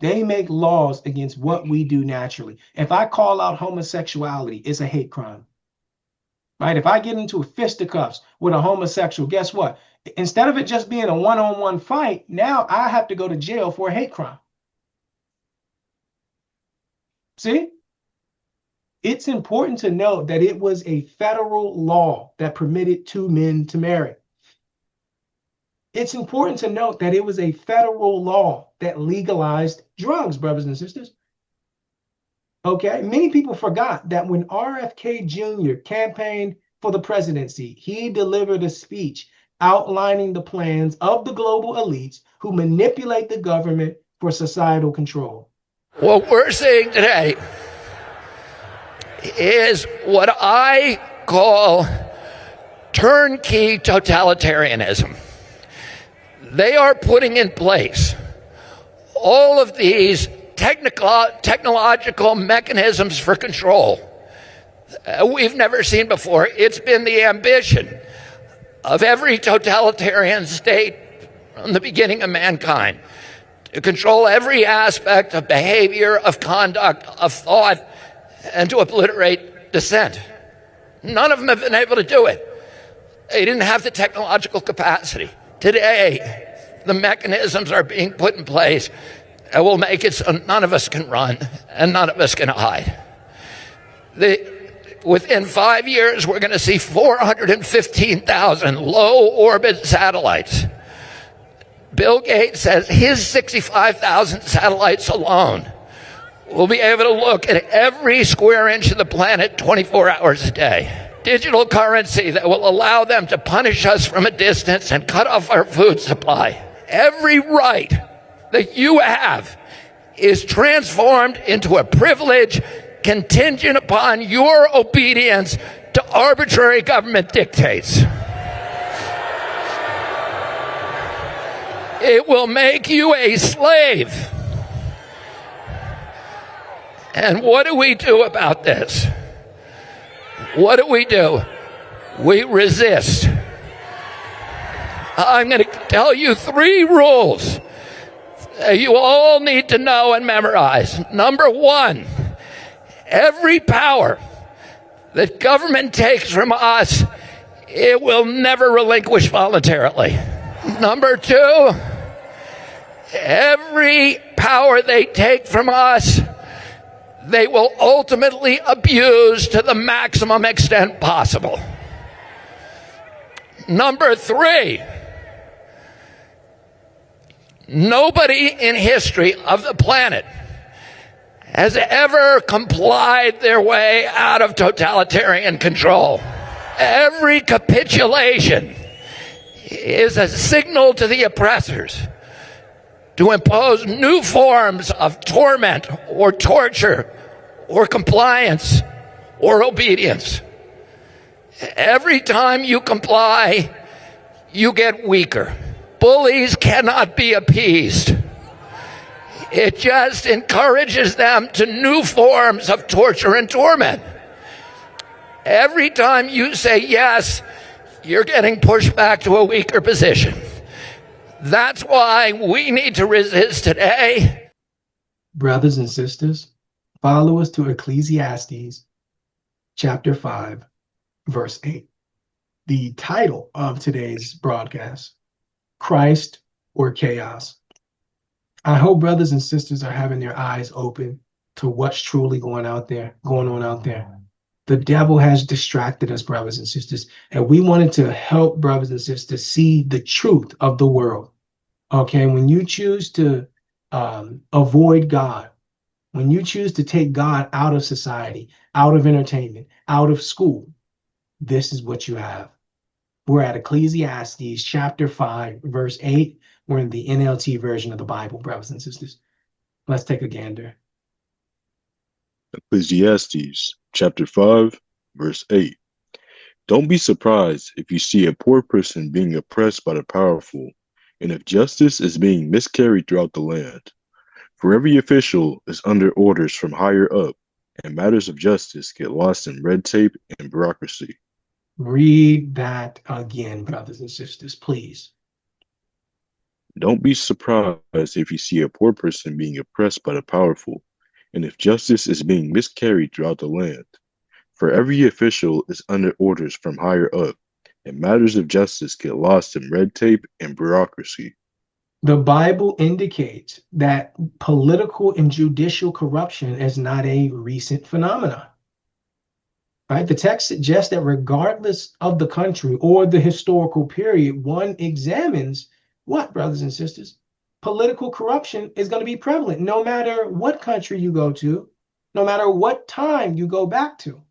They make laws against what we do naturally. If I call out homosexuality, it's a hate crime. Right? If I get into fisticuffs with a homosexual, guess what? Instead of it just being a one-on-one fight, now I have to go to jail for a hate crime. See? It's important to note that it was a federal law that permitted two men to marry. It's important to note that it was a federal law that legalized drugs, brothers and sisters. Okay, many people forgot that when RFK Jr. campaigned for the presidency, he delivered a speech outlining the plans of the global elites who manipulate the government for societal control. What we're seeing today is what I call turnkey totalitarianism. They are putting in place all of these technological mechanisms for control we've never seen before. It's been the ambition of every totalitarian state from the beginning of mankind to control every aspect of behavior, of conduct, of thought, and to obliterate dissent. None of them have been able to do it. They didn't have the technological capacity. Today, the mechanisms are being put in place that will make it so none of us can run and none of us can hide. Within 5 years, we're going to see 415,000 low-orbit satellites. Bill Gates says his 65,000 satellites alone will be able to look at every square inch of the planet 24 hours a day. Digital currency that will allow them to punish us from a distance and cut off our food supply. Every right that you have is transformed into a privilege contingent upon your obedience to arbitrary government dictates. It will make you a slave. And what do we do about this? What do? We resist. I'm going to tell you 3 rules you all need to know and memorize. Number 1, every power that government takes from us, it will never relinquish voluntarily. Number 2, every power they take from us, they will ultimately abuse to the maximum extent possible. Number 3, nobody in history of the planet has ever complied their way out of totalitarian control. Every capitulation is a signal to the oppressors to impose new forms of torment or torture or compliance or obedience. Every time you comply, you get weaker. Bullies cannot be appeased. It just encourages them to new forms of torture and torment. Every time you say yes, you're getting pushed back to a weaker position. That's why we need to resist today. Brothers and sisters, follow us to Ecclesiastes chapter 5, verse 8. The title of today's broadcast, Christ or Chaos. I hope brothers and sisters are having their eyes open to what's truly going on out there. The devil has distracted us, brothers and sisters, and we wanted to help brothers and sisters see the truth of the world. Okay, when you choose to avoid God, when you choose to take God out of society, out of entertainment, out of school, this is what you have. We're at Ecclesiastes chapter 5, verse 8. We're in the NLT version of the Bible, brothers and sisters. Let's take a gander. Ecclesiastes chapter 5, verse 8. Don't be surprised if you see a poor person being oppressed by the powerful, and if justice is being miscarried throughout the land. For every official is under orders from higher up, and matters of justice get lost in red tape and bureaucracy. Read that again, brothers and sisters, please. Don't be surprised if you see a poor person being oppressed by the powerful, and if justice is being miscarried throughout the land. For every official is under orders from higher up, and matters of justice get lost in red tape and bureaucracy. The Bible indicates that political and judicial corruption is not a recent phenomenon. Right? The text suggests that regardless of the country or the historical period, one examines what, brothers and sisters? Political corruption is going to be prevalent no matter what country you go to, no matter what time you go back to.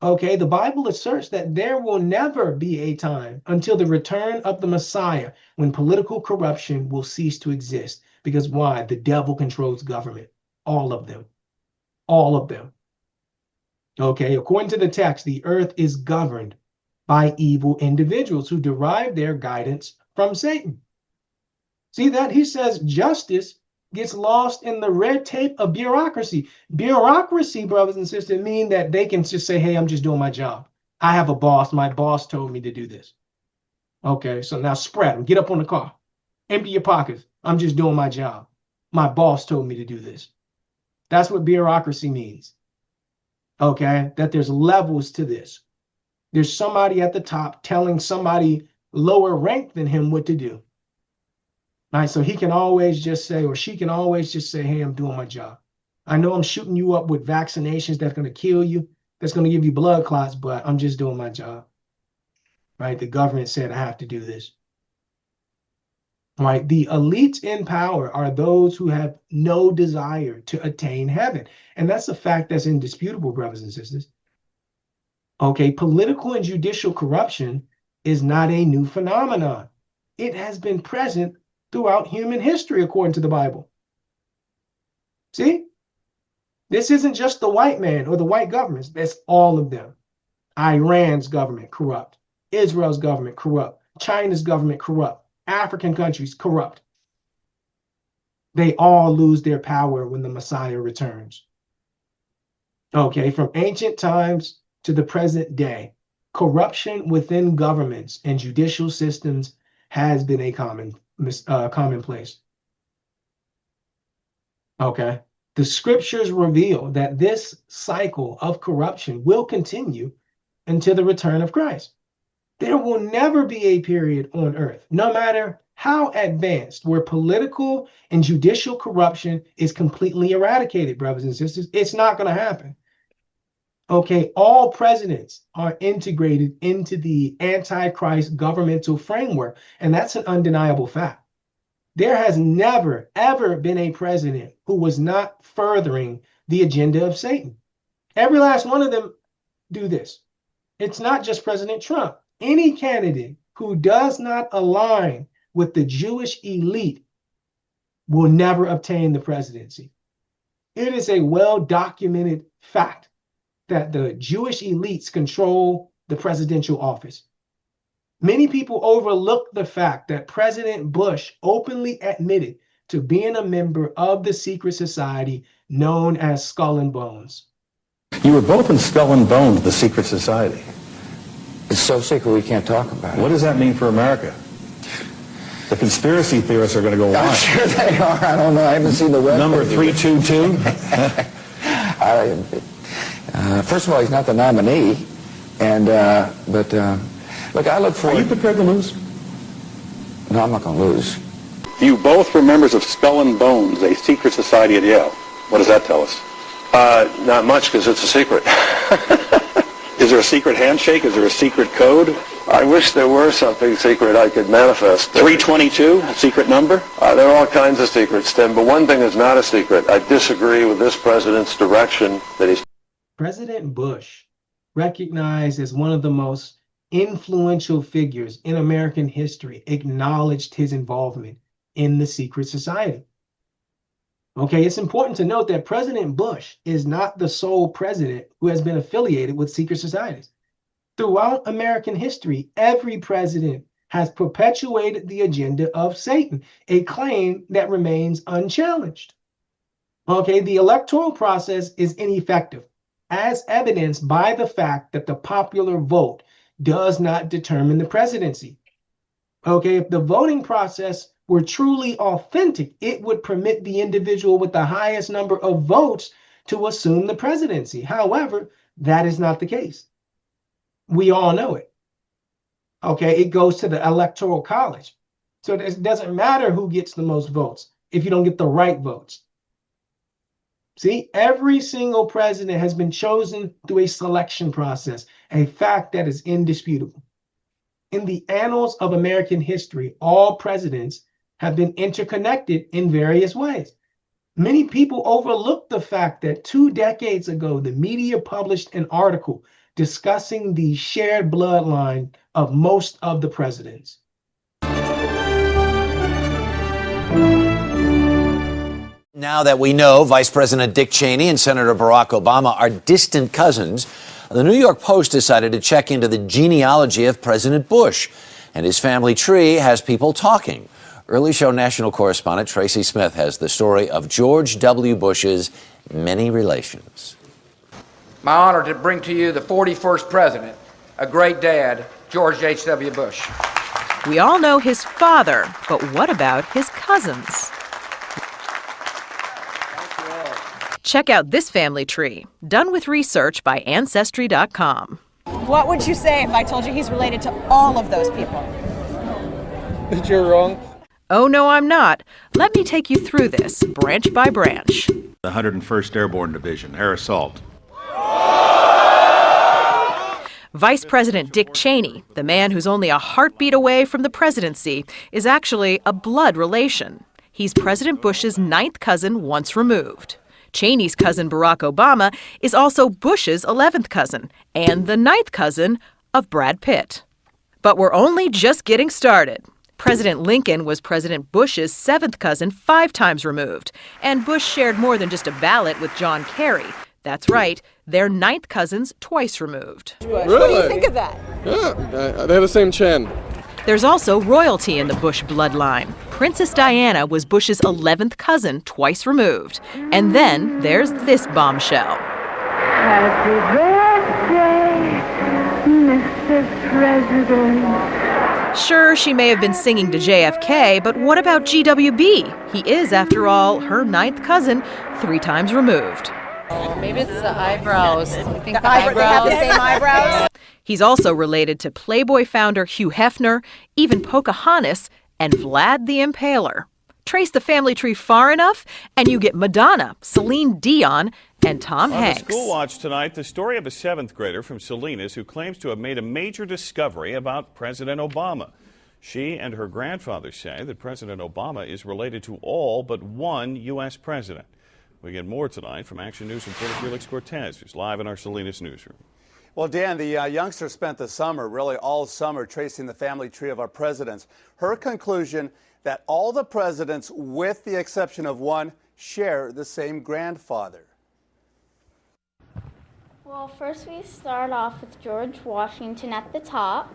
Okay, the Bible asserts that there will never be a time until the return of the Messiah when political corruption will cease to exist. Because why? The devil controls government. All of them. All of them. Okay, according to the text, the earth is governed by evil individuals who derive their guidance from Satan. See that? He says justice gets lost in the red tape of bureaucracy. Bureaucracy, brothers and sisters, mean that they can just say, hey, I'm just doing my job. I have a boss. My boss told me to do this. Okay, so now spread them. Get up on the car. Empty your pockets. I'm just doing my job. My boss told me to do this. That's what bureaucracy means. Okay, that there's levels to this. There's somebody at the top telling somebody lower ranked than him what to do. All right, so he can always just say, or she can always just say, hey, I'm doing my job. I know I'm shooting you up with vaccinations that's going to kill you, that's going to give you blood clots, but I'm just doing my job. Right? The government said I have to do this. Right? The elites in power are those who have no desire to attain heaven. And that's a fact that's indisputable, brothers and sisters. Okay, political and judicial corruption is not a new phenomenon. It has been present throughout human history, according to the Bible. See? This isn't just the white man or the white governments. That's all of them. Iran's government, corrupt. Israel's government, corrupt. China's government, corrupt. African countries, corrupt. They all lose their power when the Messiah returns. Okay, from ancient times to the present day, Corruption within governments and judicial systems has been a commonplace. Okay. The scriptures reveal that this cycle of corruption will continue until the return of Christ. There will never be a period on earth, no matter how advanced, where political and judicial corruption is completely eradicated, brothers and sisters. It's not going to happen. Okay, all presidents are integrated into the Antichrist governmental framework, and that's an undeniable fact. There has never, ever been a president who was not furthering the agenda of Satan. Every last one of them do this. It's not just President Trump. Any candidate who does not align with the Jewish elite will never obtain the presidency. It is a well-documented fact that the Jewish elites control the presidential office. Many people overlook the fact that President Bush openly admitted to being a member of the secret society known as Skull and Bones. You were both in Skull and Bones, the secret society. It's so secret we can't talk about it. What does that mean for America? The conspiracy theorists are going to go wild. I'm sure they are. I don't know. I haven't seen the web. Number 322? First of all, he's not the nominee. But look, I look forward... Are you prepared to lose? No, I'm not going to lose. You both were members of Skull and Bones, a secret society at Yale. What does that tell us? Not much, because it's a secret. Is there a secret handshake? Is there a secret code? I wish there were something secret I could manifest. 322, a secret number? There are all kinds of secrets, Tim, but one thing is not a secret. I disagree with this president's direction that he's... President Bush, recognized as one of the most influential figures in American history, acknowledged his involvement in the secret society. Okay, it's important to note that President Bush is not the sole president who has been affiliated with secret societies. Throughout American history, every president has perpetuated the agenda of Satan, a claim that remains unchallenged. Okay, the electoral process is ineffective, as evidenced by the fact that the popular vote does not determine the presidency. Okay, if the voting process were truly authentic, it would permit the individual with the highest number of votes to assume the presidency. However, that is not the case. We all know it. Okay, it goes to the Electoral College. So it doesn't matter who gets the most votes if you don't get the right votes. See, every single president has been chosen through a selection process, a fact that is indisputable. In the annals of American history, all presidents have been interconnected in various ways. Many people overlook the fact that 2 decades ago, the media published an article discussing the shared bloodline of most of the presidents. Now that we know Vice President Dick Cheney and Senator Barack Obama are distant cousins, the New York Post decided to check into the genealogy of President Bush, and his family tree has people talking. Early Show national correspondent Tracy Smith has the story of George W. Bush's many relations. My honor to bring to you the 41st president, a great dad, George H.W. Bush. We all know his father, but what about his cousins? Check out this family tree, done with research by Ancestry.com. What would you say if I told you he's related to all of those people? You're wrong. Oh, no, I'm not. Let me take you through this, branch by branch. The 101st Airborne Division, air assault. Vice President Dick Cheney, the man who's only a heartbeat away from the presidency, is actually a blood relation. He's President Bush's 9th cousin once removed. Cheney's cousin Barack Obama is also Bush's 11th cousin and the 9th cousin of Brad Pitt. But we're only just getting started. President Lincoln was President Bush's 7th cousin 5 times removed, and Bush shared more than just a ballot with John Kerry. That's right, they're 9th cousins twice removed. Really? What do you think of that? Yeah, they have the same chin. There's also royalty in the Bush bloodline. Princess Diana was Bush's 11th cousin twice removed. And then there's this bombshell. Happy birthday, Mr. Mr. President. Sure, she may have been singing to JFK, but what about GWB? He is, after all, her ninth cousin, 3 times removed. Oh, maybe it's the eyebrows. I think the They have eyebrows. the same eyebrows. He's also related to Playboy founder Hugh Hefner, even Pocahontas, and Vlad the Impaler. Trace the family tree far enough, and you get Madonna, Celine Dion, and Tom On Hanks. the School Watch tonight, the story of a 7th grader from Salinas who claims to have made a major discovery about President Obama. She and her grandfather say that President Obama is related to all but one U.S. president. We get more tonight from Action News reporter Felix Cortez, who's live in our Salinas newsroom. Well, Dan, the youngster spent the summer, really all summer, tracing the family tree of our presidents. Her conclusion that all the presidents, with the exception of one, share the same grandfather. Well, first we start off with George Washington at the top,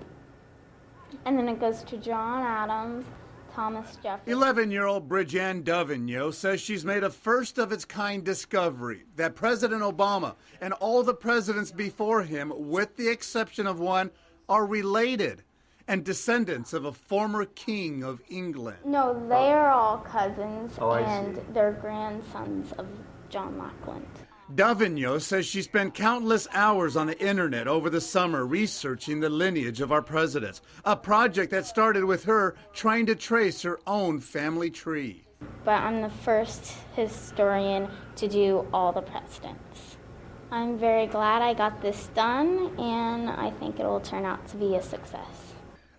and then it goes to John Adams, Thomas Jefferson. 11-year-old Bridget Davignon says she's made a first-of-its-kind discovery that President Obama and all the presidents before him, with the exception of one, are related and descendants of a former king of England. No, they are all cousins, I and they're grandsons of John Lackland. Davignon says she spent countless hours on the internet over the summer researching the lineage of our presidents, a project that started with her trying to trace her own family tree. But I'm the first historian to do all the presidents. I'm very glad I got this done, and I think it will turn out to be a success.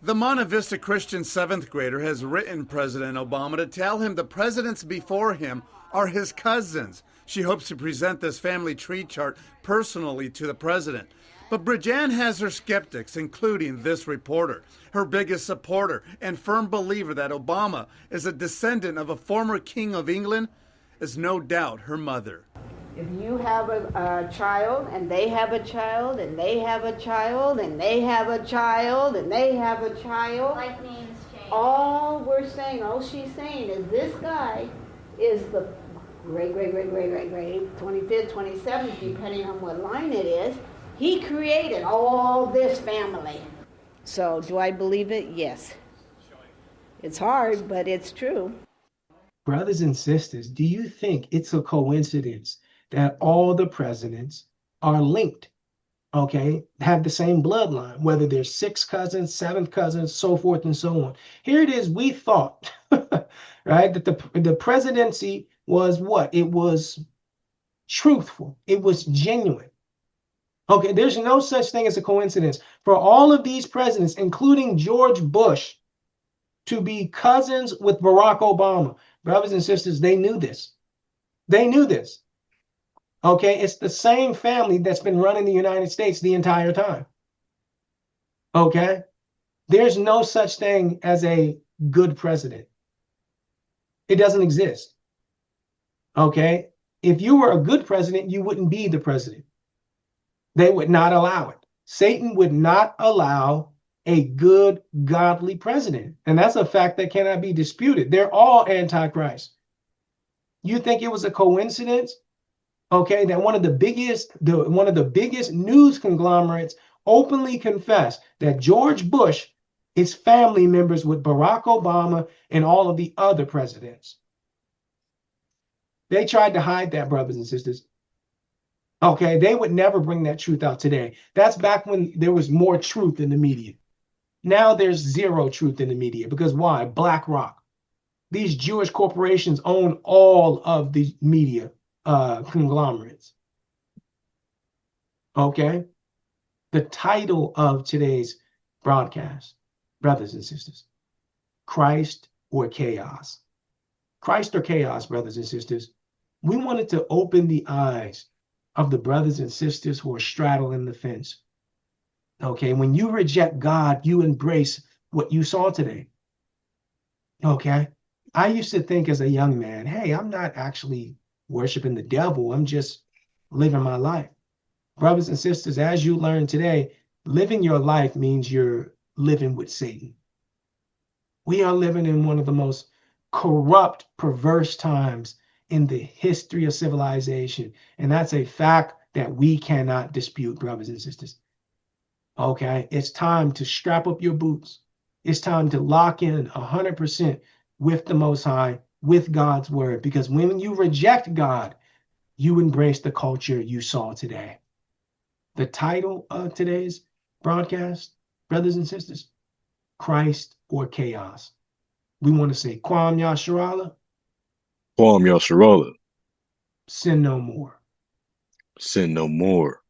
The Monte Vista Christian 7th grader has written President Obama to tell him the presidents before him are his cousins. She hopes to present this family tree chart personally to the president. But Bridget has her skeptics, including this reporter. Her biggest supporter and firm believer that Obama is a descendant of a former king of England is no doubt her mother. If you have a child, and they have a child, and they have a child, and they have a child, and they have a child, Like names change. all she's saying is this guy is the great, 25th, 27th, depending on what line it is. He created all this family. So do I believe it? Yes. It's hard, but it's true. Brothers and sisters, do you think it's a coincidence that all the presidents are linked, okay, have the same bloodline, whether they're 6th cousins, 7th cousins, so forth and so on? Here it is, we thought, right, that the presidency was what? It was truthful. It was genuine. Okay, there's no such thing as a coincidence for all of these presidents, including George Bush, to be cousins with Barack Obama. Brothers and sisters, they knew this. They knew this. Okay, it's the same family that's been running the United States the entire time. Okay, there's no such thing as a good president. It doesn't exist. Okay, if you were a good president, you wouldn't be the president. They would not allow it. Satan would not allow a good, godly president. And that's a fact that cannot be disputed. They're all antichrist. You think it was a coincidence? Okay, that one of the biggest news conglomerates openly confessed that George Bush is family members with Barack Obama and all of the other presidents. They tried to hide that, brothers and sisters. Okay, they would never bring that truth out today. That's back when there was more truth in the media. Now there's zero truth in the media because why? BlackRock. These Jewish corporations own all of the media conglomerates. Okay, the title of today's broadcast, brothers and sisters, Christ or chaos. Christ or chaos, brothers and sisters. We wanted to open the eyes of the brothers and sisters who are straddling the fence. Okay, when you reject God, you embrace what you saw today. Okay, I used to think as a young man, hey, I'm not actually worshiping the devil. I'm just living my life. Brothers and sisters, as you learn today, living your life means you're living with Satan. We are living in one of the most corrupt, perverse times in the history of civilization. And that's a fact that we cannot dispute, brothers and sisters. Okay, it's time to strap up your boots. It's time to lock in 100% with the Most High, with God's word, because when you reject God, you embrace the culture you saw today. The title of today's broadcast, brothers and sisters, Christ or Chaos. We want to say, Kwam Yasharala, Kwam Yasharala, sin no more. sin no more.